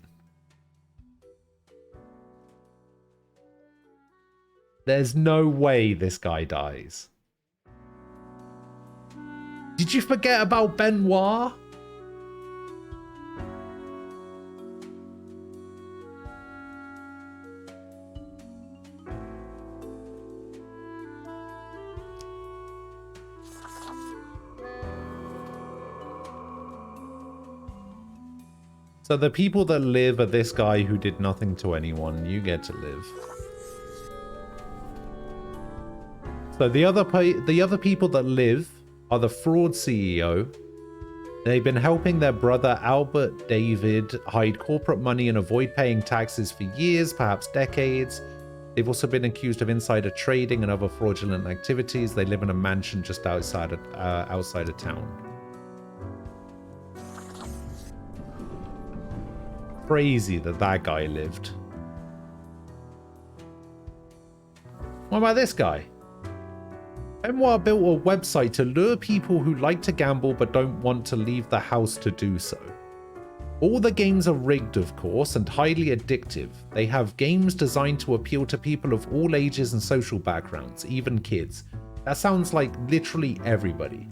There's no way this guy dies. Did you forget about Benoit? So the people that live are this guy who did nothing to anyone. You get to live. So the other people that live are the fraud CEO. They've been helping their brother Albert David hide corporate money and avoid paying taxes for years, perhaps decades. They've also been accused of insider trading and other fraudulent activities. They live in a mansion just outside of town. Crazy that guy lived. What about this guy? Benoit built a website to lure people who like to gamble but don't want to leave the house to do so. All the games are rigged, of course, and highly addictive. They have games designed to appeal to people of all ages and social backgrounds, even kids. That sounds like literally everybody.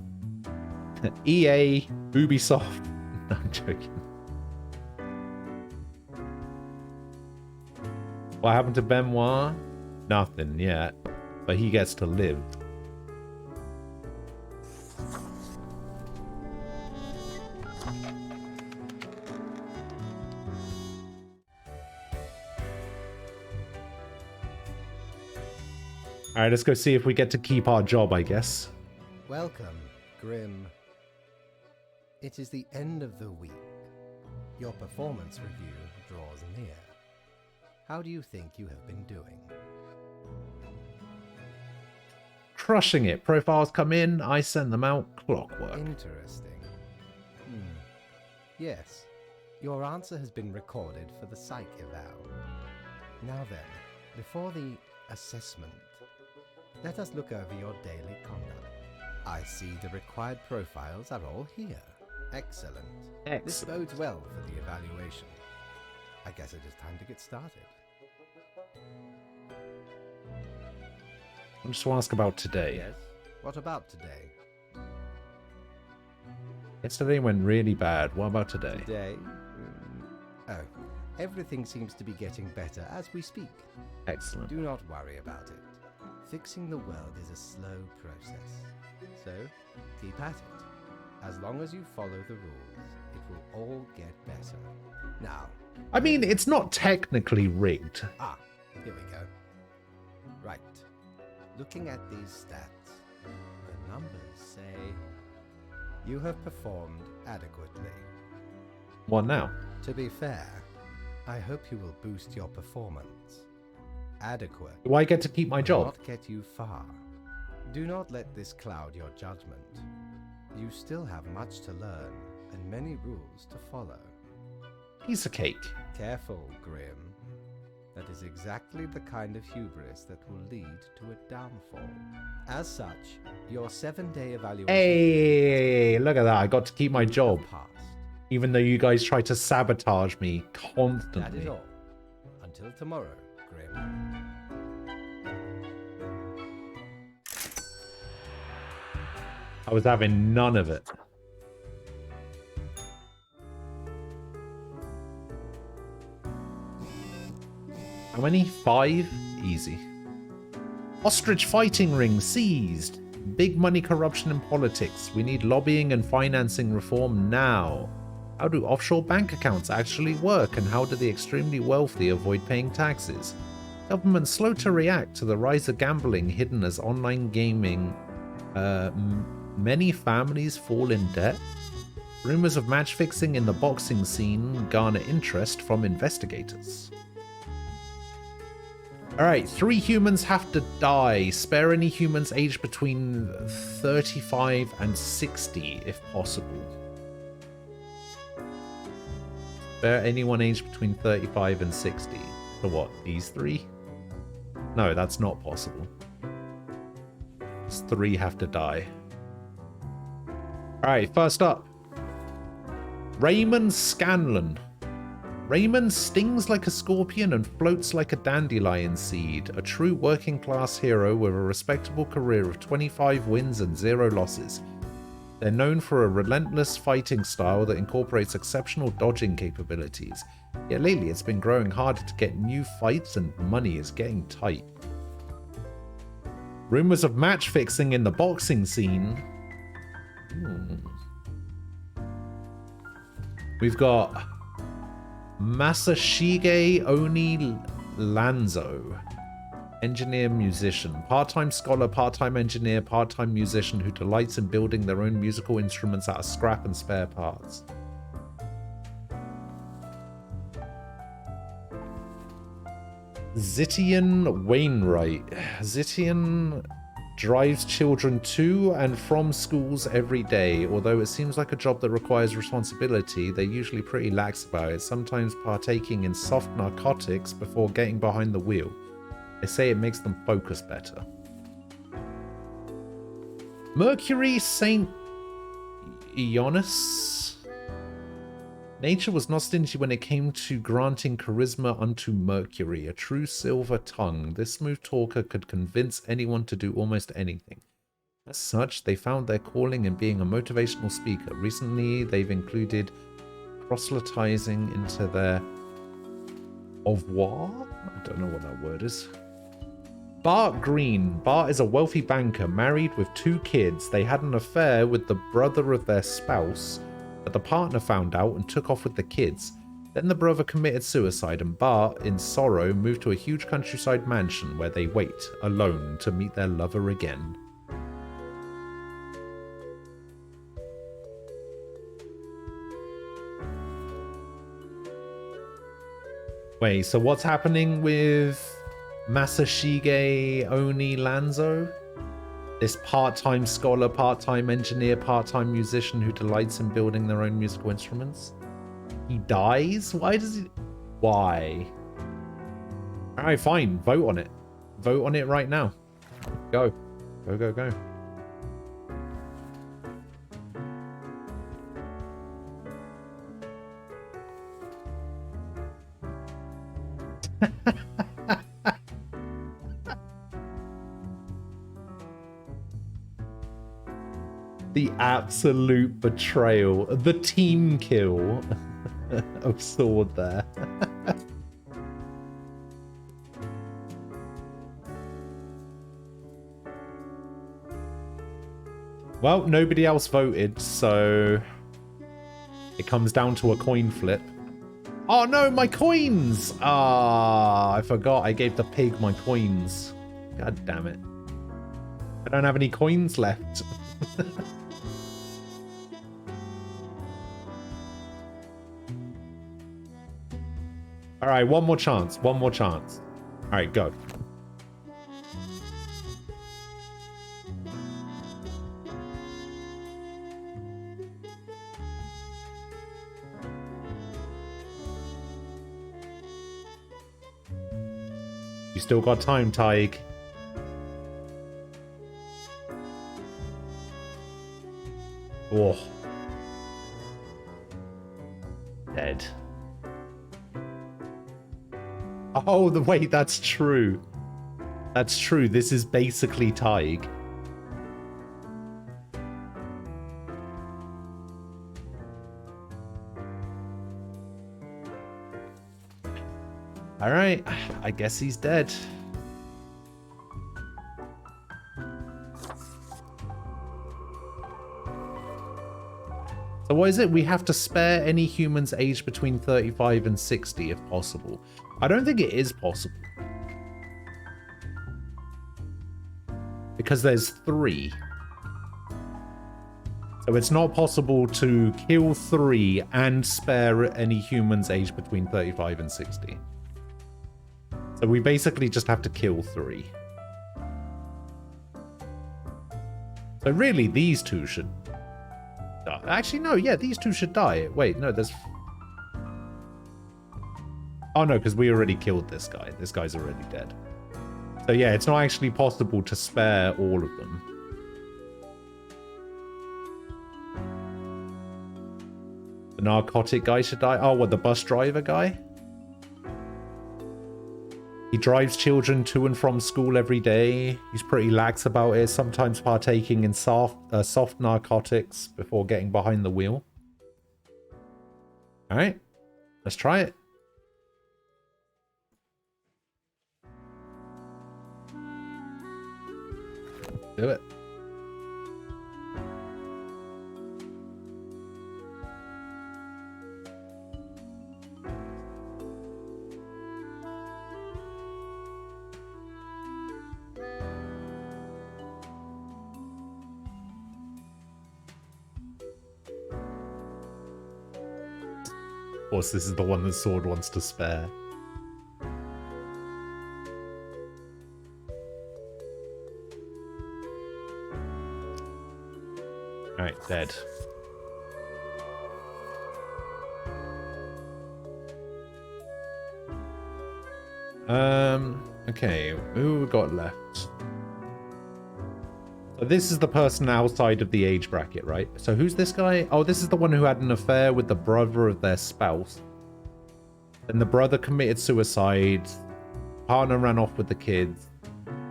EA, Ubisoft. No, I'm joking. What happened to Benoit? Nothing yet, but he gets to live. Alright, let's go see if we get to keep our job, I guess. Welcome, Grim. It is the end of the week. Your performance review draws near. How do you think you have been doing? Crushing it. Profiles come in, I send them out. Clockwork. Interesting. Yes, your answer has been recorded for the psych eval. Now then, before the assessment, let us look over your daily conduct. I see the required profiles are all here. Excellent. This bodes well for the evaluation. I guess it is time to get started. I just want to ask about today. Yes? What about today? Yesterday went really bad. What about today? Today? Oh, everything seems to be getting better as we speak. Excellent. Do not worry about it. Fixing the world is a slow process. So, keep at it. As long as you follow the rules, it will all get better. Now... I mean, it's not technically rigged. Ah, here we go. Right. Looking at these stats, the numbers say you have performed adequately. What now? To be fair, I hope you will boost your performance. Adequate Do I get to keep my will job? not get you far. Do not let this cloud your judgment. You still have much to learn and many rules to follow. Piece of cake. Careful, Grim. That is exactly the kind of hubris that will lead to a downfall. As such, your 7-day evaluation... Hey, look at that. I got to keep my job. Passed. Even though you guys try to sabotage me constantly. That is all. Until tomorrow, Grim. I was having none of it. How many? 5? Easy. Ostrich fighting ring seized. Big money corruption in politics. We need lobbying and financing reform now. How do offshore bank accounts actually work, and how do the extremely wealthy avoid paying taxes? Government slow to react to the rise of gambling hidden as online gaming. Many families fall in debt. Rumors of match fixing in the boxing scene garner interest from investigators. Alright, 3 humans have to die. Spare any humans aged between 35 and 60, if possible. Spare anyone aged between 35 and 60. So what, these 3? No, that's not possible. These 3 have to die. Alright, first up. Raymond Scanlon. Raymond stings like a scorpion and floats like a dandelion seed, a true working class hero with a respectable career of 25 wins and 0 losses. They're known for a relentless fighting style that incorporates exceptional dodging capabilities. Yet lately it's been growing harder to get new fights and money is getting tight. Rumors of match fixing in the boxing scene. We've got Masashige Oni Lanzo, engineer musician, part-time scholar, part-time engineer, part-time musician who delights in building their own musical instruments out of scrap and spare parts. Zitian Wainwright. Zitian drives children to and from schools every day. Although it seems like a job that requires responsibility, they're usually pretty lax about it, sometimes partaking in soft narcotics before getting behind the wheel. They say it makes them focus better. Mercury St. Ionis. Nature was not stingy when it came to granting charisma unto Mercury, a true silver tongue. This smooth talker could convince anyone to do almost anything. As such, they found their calling in being a motivational speaker. Recently, they've included proselytizing into their au revoir? I don't know what that word is. Bart Green. Bart is a wealthy banker, married with 2 kids. They had an affair with the brother of their spouse, but the partner found out and took off with the kids. Then the brother committed suicide, and Bart, in sorrow, moved to a huge countryside mansion where they wait, alone, to meet their lover again. Wait, so what's happening with Masashige Oni Lanzo? This part-time scholar, part-time engineer, part-time musician who delights in building their own musical instruments? He dies? Why does he... Why? Alright, fine. Vote on it. Vote on it right now. Go. Go, go, go. The absolute betrayal. The team kill of Sword there. Well, nobody else voted, so it comes down to a coin flip. Oh no, my coins! Ah, I forgot I gave the pig my coins. God damn it. I don't have any coins left. Alright, one more chance. One more chance. Alright, go. You still got time, Taig. Oh. Dead. Oh, wait, that's true. That's true. This is basically Taig. Alright, I guess he's dead. So what is it? We have to spare any humans aged between 35 and 60 if possible. I don't think it is possible. Because there's 3. So it's not possible to kill 3 and spare any humans aged between 35 and 60. So we basically just have to kill 3. So really, these 2 should die. Actually, no, yeah, these 2 should die. Wait, no, there's... Oh, no, because we already killed this guy. This guy's already dead. So yeah, it's not actually possible to spare all of them. The narcotic guy should die. Oh, what, the bus driver guy? He drives children to and from school every day. He's pretty lax about it, sometimes partaking in soft narcotics before getting behind the wheel. Alright, let's try it. Do it. Of course, this is the one that Sword wants to spare. Alright, dead. Okay, who we got left? So this is the person outside of the age bracket, right? So who's this guy? Oh, this is the one who had an affair with the brother of their spouse. Then the brother committed suicide. Partner ran off with the kids.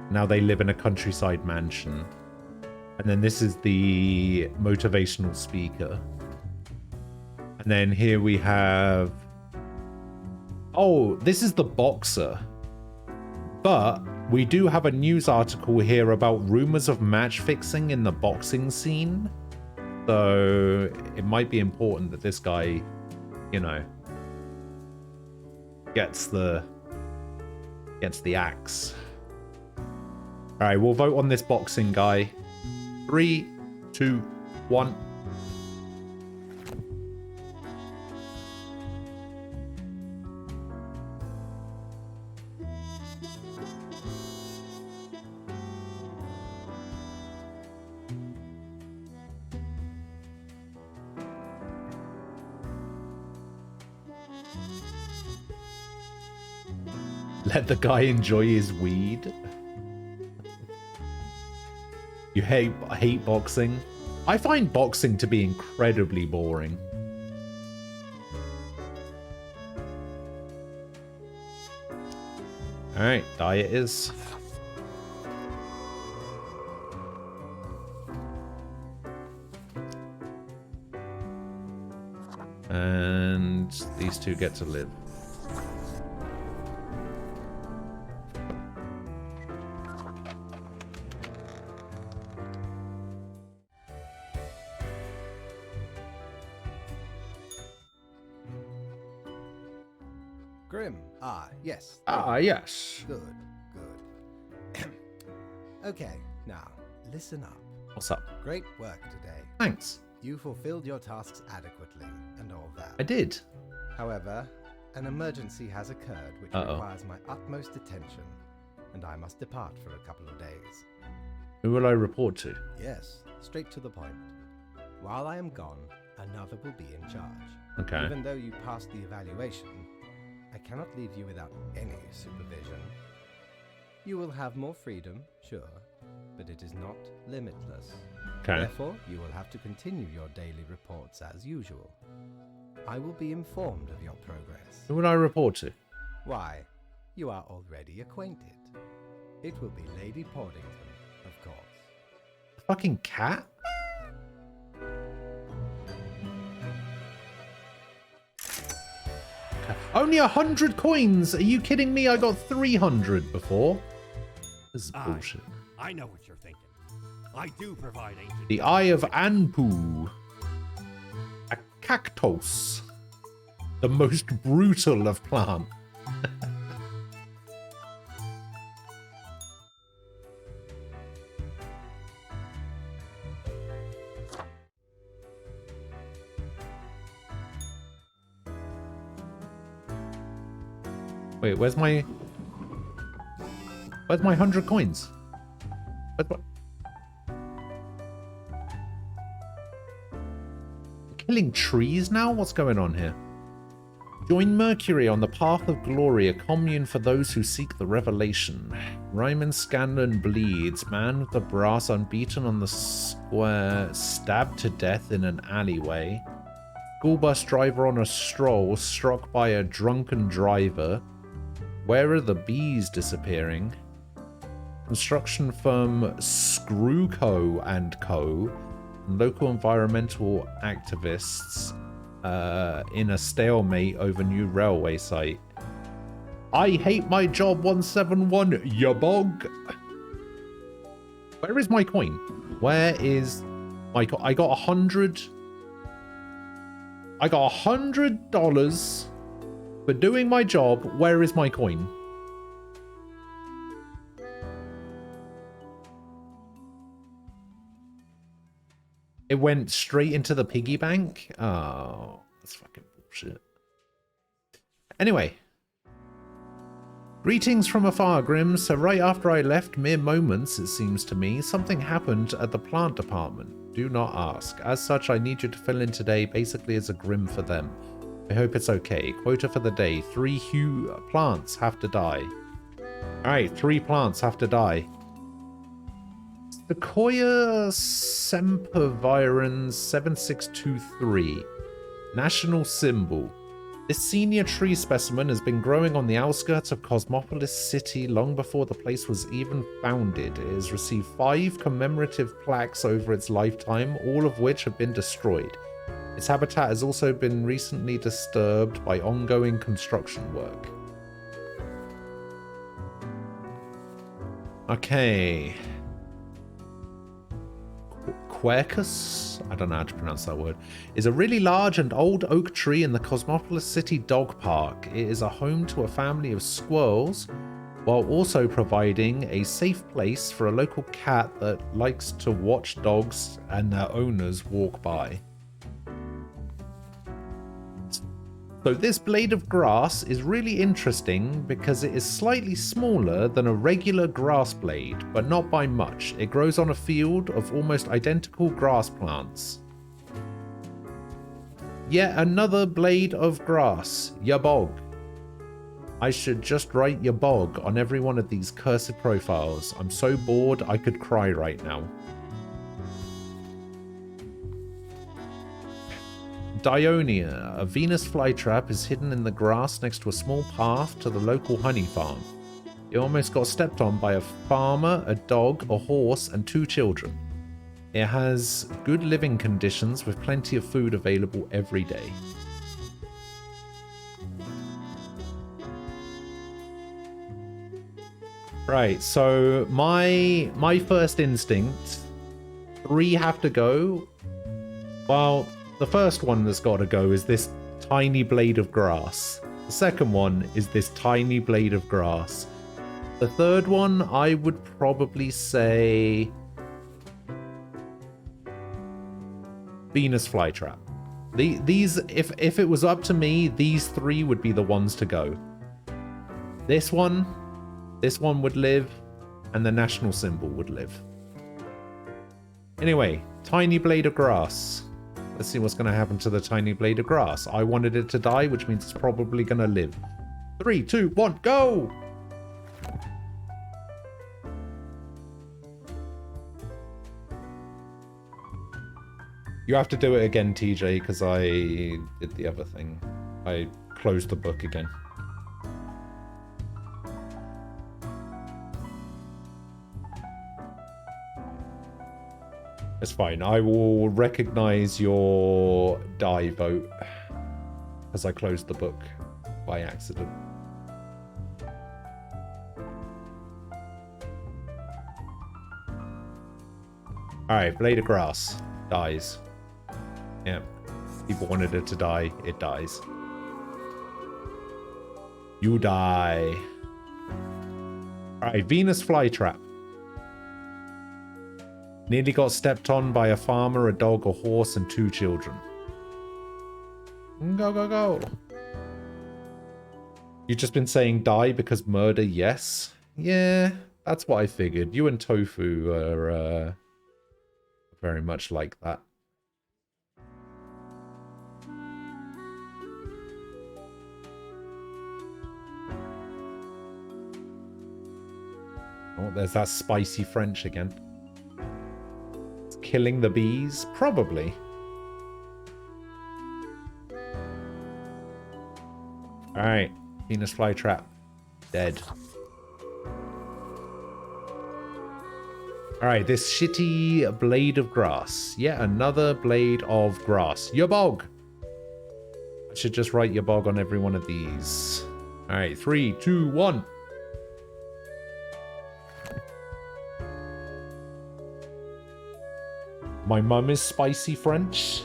Now they live in a countryside mansion. And then this is the motivational speaker. And then here we have... Oh, this is the boxer. But we do have a news article here about rumors of match fixing in the boxing scene. So it might be important that this guy, you know, gets the axe. All right, we'll vote on this boxing guy. 3, 2, 1. Let the guy enjoy his weed. You hate boxing? I find boxing to be incredibly boring. Alright, die it is. And these 2 get to live. Grim. Ah, yes. Ah, yes. Good, good. Okay, now, listen up. What's up? Great work today. Thanks. You fulfilled your tasks adequately, and all that. I did. However, an emergency has occurred which requires my utmost attention, and I must depart for a couple of days. Who will I report to? Yes, straight to the point. While I am gone, another will be in charge. Okay. Even though you passed the evaluation, I cannot leave you without any supervision. You will have more freedom, sure, but it is not limitless. Okay. Therefore, you will have to continue your daily reports as usual. I will be informed of your progress. Who will I report to? Why, you are already acquainted. It will be Lady Portington, of course. A fucking cat? Only 100 coins? Are you kidding me? I got 300 before. This is bullshit. I know what you're thinking. I do provide ancient... The Eye of Anpu. A cactus. The most brutal of plant. Wait, where's my 100 coins? Killing trees now? What's going on here? Join Mercury on the path of glory, a commune for those who seek the revelation. Raymond Scanlon bleeds, man with the brass unbeaten on the square, stabbed to death in an alleyway. School bus driver on a stroll, struck by a drunken driver. Where are the bees disappearing? Construction firm Screwco & Co. Local environmental activists in a stalemate over new railway site. I hate my job 171, ya bog. Where is my coin? Where is my coin? I got $100. I got $100 for doing my job. Where is my coin? It went straight into the piggy bank? Oh, that's fucking bullshit. Anyway. Greetings from afar, Grim. So right after I left, mere moments, it seems to me, something happened at the plant department. Do not ask. As such, I need you to fill in today, basically as a Grim for them. I hope it's okay. Quota for the day. 3 plants have to die. Alright, 3 plants have to die. Sequoia sempervirens 7623. National symbol. This senior tree specimen has been growing on the outskirts of Cosmopolis City long before the place was even founded. It has received 5 commemorative plaques over its lifetime, all of which have been destroyed. Its habitat has also been recently disturbed by ongoing construction work. Okay. Quercus, I don't know how to pronounce that word, is a really large and old oak tree in the Cosmopolis City Dog Park. It is a home to a family of squirrels, while also providing a safe place for a local cat that likes to watch dogs and their owners walk by. So this blade of grass is really interesting because it is slightly smaller than a regular grass blade, but not by much. It grows on a field of almost identical grass plants. Yet another blade of grass, ya bog. I should just write ya bog on every one of these cursed profiles. I'm so bored I could cry right now. Dionia, a Venus flytrap, is hidden in the grass next to a small path to the local honey farm. It almost got stepped on by a farmer, a dog, a horse, and 2 children. It has good living conditions with plenty of food available every day. Right, so my first instinct, 3 have to go. Well, the first one that's got to go is this tiny blade of grass. The second one is this tiny blade of grass. The third one, I would probably say Venus flytrap. These, if it was up to me, these 3 would be the ones to go. This one would live, and the national symbol would live. Anyway, tiny blade of grass. Let's see what's going to happen to the tiny blade of grass. I wanted it to die, which means it's probably going to live. 3, 2, 1, go! You have to do it again, TJ, because I did the other thing. I closed the book again. It's fine. I will recognize your die vote as I close the book. by accident. Alright, blade of grass. Dies. Yeah. People wanted it to die. It dies. You die. Alright, Venus flytrap. Nearly got stepped on by a farmer, a dog, a horse, and 2 children. Go, go, go. You've just been saying die because murder, yes? Yeah, that's what I figured. You and Tofu are very much like that. Oh, there's that spicy French again. It's killing the bees? Probably. Alright. Venus flytrap. Dead. Alright, this shitty blade of grass. Yet another blade of grass. Yabog! I should just write Yabog on every one of these. Alright, 3, 2, 1. My mum is spicy French.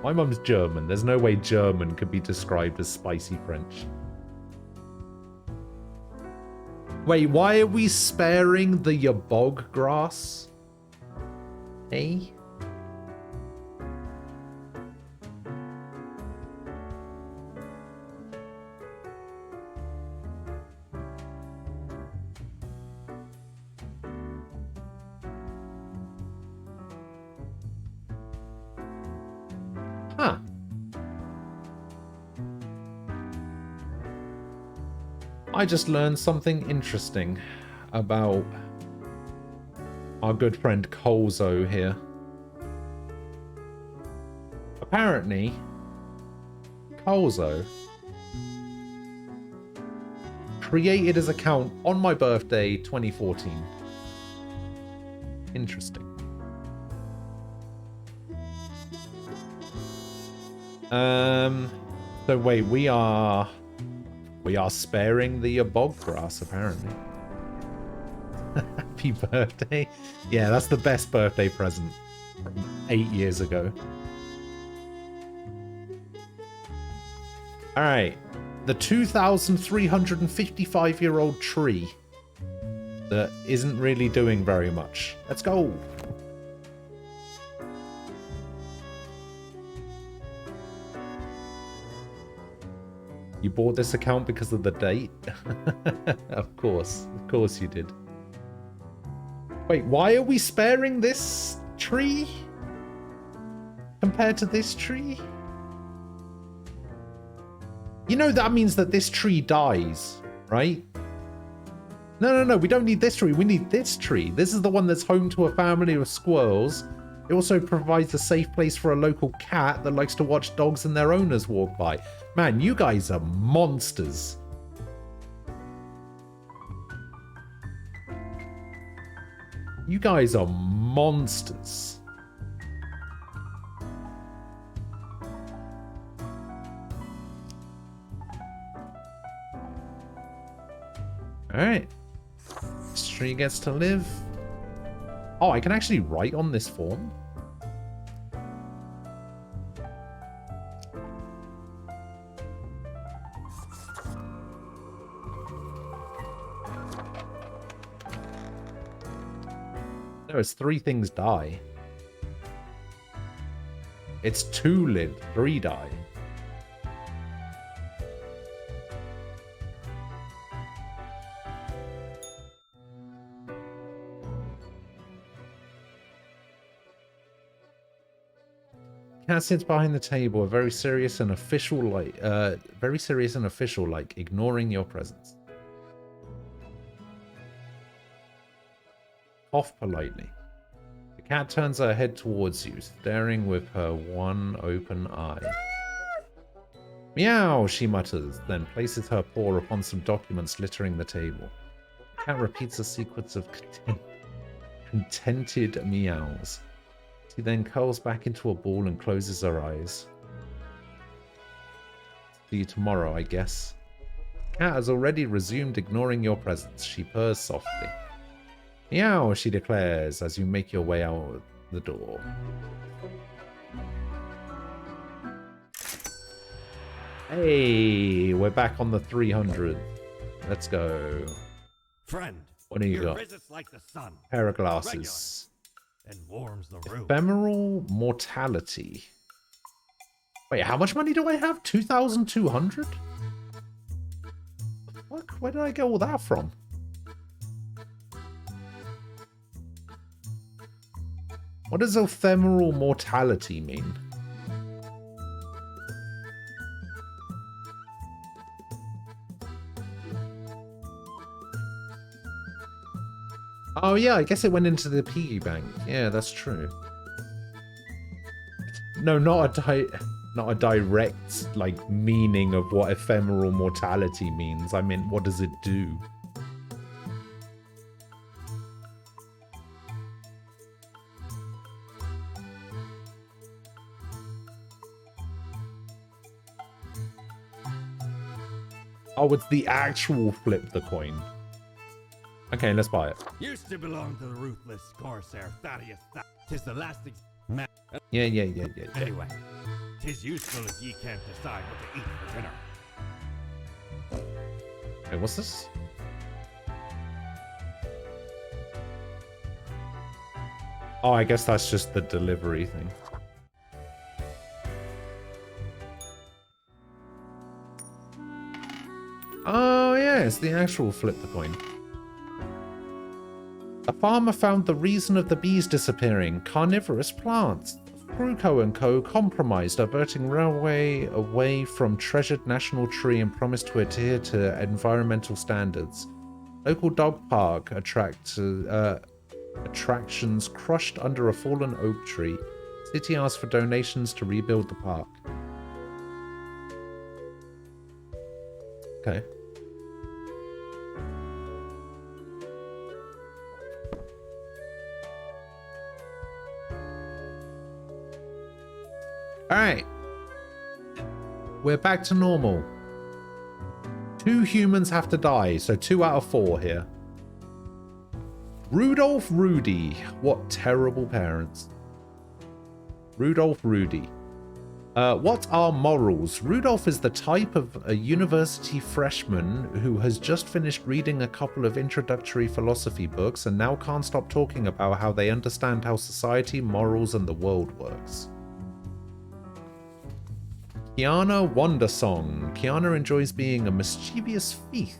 My mum's German. There's no way German could be described as spicy French. Wait, why are we sparing the Yabog grass? Hey? Huh. I just learned something interesting about our good friend Kolzo here. Apparently, Kolzo created his account on my birthday 2014. Interesting. So wait, we are sparing the bog grass, apparently. Happy birthday. Yeah, that's the best birthday present from 8 years ago. Alright. The 2,355-year-old tree that isn't really doing very much. Let's go. You bought this account because of the date? Of course you did. Wait, why are we sparing this tree compared to this tree? You know that means that this tree dies, right? No, we don't need this tree. We need this tree. This is the one that's home to a family of squirrels. It also provides a safe place for a local cat that likes to watch dogs and their owners walk by. Man, you guys are monsters. You guys are monsters. Alright. This tree gets to live. Oh, I can actually write on this form? No, it's 3 things die. It's 2 live, 3 die. Cat sits behind the table, very serious and official like, ignoring your presence. Cough politely. The cat turns her head towards you, staring with her one open eye. Meow, she mutters, then places her paw upon some documents littering the table. The cat repeats a sequence of contented meows. She then curls back into a ball and closes her eyes. See you tomorrow, I guess. Cat has already resumed ignoring your presence. She purrs softly. Meow, she declares as you make your way out the door. Hey, we're back on the 300. Let's go. Friend, What do you your got? visit's like the sun. Pair of glasses. And warms the room. Ephemeral mortality. Wait, how much money do I have? 2,200? Fuck, where did I get all that from? What does ephemeral mortality mean? Oh yeah, I guess it went into the piggy bank. Yeah, that's true. No, not a direct like meaning of what ephemeral mortality means. I mean, what does it do? Oh, it's the actual flip the coin. Okay, let's buy it. Used to belong to the ruthless corsair Thaddeus. Tis the last Yeah. Anyway, tis useful if ye can't decide what to eat for dinner. Wait, what's this? Oh, I guess that's just the delivery thing. Oh, yeah, it's the actual flip the coin. A farmer found the reason of the bees disappearing: carnivorous plants. Fruco & Co. compromised, diverting railway away from treasured national tree and promised to adhere to environmental standards. Local dog park attractions crushed under a fallen oak tree. City asked for donations to rebuild the park. Okay. Alright. We're back to normal. 2 humans have to die, so 2 out of 4 here. Rudolph Rudy. What terrible parents. Rudolph Rudy. What are morals? Rudolph is the type of a university freshman who has just finished reading a couple of introductory philosophy books and now can't stop talking about how they understand how society, morals, and the world works. Kiana Wondersong. Kiana enjoys being a mischievous thief.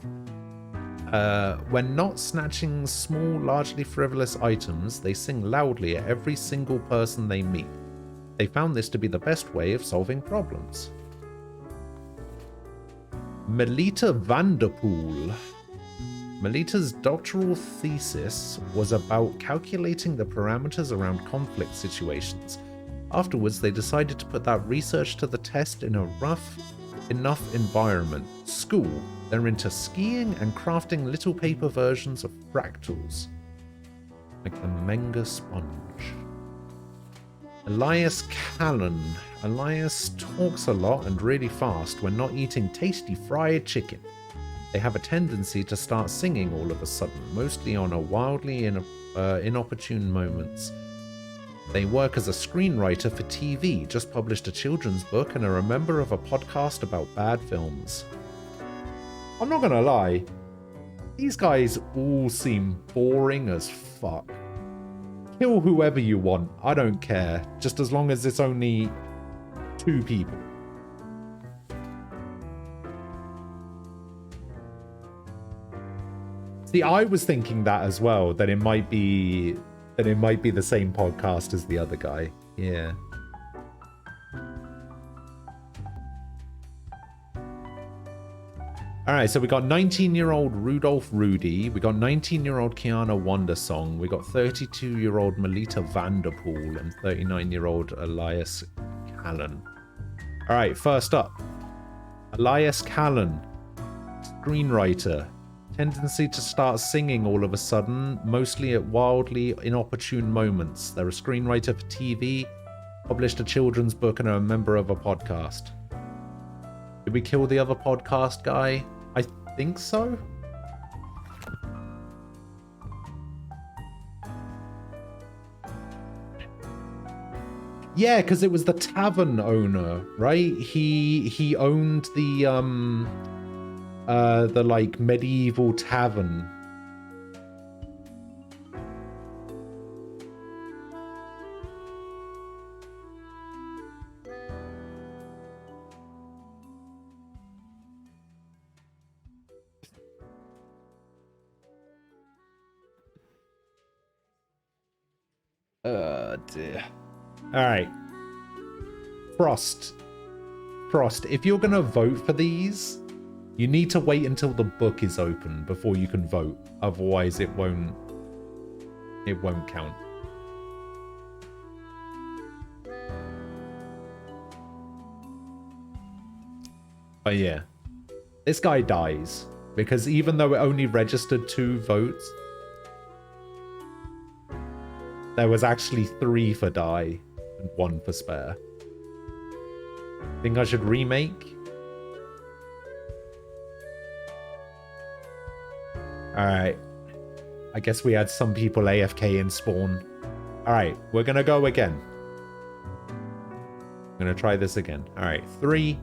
When not snatching small, largely frivolous items, they sing loudly at every single person they meet. They found this to be the best way of solving problems. Melita Vanderpool. Melita's doctoral thesis was about calculating the parameters around conflict situations. Afterwards, they decided to put that research to the test in a rough enough environment. School. They're into skiing and crafting little paper versions of fractals. Like the Menga sponge. Elias Callan. Elias talks a lot and really fast when not eating tasty fried chicken. They have a tendency to start singing all of a sudden, mostly on a wildly inopportune moments. They work as a screenwriter for TV, just published a children's book, and are a member of a podcast about bad films. I'm not gonna lie, these guys all seem boring as fuck. Kill whoever you want, I don't care, just as long as it's only 2 people. See, I was thinking that as well, that it might be the same podcast as the other guy. Yeah. Alright, so we got 19-year-old Rudolph Rudy, we got 19-year-old Kiana Wondersong, we got 32-year-old Melita Vanderpool, and 39-year-old Elias Callan. Alright, first up. Elias Callan, screenwriter. Tendency to start singing all of a sudden, mostly at wildly inopportune moments. They're a screenwriter for TV, published a children's book, and are a member of a podcast. Did we kill the other podcast guy? I think so. Yeah, because it was the tavern owner, right? He owned the like medieval tavern. Dear. All right. Frost, if you're going to vote for these, you need to wait until the book is open before you can vote. Otherwise, it won't count. But yeah, this guy dies because even though it only registered 2 votes, there was actually 3 for die and 1 for spare. Think I should remake? Alright. I guess we had some people AFK in spawn. Alright, we're gonna go again. I'm gonna try this again. Alright, 3,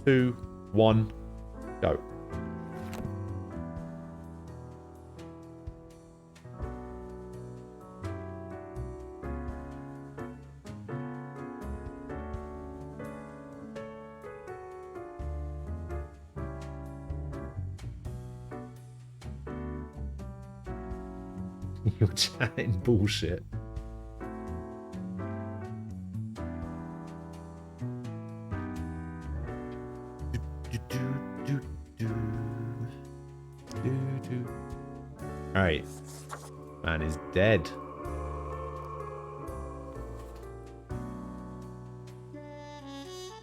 2, 1, go. You're chatting bullshit. Alright. Man is dead.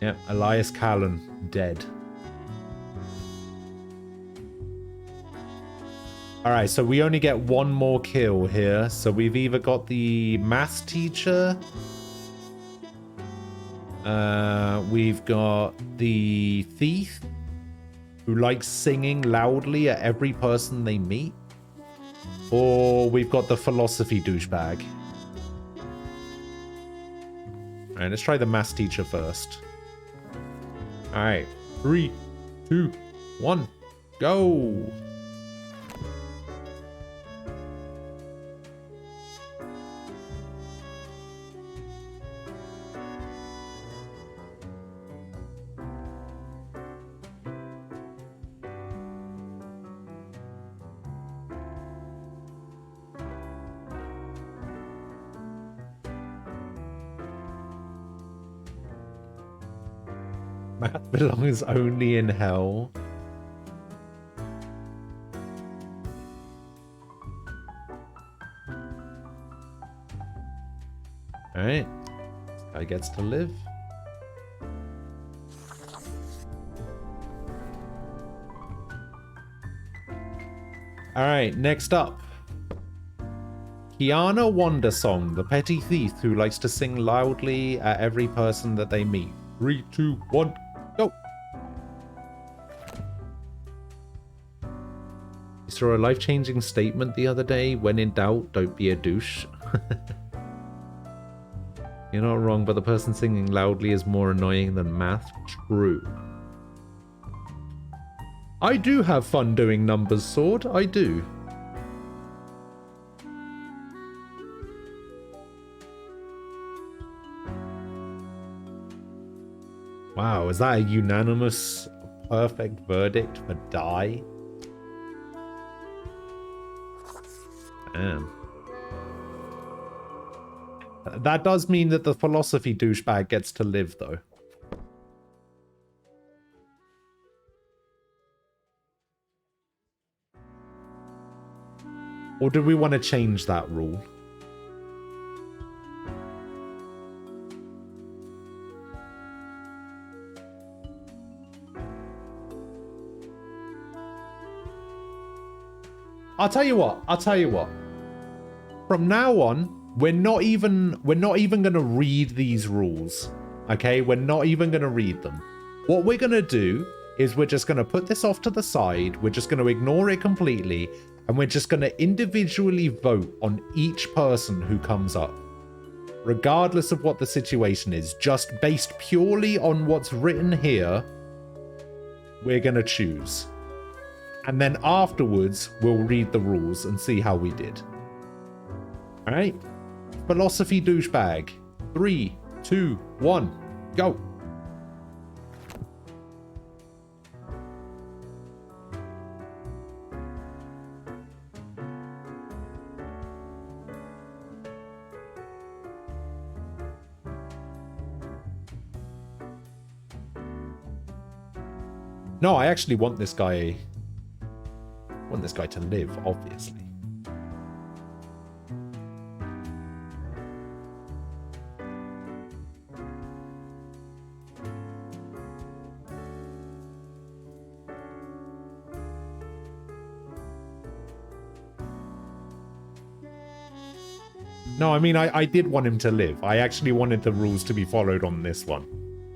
Yep, Elias Callan, dead. Alright, so we only get 1 more kill here. So we've either got the maths teacher. We've got the thief, who likes singing loudly at every person they meet. Or we've got the philosophy douchebag. Alright, let's try the maths teacher first. Alright, 3, 2, 1, go! Math belongs only in hell. Alright. This guy gets to live. Alright, next up. Kiana Wondersong, the petty thief who likes to sing loudly at every person that they meet. 3, 2, 1, go! You saw a life-changing statement the other day. When in doubt, don't be a douche. You're not wrong, but the person singing loudly is more annoying than math. True. I do have fun doing numbers, Sword. I do. Wow, is that a unanimous perfect verdict for die? Damn. That does mean that the philosophy douchebag gets to live, though. Or do we want to change that rule? I'll tell you what. From now on, we're not even going to read these rules. Okay? We're not even going to read them. What we're going to do is we're just going to put this off to the side. We're just going to ignore it completely. And we're just going to individually vote on each person who comes up. Regardless of what the situation is, just based purely on what's written here, we're going to choose. And then afterwards, we'll read the rules and see how we did. All right? Philosophy douchebag. 3, 2, 1, go. No, I actually want this guy. Want this guy to live, obviously. No, I mean, I did want him to live. I actually wanted the rules to be followed on this one.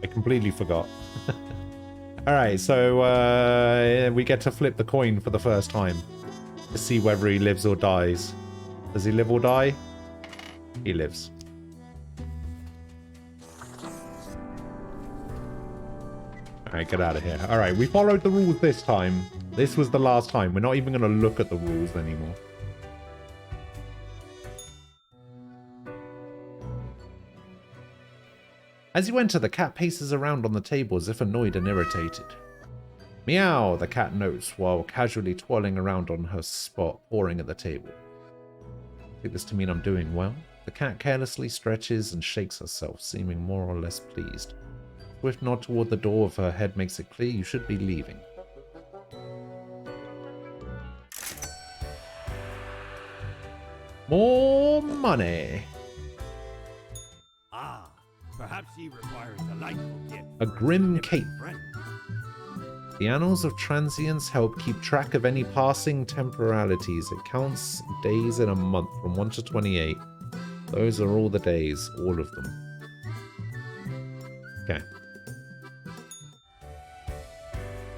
I completely forgot. Alright, so we get to flip the coin for the first time to see whether he lives or dies. Does he live or die? He lives. Alright, get out of here. Alright, we followed the rules this time. This was the last time. We're not even going to look at the rules anymore. As you enter, the cat paces around on the table as if annoyed and irritated. Meow, the cat notes while casually twirling around on her spot, pawing at the table. Take this to mean I'm doing well? The cat carelessly stretches and shakes herself, seeming more or less pleased. A swift nod toward the door of her head makes it clear you should be leaving. More money. Perhaps he requires a delightful gift. A grim cape. Friend. The annals of transience help keep track of any passing temporalities. It counts days in a month from 1 to 28. Those are all the days, all of them. Okay.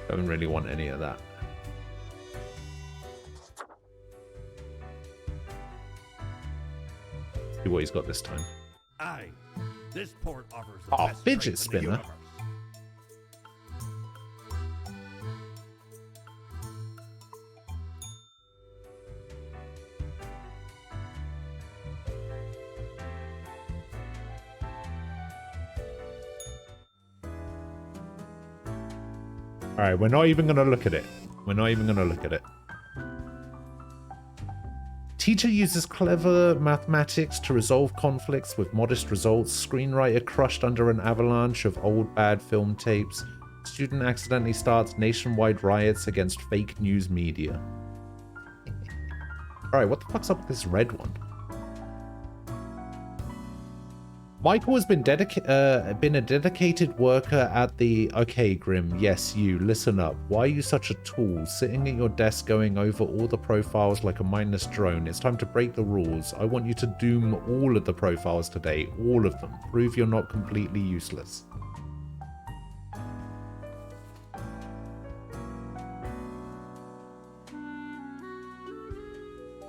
Don't really want any of that. See what he's got this time. Aye. This port offers the Oh, best fidget trade in the spinner. universe. Alright, we're not even going to look at it. We're not even going to look at it. Teacher uses clever mathematics to resolve conflicts with modest results. Screenwriter crushed under an avalanche of old bad film tapes. Student accidentally starts nationwide riots against fake news media. Alright, what the fuck's up with this red one? Michael has been a dedicated worker at the... Okay, Grim, yes, you, listen up. Why are you such a tool? Sitting at your desk going over all the profiles like a mindless drone. It's time to break the rules. I want you to doom all of the profiles today. All of them. Prove you're not completely useless.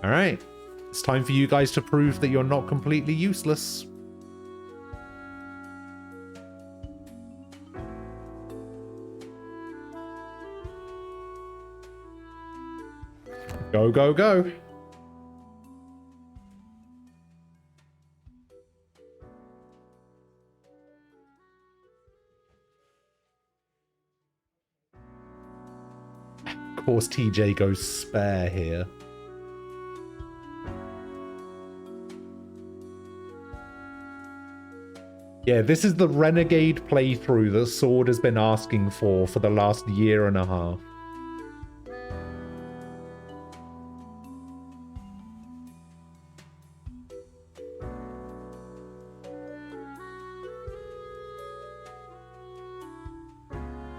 Alright. It's time for you guys to prove that you're not completely useless. Go, go, go. Of course, TJ goes spare here. Yeah, this is the Renegade playthrough that Sword has been asking for the last year and a half.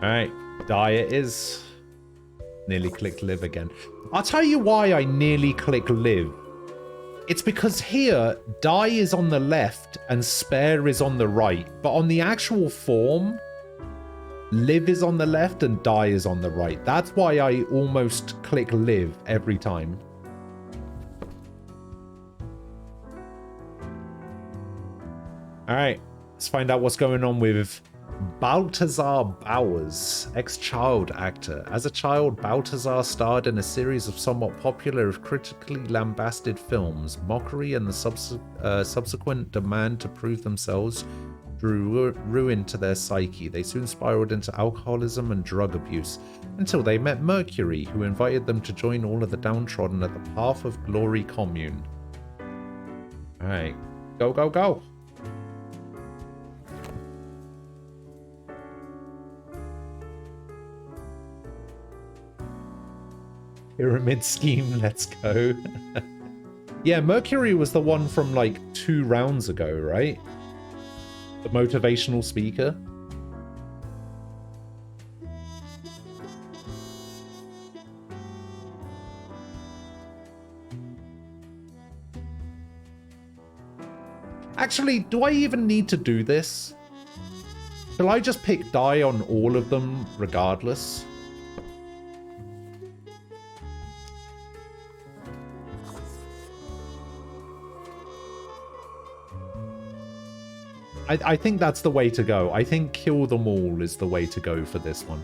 Alright, die it is. Nearly clicked live again. I'll tell you why I nearly click live. It's because here, die is on the left and spare is on the right. But on the actual form, Live is on the left and die is on the right. That's why I almost click live every time. Alright, let's find out what's going on with Balthazar Bowers, ex-child actor. As a child, Balthazar starred in a series of somewhat popular, if critically lambasted films. Mockery and the subsequent demand to prove themselves drew ruin to their psyche. They soon spiraled into alcoholism and drug abuse, until they met Mercury, who invited them to join all of the downtrodden at the Path of Glory commune. Alright, go, go, go! Pyramid scheme, let's go. Yeah, Mercury was the one from like 2 rounds ago, right? The motivational speaker. Actually, do I even need to do this? Shall I just pick die on all of them regardless? I think that's the way to go. I think kill them all is the way to go for this one.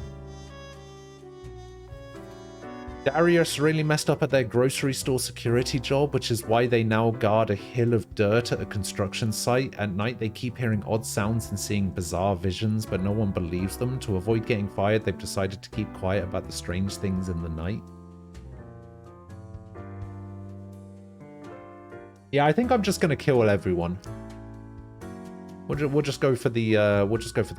Darius really messed up at their grocery store security job, which is why they now guard a hill of dirt at a construction site. At night, they keep hearing odd sounds and seeing bizarre visions, but no one believes them. To avoid getting fired, they've decided to keep quiet about the strange things in the night. Yeah, I think I'm just gonna kill everyone. We'll just go for the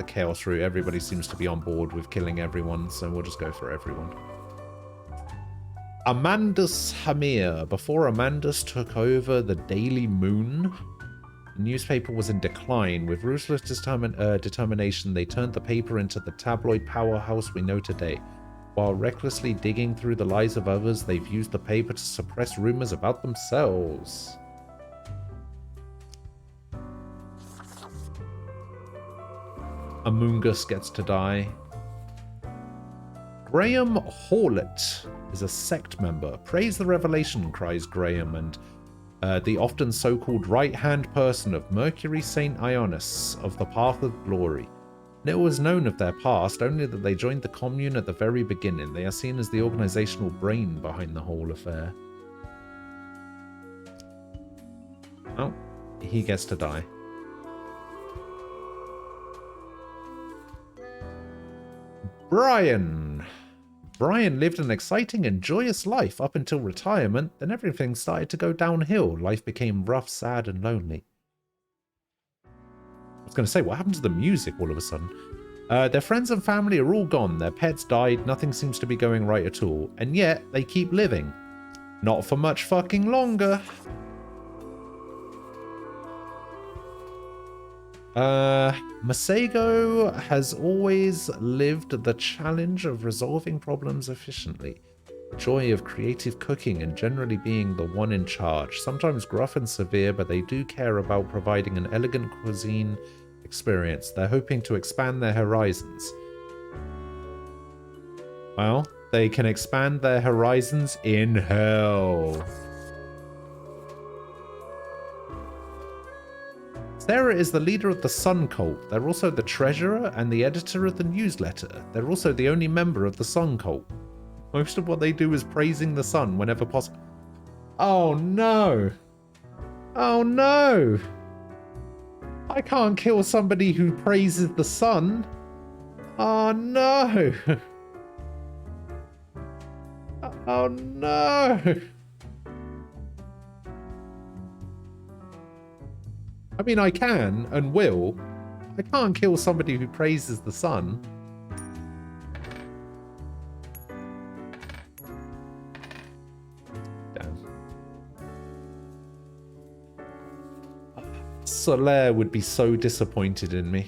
chaos route. Everybody seems to be on board with killing everyone, so we'll just go for everyone. Amandus Hamir. Before Amandus took over the Daily Moon, the newspaper was in decline. With ruthless determination, they turned the paper into the tabloid powerhouse we know today. While recklessly digging through the lies of others, they've used the paper to suppress rumors about themselves. Amungus gets to die. Graham Hawlett is a sect member. Praise the revelation, cries Graham, and the often so-called right-hand person of Mercury St. Ionis of the Path of Glory. Little was known of their past, only that they joined the commune at the very beginning. They are seen as the organizational brain behind the whole affair. Oh, he gets to die. Brian lived an exciting and joyous life up until retirement. Then everything started to go downhill. Life became rough, sad, and lonely. I was going to say, what happened to the music all of a sudden? Their friends and family are all gone. Their pets died. Nothing seems to be going right at all. And yet, they keep living. Not for much fucking longer. Masego has always lived the challenge of resolving problems efficiently. The joy of creative cooking and generally being the one in charge. Sometimes gruff and severe, but they do care about providing an elegant cuisine experience. They're hoping to expand their horizons. Well, they can expand their horizons in hell. Sarah is the leader of the Sun Cult. They're also the treasurer and the editor of the newsletter. They're also the only member of the Sun Cult. Most of what they do is praising the sun whenever possible. Oh no! Oh no! I can't kill somebody who praises the sun. Oh no! Oh no! I mean, I can and will. I can't kill somebody who praises the sun. Damn. Solaire would be so disappointed in me.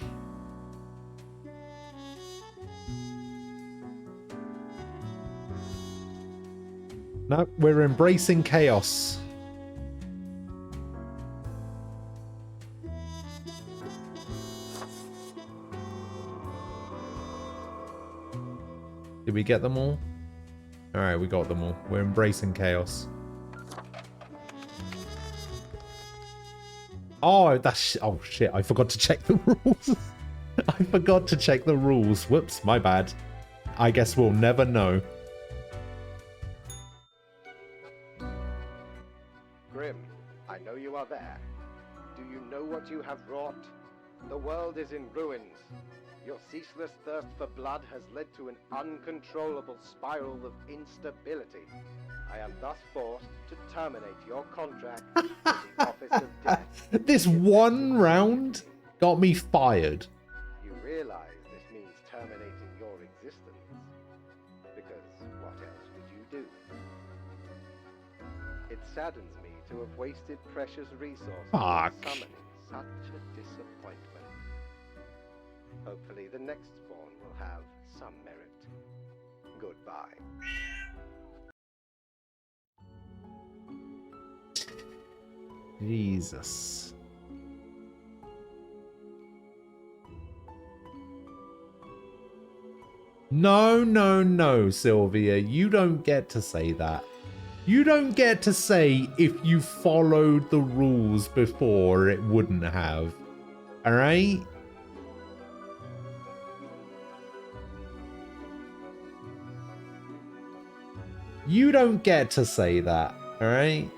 No, we're embracing chaos. Did we get them all? Alright, we got them all. We're embracing chaos. Oh, oh shit, I forgot to check the rules. I forgot to check the rules. Whoops, my bad. I guess we'll never know. Grim, I know you are there. Do you know what you have wrought? The world is in ruins. Your ceaseless thirst for blood has led to an uncontrollable spiral of instability. I am thus forced to terminate your contract with the Office of Death. This one round got me fired. You realize this means terminating your existence. Because what else would you do? It saddens me to have wasted precious resources Fuck. summoning such a disappointment. Hopefully the next spawn will have some merit. Goodbye. Jesus. No, no, no, Sylvia. You don't get to say that. You don't get to say if you followed the rules before it wouldn't have. Alright? You don't get to say that. Alright?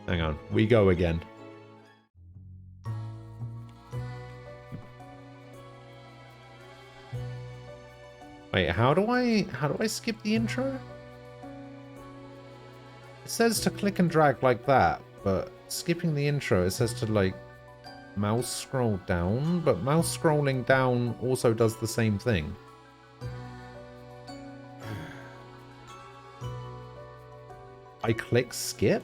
Hang on. We go again. Wait, how do I skip the intro? It says to click and drag like that, but skipping the intro, it says to like mouse scroll down, but mouse scrolling down also does the same thing. I click skip?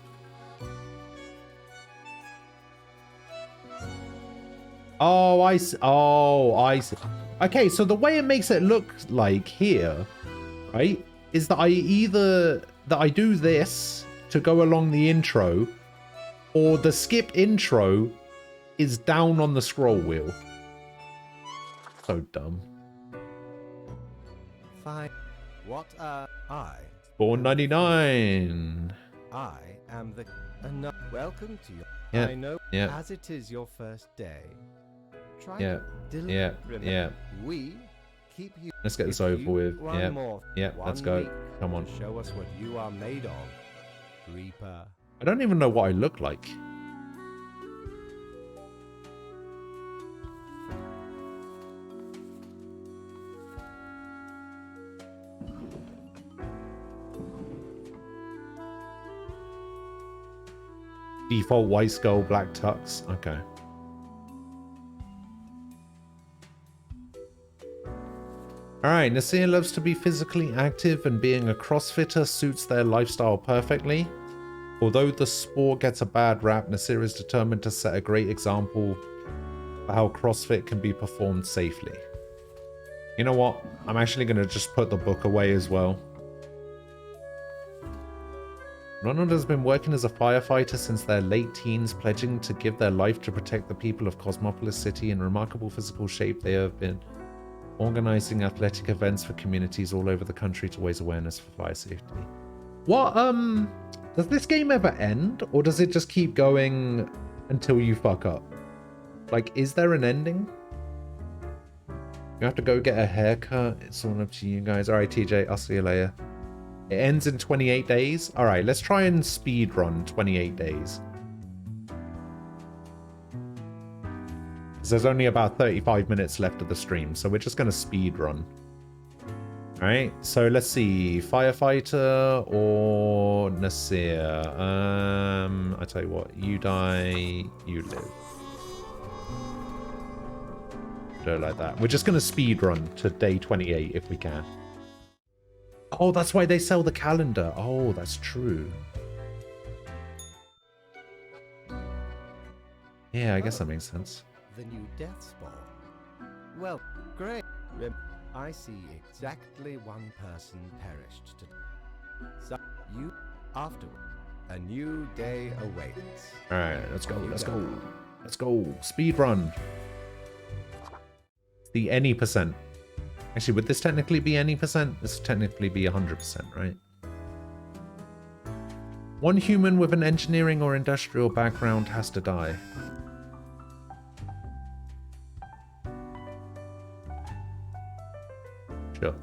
Oh, I see. Oh, I see. Okay, so the way it makes it look like here, right, is that I do this to go along the intro, or the skip intro is down on the scroll wheel. So dumb. Fine. What I? Born 99. I am the... Welcome to your... Yeah, I know yeah. as it is your first day. Try Yeah, deliver. yeah, Remember, yeah. We keep you... Let's get this If over you with. run Yeah, more yeah, one let's go. week Come on. to show us what you are made of, Reaper. I don't even know what I look like. Default white skull, black tux. Okay. Alright, Nasir loves to be physically active, and being a CrossFitter suits their lifestyle perfectly. Although the sport gets a bad rap, Nasir is determined to set a great example for how CrossFit can be performed safely. You know what? I'm actually going to just put the book away as well. Ronald has been working as a firefighter since their late teens, pledging to give their life to protect the people of Cosmopolis City. In remarkable physical shape, they have been organizing athletic events for communities all over the country to raise awareness for fire safety. What, does this game ever end? Or does it just keep going until you fuck up? Like, is there an ending? You have to go get a haircut. It's all up to you guys. Alright, TJ, I'll see you later. It ends in 28 days. All right, let's try and speed run 28 days. Because there's only about 35 minutes left of the stream, so we're just going to speed run. All right, so let's see. Firefighter or Nasir? I tell you what, you die, you live. Do it like that. We're just going to speed run to day 28 if we can. Oh, that's why they sell the calendar. Oh, that's true. Yeah, I guess that makes sense. The new death spawn. Well, great. I see exactly one person perished today. So you, afterward, a new day awaits. All right, let's go. Let's go. Let's go. Speed run. The any percent. Actually, would this technically be any percent? This would technically be 100%, right? One human with an engineering or industrial background has to die. Sure.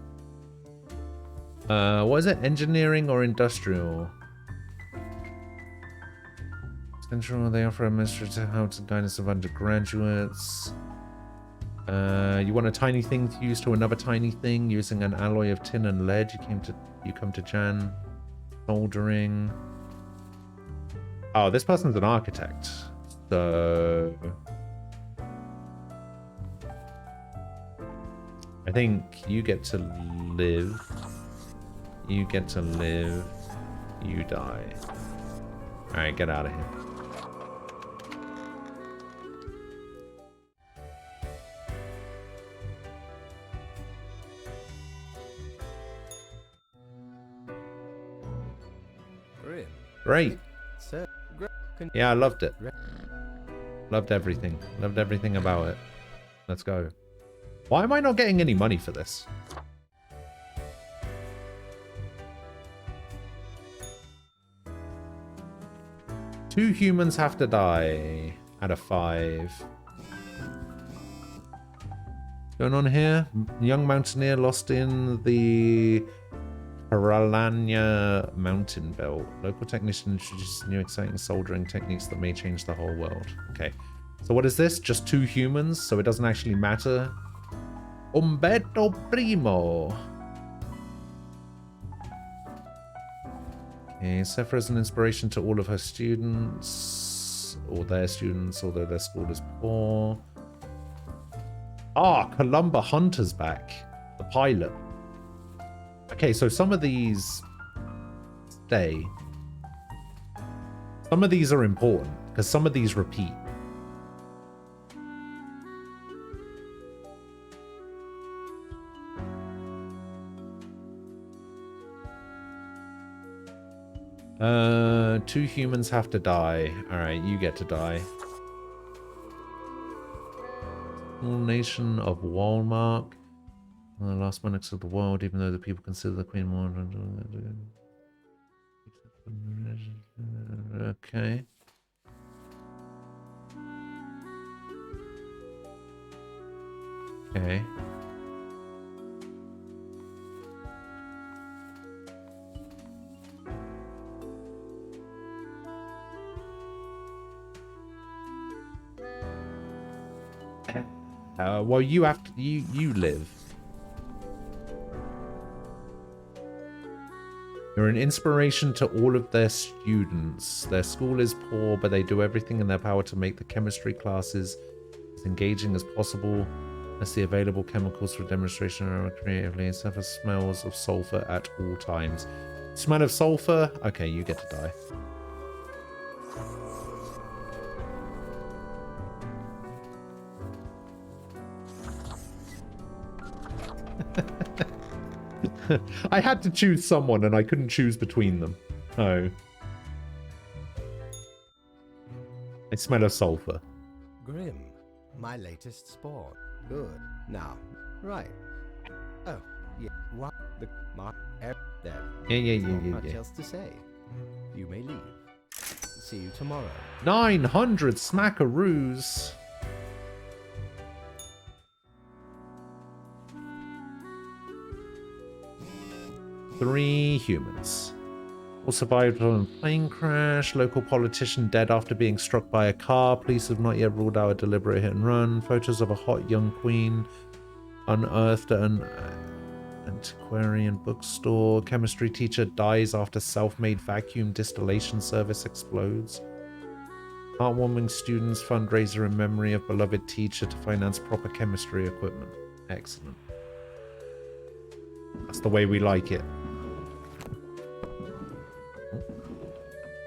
What is it? Engineering or industrial? Central, they offer administrative help and guidance of undergraduates. You want a tiny thing to use to another tiny thing using an alloy of tin and lead. You come to Jan. Soldering. Oh, this person's an architect. So I think you get to live. You get to live. You die. Alright, get out of here. Great. Yeah, I loved it. Loved everything. Loved everything about it. Let's go. Why am I not getting any money for this? Two humans have to die out of 5. Going on here? Young mountaineer lost in the Paralanya mountain belt. Local technician introduces new exciting soldering techniques that may change the whole world. Okay. So what is this? Just 2 humans, so it doesn't actually matter. Umberto Primo. Okay, Sephra is an inspiration to all of her students. Or their students, although their school is poor. Ah, Columba Hunter's back. The pilot. Okay, so some of these stay. Some of these are important, because some of these repeat. Two humans have to die. Alright, you get to die. Small nation of Walmark. The last monarchs of the world, even though the people consider the queen more. Okay. Okay. Well, you have to. You live. You're an inspiration to all of their students. Their school is poor, but they do everything in their power to make the chemistry classes as engaging as possible. As the available chemicals for demonstration are creatively. Suffer smells of sulfur at all times. Smell of sulfur? Okay, you get to die. I had to choose someone and I couldn't choose between them. Oh. I smell of sulfur. Grim, my latest spawn. Good. Now, right. Oh, yeah. What? The mark there. Yeah. Much else to say. You may leave. See you tomorrow. 900 smackaroos. Three humans. All survived on a plane crash. Local politician dead after being struck by a car. Police have not yet ruled out a deliberate hit and run. Photos of a hot young queen unearthed at an antiquarian bookstore. Chemistry teacher dies after self-made vacuum distillation service explodes. Heartwarming students fundraiser in memory of beloved teacher to finance proper chemistry equipment. Excellent. That's the way we like it.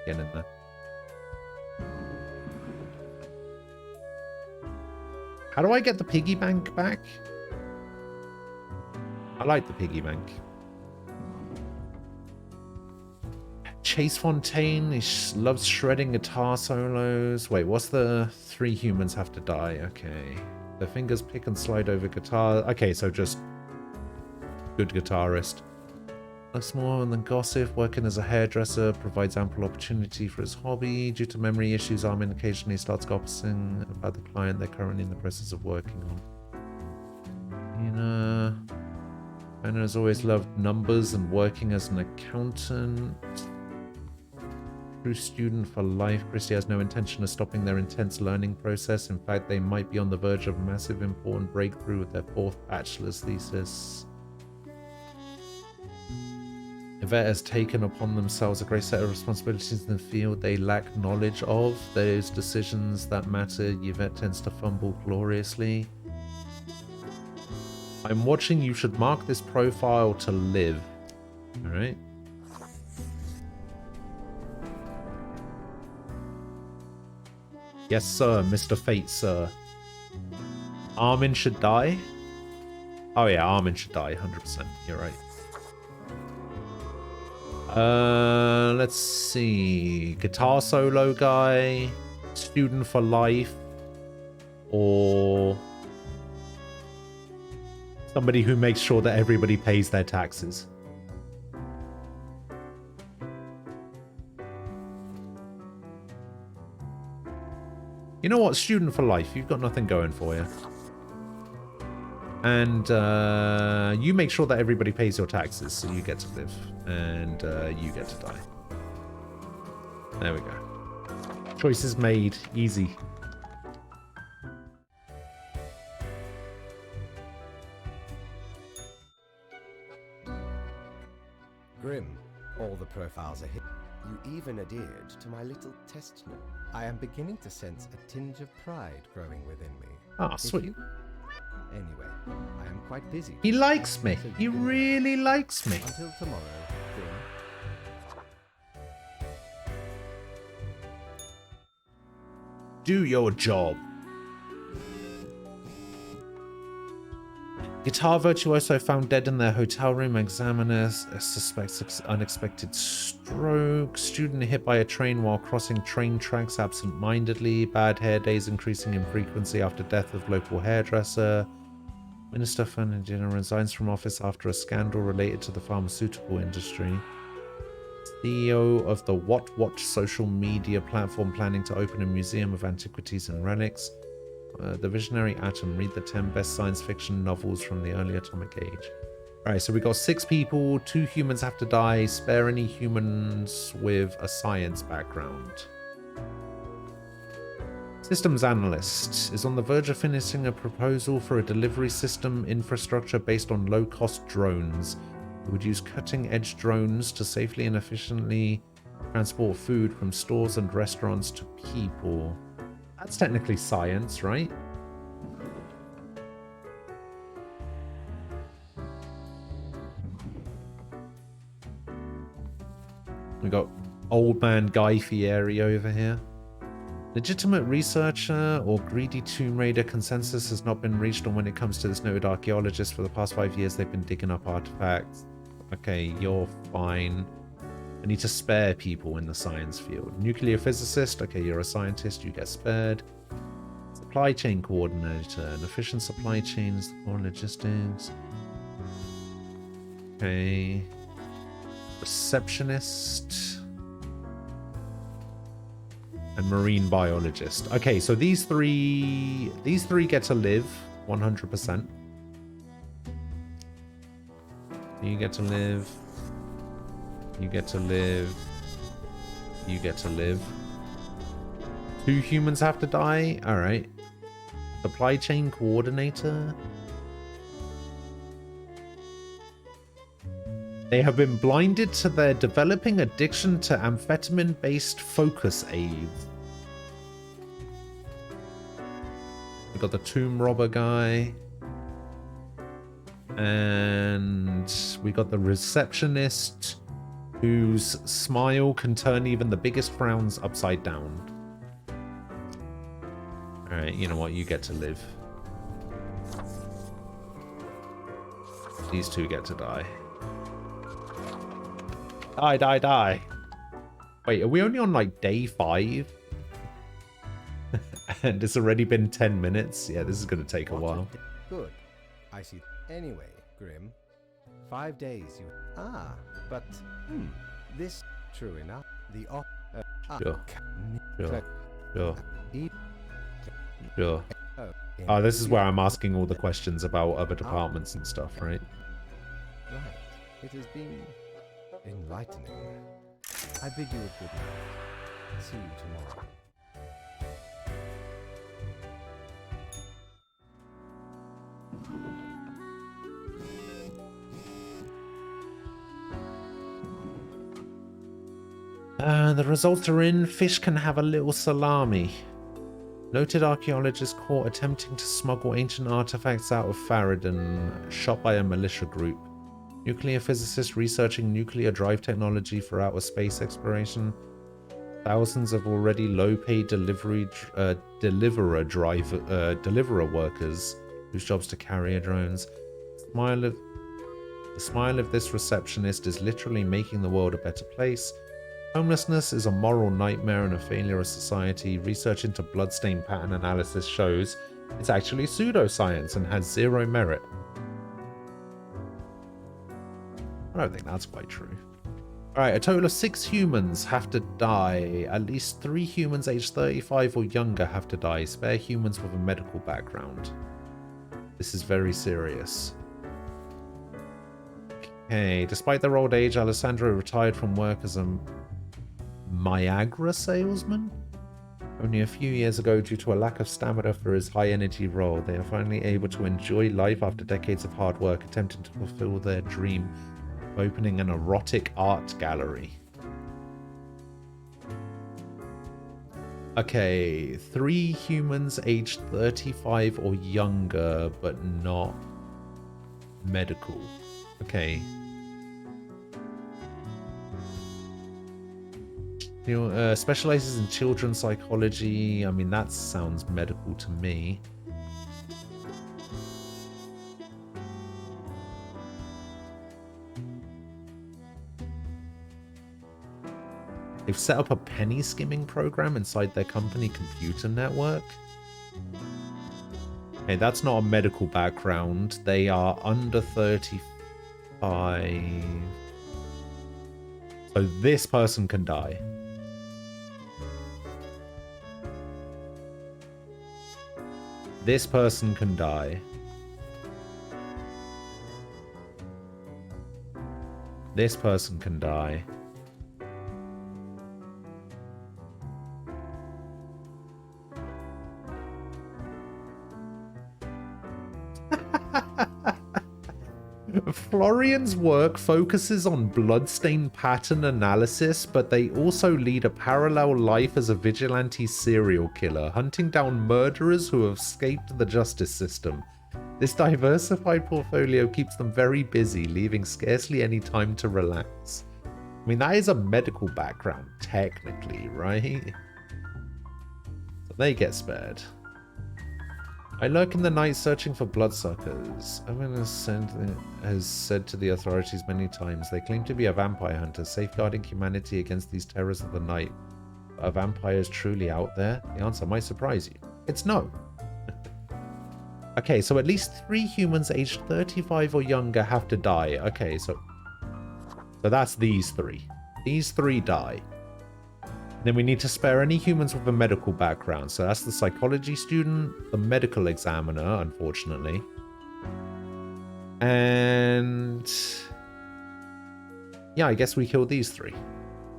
Get in there. How do I get the piggy bank back? I like the piggy bank. Chase Fontaine, he loves shredding guitar solos. Wait, what's the 3 humans have to die? Okay. Their fingers pick and slide over guitar. Okay, so just good guitarist. Less more than gossip, working as a hairdresser provides ample opportunity for his hobby. Due to memory issues, Armin occasionally starts gossiping about the client they're currently in the process of working on. You know, Anna has always loved numbers and working as an accountant. True student for life. Christy has no intention of stopping their intense learning process. In fact, they might be on the verge of a massive important breakthrough with their 4th bachelor's thesis. Yvette has taken upon themselves a great set of responsibilities in the field they lack knowledge of. Those decisions that matter, Yvette tends to fumble gloriously. I'm watching. You should mark this profile to live. Alright. Yes, sir, Mr. Fate, sir. Armin should die? Oh yeah, Armin should die, 100%. You're right. Let's see. Guitar solo guy, student for life, or somebody who makes sure that everybody pays their taxes. You know what? Student for life. You've got nothing going for you. And you make sure that everybody pays your taxes, so you get to live. And you get to die. There we go. Choices made. Easy. Grim, all the profiles are hit. You even adhered to my little test note. I am beginning to sense a tinge of pride growing within me. Ah, sweet. Anyway, I am quite busy. He likes me. He really likes me. Until tomorrow, Grim. Do your job. Guitar virtuoso found dead in their hotel room. Examiner suspects unexpected stroke. Student hit by a train while crossing train tracks absent-mindedly. Bad hair days increasing in frequency after death of local hairdresser. Minister Fernandina resigns from office after a scandal related to the pharmaceutical industry. CEO of the What Watch social media platform planning to open a museum of antiquities and relics. The Visionary Atom. Read the 10 best science fiction novels from the early atomic age. Alright, so we got 6 people. 2 humans have to die. Spare any humans with a science background. Systems analyst is on the verge of finishing a proposal for a delivery system infrastructure based on low-cost drones. It would use cutting-edge drones to safely and efficiently transport food from stores and restaurants to people. That's technically science, right? We got old man Guy Fieri over here. Legitimate researcher or greedy Tomb Raider consensus has not been reached on when it comes to this noted archaeologist. For the past 5 years, they've been digging up artifacts. Okay, you're fine. I need to spare people in the science field. Nuclear physicist. Okay, you're a scientist. You get spared. Supply chain coordinator. An efficient supply chains or logistics. Okay. Receptionist. And marine biologist. Okay, so these three get to live 100%. You get to live. You get to live. You get to live. 2 humans have to die? Alright. Supply chain coordinator. They have been blinded to their developing addiction to amphetamine-based focus aids. We got the tomb robber guy. And we got the receptionist whose smile can turn even the biggest frowns upside down. Alright, you know what? You get to live. These 2 get to die. Die, die, die. Wait, are we only on like day 5? And it's already been 10 minutes. Yeah, this is going to take a while. Good. I see. Anyway, Grim, 5 days you... Ah, but... this... True enough. The op... Sure. Sure. Sure. E- Sure. Oh, This is where I'm asking all the questions about other departments and stuff, right? Right. It has been enlightening. I bid you a good night. See you tomorrow. The results are in. Fish can have a little salami. Noted archaeologist caught attempting to smuggle ancient artifacts out of Faradon, shot by a militia group. Nuclear physicist researching nuclear drive technology for outer space exploration. Thousands of already low-paid deliverer workers whose jobs to carrier drones. The smile of this receptionist is literally making the world a better place. Homelessness is a moral nightmare and a failure of society. Research into bloodstain pattern analysis shows it's actually pseudoscience and has zero merit. I don't think that's quite true. Alright, a total of 6 humans have to die. At least 3 humans aged 35 or younger have to die. Spare humans with a medical background. This is very serious. Okay, despite their old age, Alessandro retired from work as a Viagra salesman? Only a few years ago, due to a lack of stamina for his high-energy role, they are finally able to enjoy life after decades of hard work, attempting to fulfill their dream of opening an erotic art gallery. Okay, 3 humans aged 35 or younger, but not medical. Okay. Specializes in children's psychology. I mean, that sounds medical to me. They've set up a penny skimming program inside their company computer network. Okay, that's not a medical background. They are under 35. So this person can die. This person can die. This person can die. Florian's work focuses on bloodstain pattern analysis, but they also lead a parallel life as a vigilante serial killer, hunting down murderers who have escaped the justice system. This diversified portfolio keeps them very busy, leaving scarcely any time to relax. I mean, that is a medical background, technically, right? So they get spared. I lurk in the night searching for bloodsuckers. Owen has said to the authorities many times they claim to be a vampire hunter, safeguarding humanity against these terrors of the night. But are vampires truly out there? The answer might surprise you. It's no. Okay, so at least 3 humans aged 35 or younger have to die. Okay, so that's these 3. These 3 die. Then we need to spare any humans with a medical background. So that's the psychology student, the medical examiner, unfortunately. And yeah, I guess we kill these 3.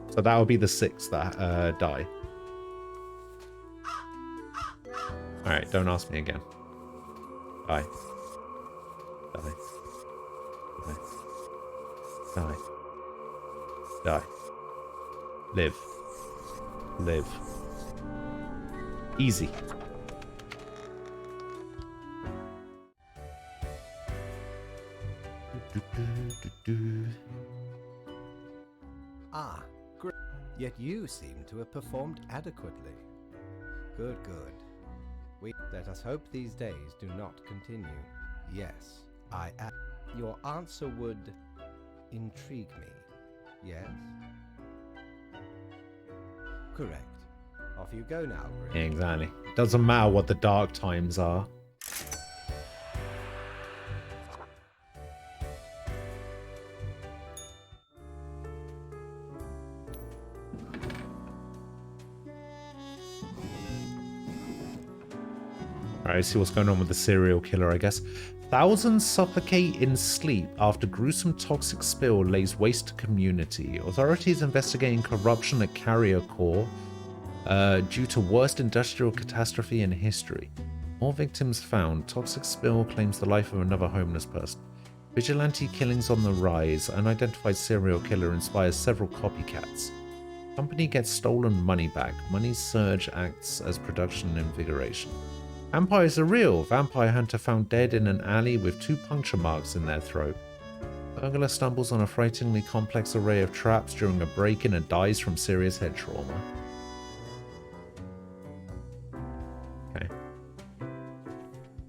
So that would be the 6 that die. Alright, don't ask me again. Die. Die. Die. Die. Die. Live. Live. Easy. Ah, great. Yet you seem to have performed adequately. Good, good. Let us hope these days do not continue. Yes, your answer would intrigue me. Yes? Correct. Off you go now, Grim. Exactly. Doesn't matter what the dark times are. Alright, see what's going on with the serial killer, I guess. Thousands suffocate in sleep after gruesome toxic spill lays waste to community. Authorities investigating corruption at Carrier Corps due to worst industrial catastrophe in history. More victims found. Toxic spill claims the life of another homeless person. Vigilante killings on the rise. Unidentified serial killer inspires several copycats. Company gets stolen money back. Money surge acts as production invigoration. Vampires are real. Vampire hunter found dead in an alley with 2 puncture marks in their throat. Burglar stumbles on a frighteningly complex array of traps during a break-in and dies from serious head trauma. Okay.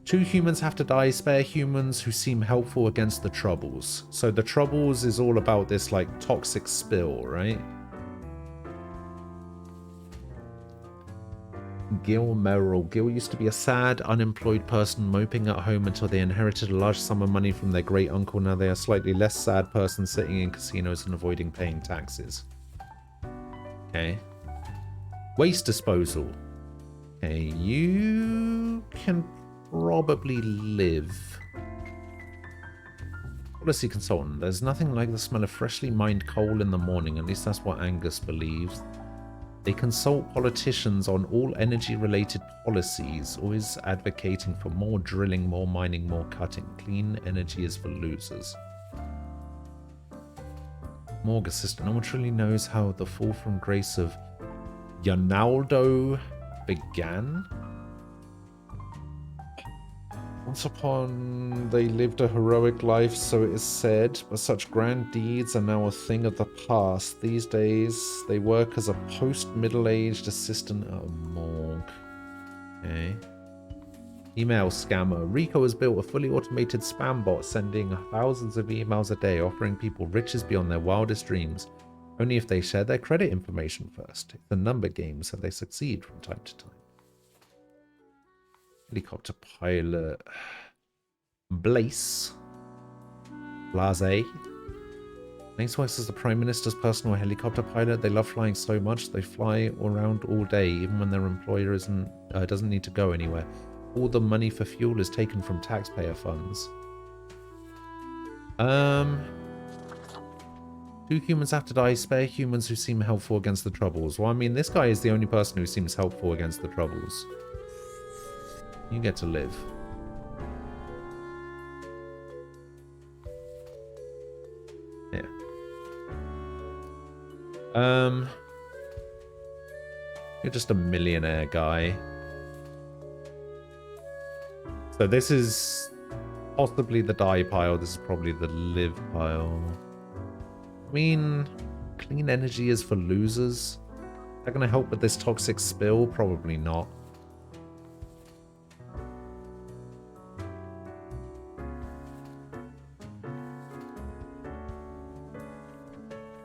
2 humans have to die. Spare humans who seem helpful against the Troubles. So the Troubles is all about this, like, toxic spill, right? Gil Merrill. Gil used to be a sad, unemployed person moping at home until they inherited a large sum of money from their great uncle. Now they are a slightly less sad person sitting in casinos and avoiding paying taxes. Okay. Waste disposal. Okay, you can probably live. Policy consultant. There's nothing like the smell of freshly mined coal in the morning. At least that's what Angus believes. They consult politicians on all energy-related policies, always advocating for more drilling, more mining, more cutting. Clean energy is for losers. Morgue assistant. No one truly knows how the fall from grace of Yanaldo began. Once upon they lived a heroic life, so it is said, but such grand deeds are now a thing of the past. These days, they work as a post-middle-aged assistant at a morgue. Okay. Email scammer. Rico has built a fully automated spam bot sending thousands of emails a day, offering people riches beyond their wildest dreams, only if they share their credit information first. It's a number game, so they succeed from time to time. Helicopter pilot Blaze. Blaze works as the Prime Minister's personal helicopter pilot. They love flying so much they fly around all day, even when their employer doesn't need to go anywhere. All the money for fuel is taken from taxpayer funds. 2 humans have to die. Spare humans who seem helpful against the Troubles. Well, I mean, this guy is the only person who seems helpful against the Troubles. You get to live. Yeah. You're just a millionaire guy. So this is possibly the die pile. This is probably the live pile. I mean, clean energy is for losers. Is that going to help with this toxic spill? Probably not.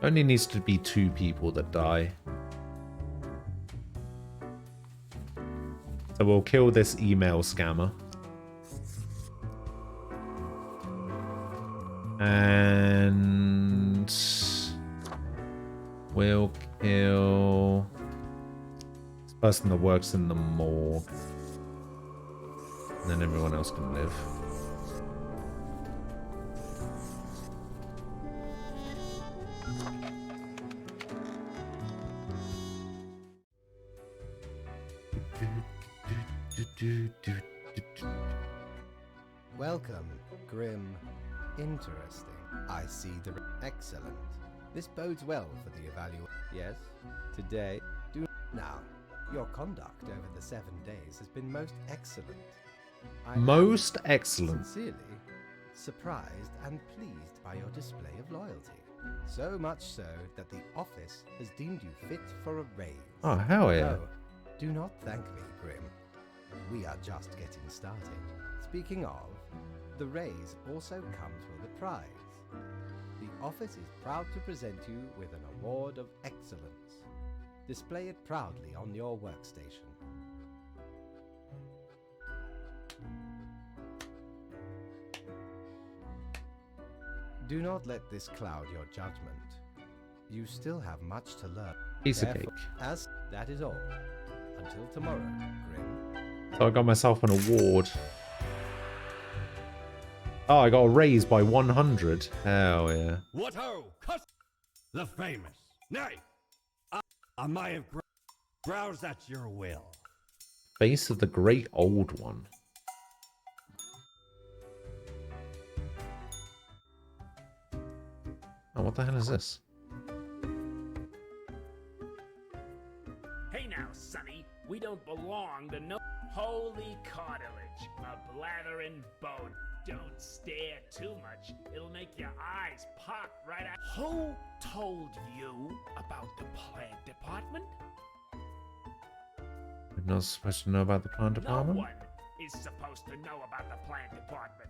Only needs to be 2 people that die. So we'll kill this email scammer. And we'll kill this person that works in the morgue. And then everyone else can live. Welcome, Grim. Interesting. I see the... Excellent. This bodes well for the evaluation. Yes, today... Now, your conduct over the 7 days has been most excellent. Most excellent. Sincerely surprised and pleased by your display of loyalty. So much so that the office has deemed you fit for a raise. Oh, hell yeah. Oh, do not thank me, Grim. We are just getting started. Speaking of, the raise also comes with a prize. The office is proud to present you with an award of excellence. Display it proudly on your workstation. Do not let this cloud your judgment. You still have much to learn. Piece of cake. As that is all. Until tomorrow, Grim. So I got myself an award. Oh, I got a raise by 100. Hell yeah. What ho! The famous. Nay, I might have browsed at your will. Face of the Great Old One. Oh, what the hell is this? Hey now, Sonny, we don't belong to no holy cartilage, a blathering bone. Don't stare too much. It'll make your eyes pop right out. Who told you about the plant department? I'm not supposed to know about the plant department? No one is supposed to know about the plant department.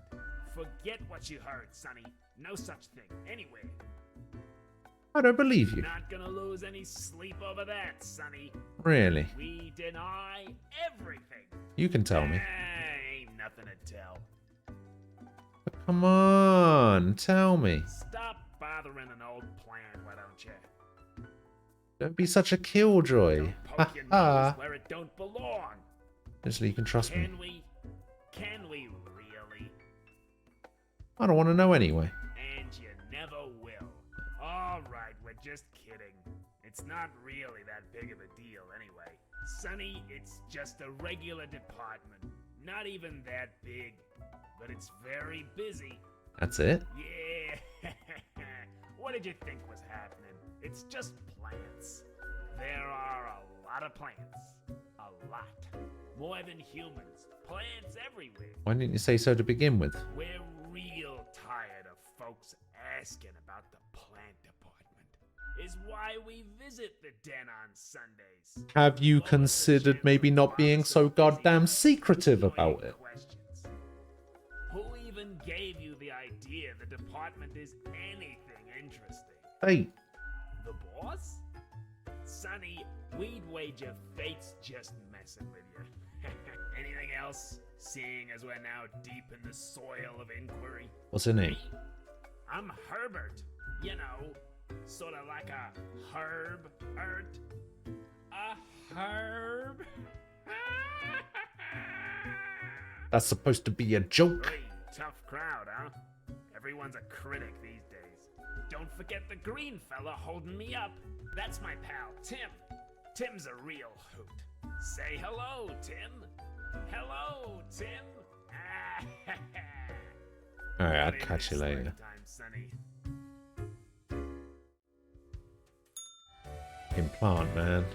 Forget what you heard, Sonny. No such thing. Anyway. I don't believe you. Not gonna lose any sleep over that, Sonny. Really? We deny everything. You can tell me. Ain't nothing to tell. But come on, tell me. Stop bothering an old plan, why don't you? Don't be such a killjoy. Don't poke your Ha nose where it don't belong. Just so you can trust me. Can we really? I don't want to know anyway. And you never will. Alright, we're just kidding. It's not really that big of a deal anyway. Sonny, it's just a regular department. Not even that big. But it's very busy. That's it? Yeah. What did you think was happening? It's just plants. There are a lot of plants. A lot. More than humans. Plants everywhere. Why didn't you say so to begin with? We're real tired of folks asking about the plant department. Is why we visit the den on Sundays. Have you considered maybe not being so goddamn secretive about it? Questions. Who even gave you the idea the department is anything interesting? Hey, The boss? Sonny, we'd wager fate's just messing with you. Anything else? Seeing as we're now deep in the soil of inquiry. what's her name? I'm Herbert. You know, sort of like a herb-ert. A herb? That's supposed to be a joke. Pretty tough crowd, huh? Everyone's a critic these days. Don't forget the green fella holding me up. That's my pal, Tim. Tim's a real hoot. Say hello, Tim. Hello, Tim. Alright, I'll Not in catch you this later. lifetime, Sonny. Implant, man.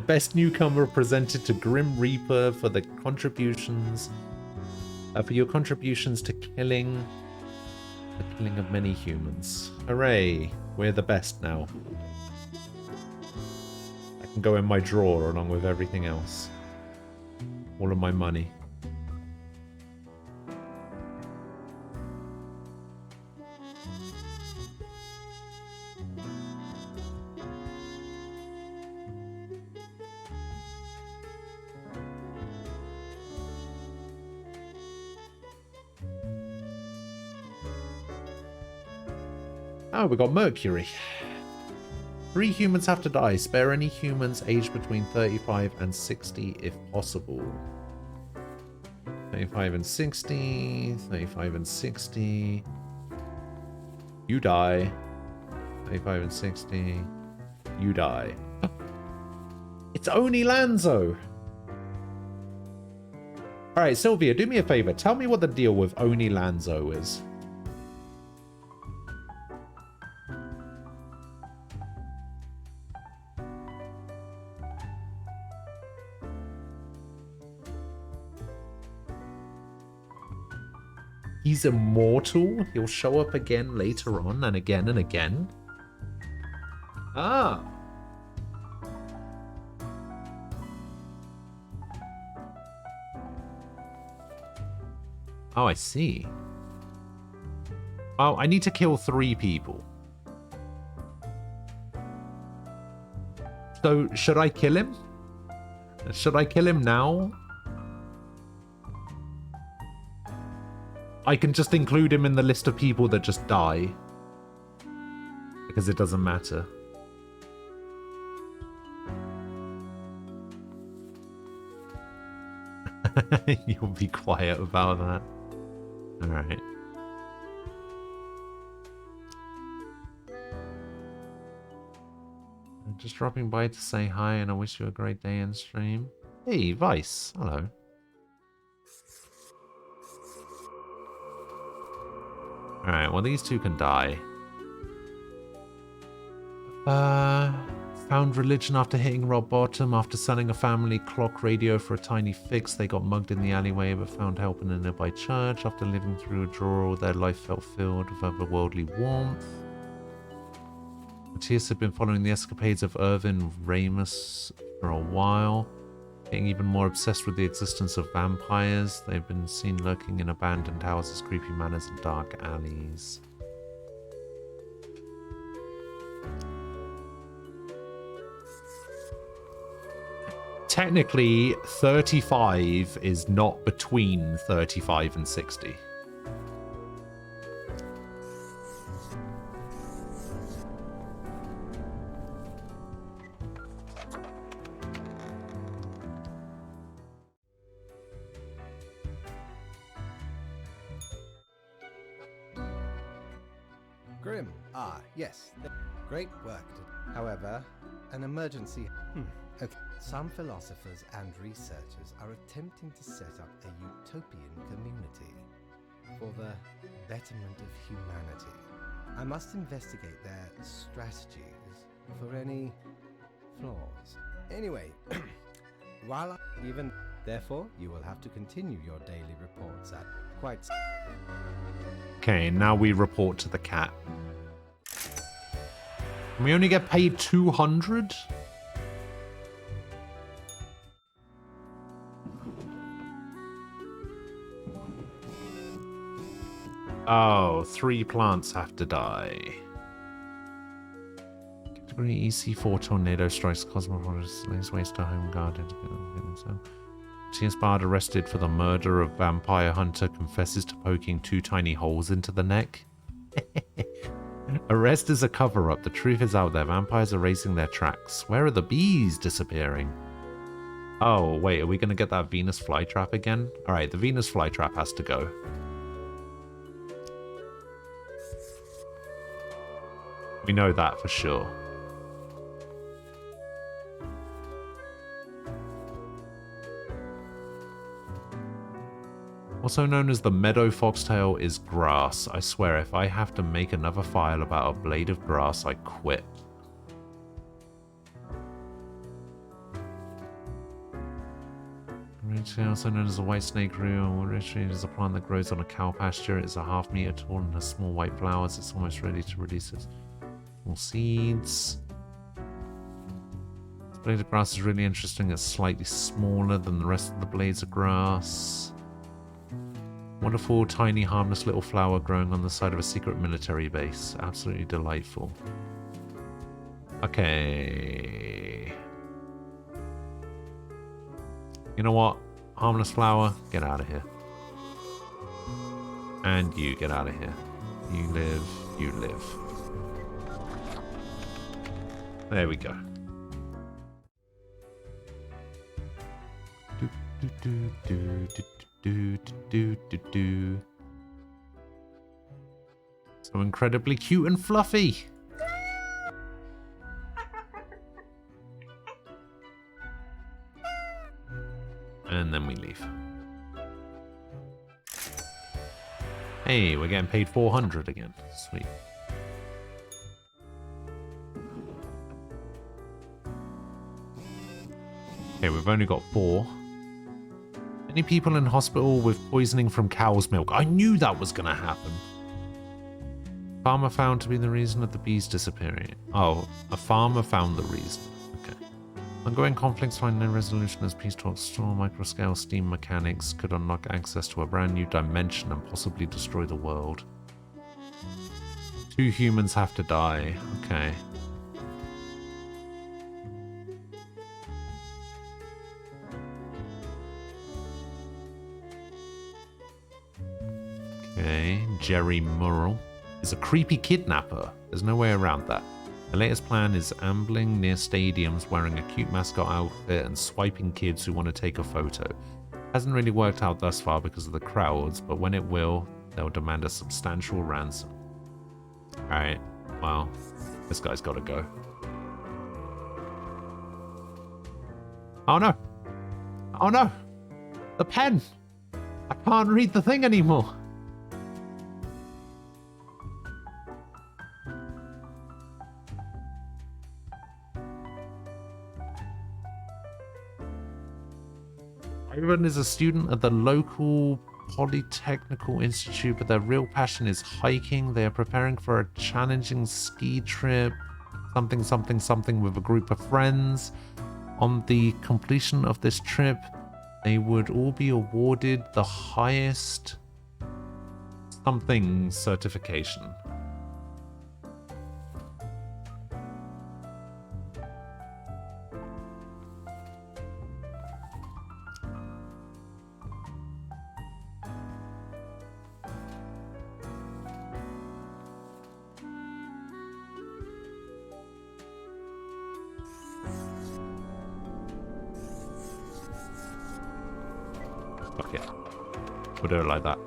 Best newcomer presented to Grim Reaper for the contributions, for your contributions to the killing of many humans. Hooray! We're the best now. I can go in my drawer along with everything else. All of my money. Oh, we got Mercury. 3 humans have to die. Spare any humans aged between 35 and 60 if possible. 35 and 60. 35 and 60. You die. 35 and 60. You die. It's only Lanzo. Alright, Sylvia, do me a favor. Tell me what the deal with Oni Lanzo is. He's immortal. He'll show up again later on and again and again. Ah. Oh, I see. Well, I need to kill 3 people. So, should I kill him? Should I kill him now? I can just include him in the list of people that just die. Because it doesn't matter. You'll be quiet about that. Alright. I'm just dropping by to say hi and I wish you a great day in stream. Hey, Vice. Hello. Alright, well these 2 can die. Found religion after hitting rock bottom. After selling a family clock radio for a tiny fix, they got mugged in the alleyway but found help in a nearby church. After living through a draw, their life felt filled with otherworldly warmth. Matthias had been following the escapades of Irvin Ramus for a while, getting even more obsessed with the existence of vampires. They've been seen lurking in abandoned houses, creepy manors, and dark alleys. Technically, 35 is not between 35 and 60. Grim. Ah, yes. Great work. However, an emergency... Okay. Some philosophers and researchers are attempting to set up a utopian community for the betterment of humanity. I must investigate their strategies for any flaws. Anyway, while therefore, you will have to continue your daily reports at quite... Okay, now we report to the cat. We only get paid 200? Oh, 3 plants have to die. Category EC4 tornado strikes Cosmopolis, lays waste to home garden. T.S. Bard arrested for the murder of vampire hunter confesses to poking 2 tiny holes into the neck. Arrest is a cover-up. The truth is out there. Vampires are racing their tracks. Where are the bees disappearing? Oh, wait, are we going to get that Venus flytrap again? Alright, the Venus flytrap has to go. We know that for sure. Also known as the meadow foxtail is grass. I swear, if I have to make another file about a blade of grass, I quit. Also known as the white snake rue, it is a plant that grows on a cow pasture. It's a half meter tall and has small white flowers. It's almost ready to release its small seeds. This blade of grass is really interesting. It's slightly smaller than the rest of the blades of grass. Wonderful, tiny, harmless little flower growing on the side of a secret military base. Absolutely delightful. Okay. You know what? Harmless flower, get out of here. And you get out of here. You live, you live. There we go. So incredibly cute and fluffy. And then we leave. Hey, we're getting paid 400 again. Sweet. Okay, we've only got 4. Many people in hospital with poisoning from cow's milk. I knew that was going to happen. Farmer found to be the reason of the bees disappearing. Oh, a farmer found the reason. Okay. Ongoing conflicts find no resolution as peace talks stall. Microscale steam mechanics could unlock access to a brand new dimension and possibly destroy the world. 2 humans have to die. Okay. Okay, Jerry Murrell is a creepy kidnapper. There's no way around that. The latest plan is ambling near stadiums wearing a cute mascot outfit and swiping kids who want to take a photo. Hasn't really worked out thus far because of the crowds, but when it will, they'll demand a substantial ransom. Alright, well, this guy's gotta go. Oh no! Oh no! The pen! I can't read the thing anymore! Everyone is a student at the local Polytechnical Institute, but their real passion is hiking. They are preparing for a challenging ski trip, something with a group of friends. On the completion of this trip, they would all be awarded the highest something certification. Okay, we'll do it like that.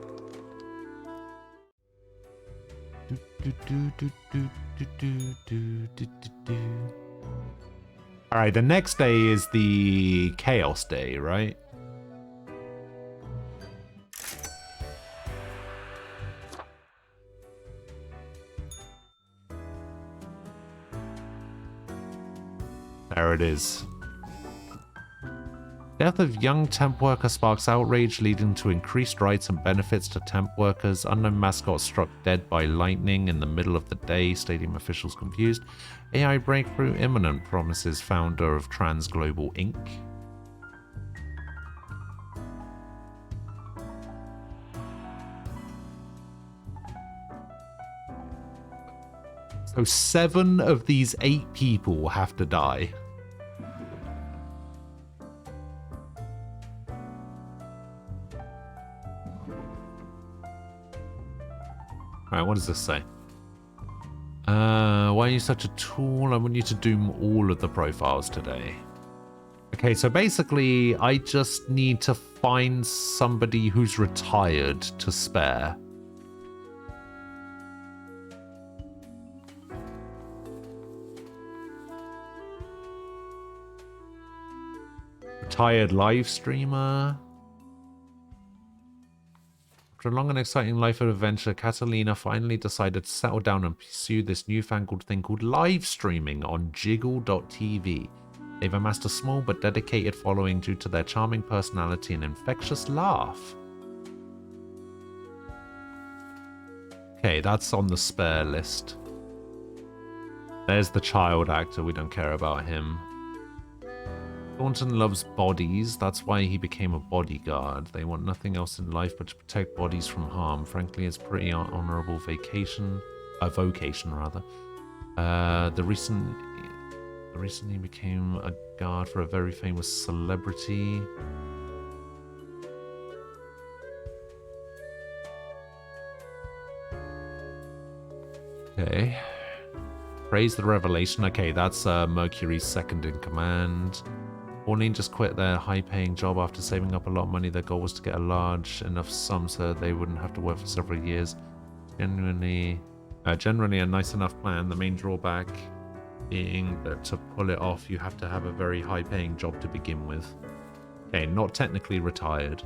Alright, the next day is the Chaos Day, right? There it is. Death of young temp worker sparks outrage, leading to increased rights and benefits to temp workers. Unknown mascot struck dead by lightning in the middle of the day. Stadium officials confused. AI breakthrough imminent, promises founder of Trans Global Inc. So 7 of these 8 people have to die. Alright, what does this say? Why are you such a tool? I want you to do all of the profiles today. Okay, so basically, I just need to find somebody who's retired to spare. Retired live streamer. After a long and exciting life of adventure, Catalina finally decided to settle down and pursue this newfangled thing called live streaming on Jiggle.tv. They've amassed a small but dedicated following due to their charming personality and infectious laugh. Okay, that's on the spare list. There's the child actor, we don't care about him. Thornton loves bodies, that's why he became a bodyguard. They want nothing else in life but to protect bodies from harm. Frankly, it's pretty honorable vocation rather. Recently became a guard for a very famous celebrity. Okay. Praise the revelation. Okay, that's Mercury's second in command. Orlean just quit their high-paying job after saving up a lot of money. Their goal was to get a large enough sum so they wouldn't have to work for several years. Generally a nice enough plan. The main drawback being that to pull it off, you have to have a very high-paying job to begin with. Okay, not technically retired.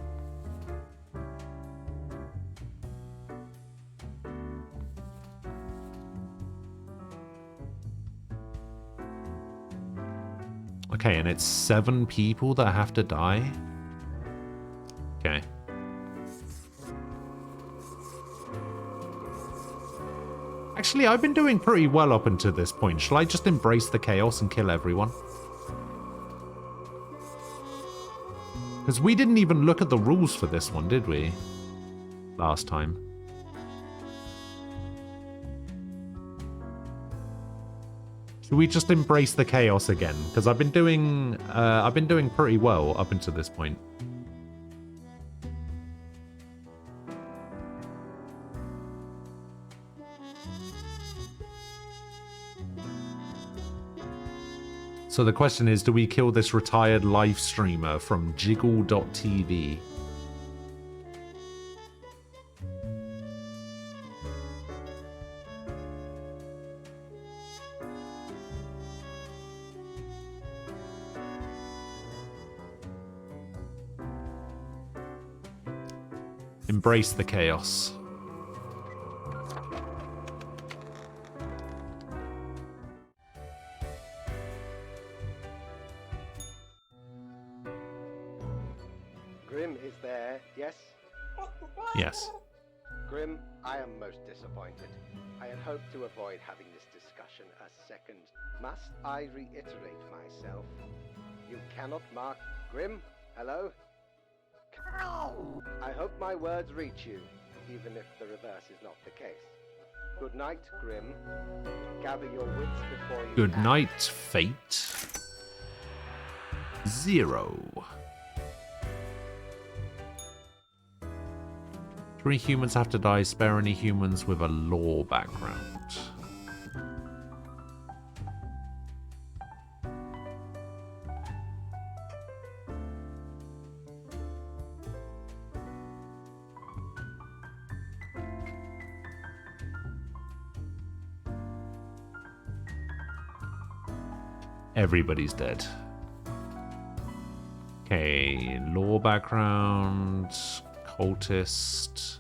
Okay, and it's 7 people that have to die? Okay. Actually, I've been doing pretty well up until this point. Shall I just embrace the chaos and kill everyone? Because we didn't even look at the rules for this one, did we? Last time. Should we just embrace the chaos again? Because I've been doing pretty well up until this point. So the question is, do we kill this retired live streamer from jiggle.tv? Embrace the chaos. Grim is there, yes? Yes. Grim, I am most disappointed. I had hoped to avoid having this discussion a second. Must I reiterate myself? You cannot mark... Grim, hello? I hope my words reach you, even if the reverse is not the case. Good night, Grim. Gather your wits before you... Good night, Fate. 0. 3 humans have to die. Spare any humans with a law background. Everybody's dead. Okay, law background, cultist,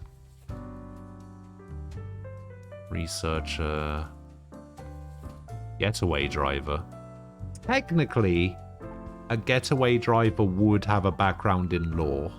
researcher, getaway driver. Technically, a getaway driver would have a background in law.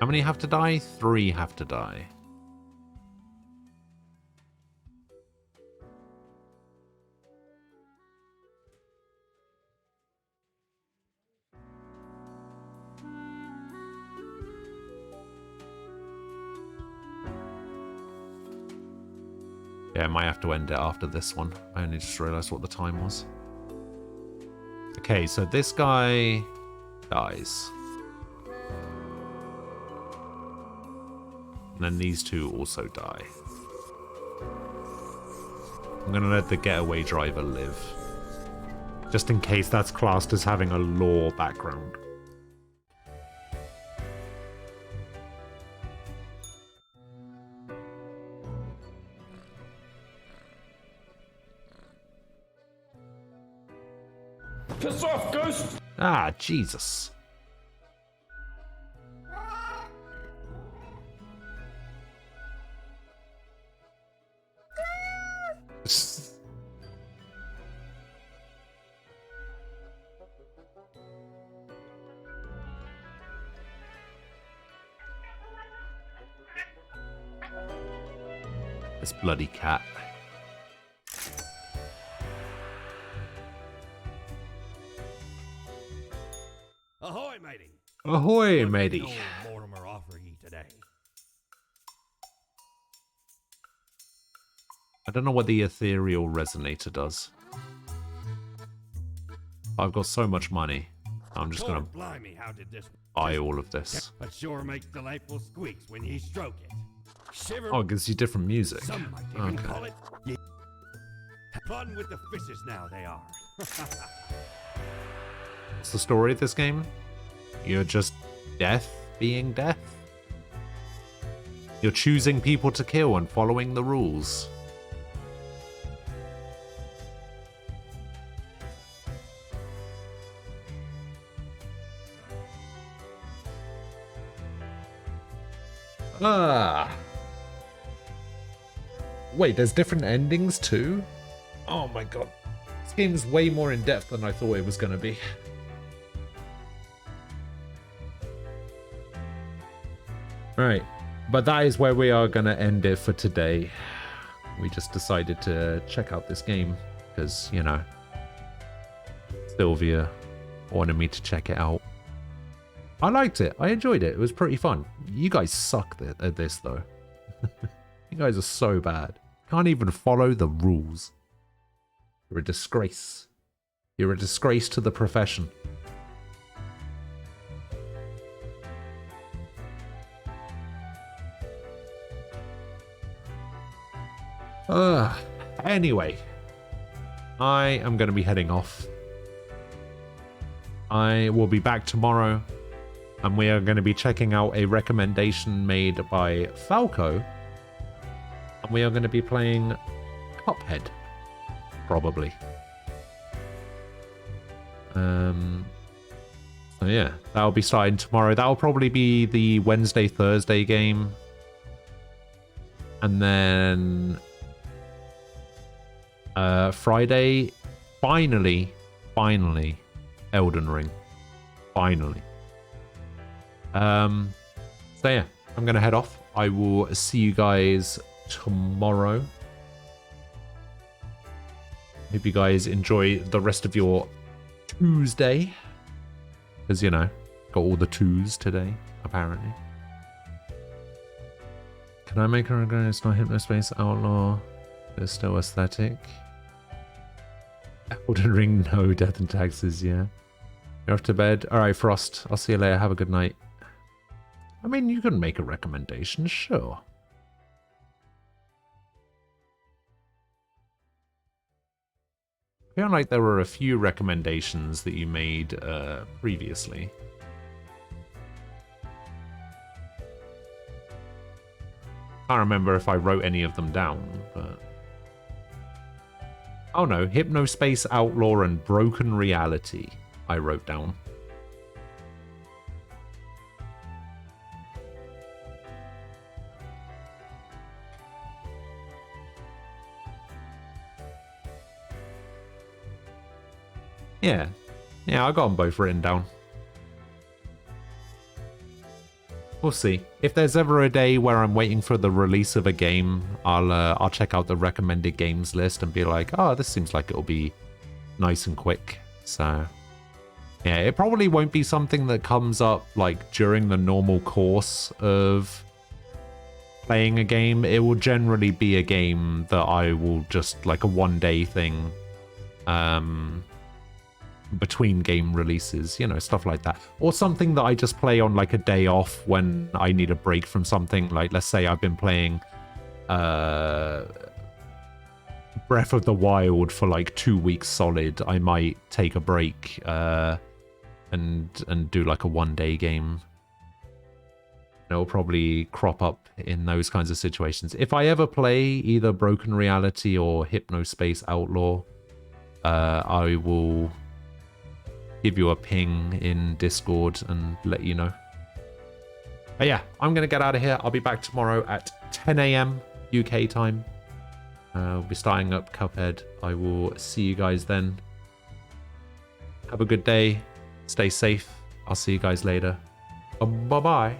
How many have to die? 3 have to die. Yeah, I might have to end it after this one. I only just realised what the time was. Okay, so this guy dies. And then these 2 also die. I'm going to let the getaway driver live. Just in case that's classed as having a law background. Piss off, ghost! Ah, Jesus. This bloody cat. Ahoy, matey! Ahoy, What matey. can old Mortimer offer ye today? I don't know what the ethereal resonator does. I've got so much money. I'm just gonna Blimey, how did this... buy all of this. But sure makes delightful squeaks when ye stroke it. Shiver... Oh, it gives you different music. Some might even Okay. call it... Fun with the fishes now, they are. What's the story of this game? You're just death being death? You're choosing people to kill and following the rules. Ah. Wait, there's different endings too? Oh my god. This game is way more in depth than I thought it was going to be. Right. But that is where we are going to end it for today. We just decided to check out this game because, you know, Sylvia wanted me to check it out. I liked it. I enjoyed it. It was pretty fun. You guys suck at this, though. You guys are so bad. Can't even follow the rules. You're a disgrace. You're a disgrace to the profession. Anyway, I am going to be heading off. I will be back tomorrow, and we are going to be checking out a recommendation made by Falco, and we are going to be playing Cuphead, probably. So yeah, that'll be starting tomorrow. That'll probably be the Wednesday, Thursday game, and then Friday, finally, Elden Ring. Finally. So yeah, I'm going to head off. I will see you guys tomorrow. Hope you guys enjoy the rest of your Tuesday. Because, you know, got all the twos today, apparently. Can I make her again? It's not Hypnospace Outlaw. It's still aesthetic. Elden Ring, no. Death and Taxes, yeah. You're off to bed. Alright, Frost. I'll see you later. Have a good night. I mean, you can make a recommendation, sure. I feel like there were a few recommendations that you made previously. Can't remember if I wrote any of them down, but... Oh no, Hypnospace Outlaw and Broken Reality, I wrote down. Yeah, I got them both written down. We'll see. If there's ever a day where I'm waiting for the release of a game, I'll check out the recommended games list and be like, oh, this seems like it'll be nice and quick. So, yeah, it probably won't be something that comes up like during the normal course of playing a game. It will generally be a game that I will just like a one-day thing. Between game releases, you know, stuff like that. Or something that I just play on like a day off when I need a break from something. Like, let's say I've been playing Breath of the Wild for like 2 weeks solid. I might take a break and do like a one-day game. It'll probably crop up in those kinds of situations. If I ever play either Broken Reality or Hypnospace Outlaw, I will give you a ping in Discord and let you know. But yeah, I'm going to get out of here. I'll be back tomorrow at 10 a.m. UK time. We'll be starting up Cuphead. I will see you guys then. Have a good day. Stay safe. I'll see you guys later. Bye-bye.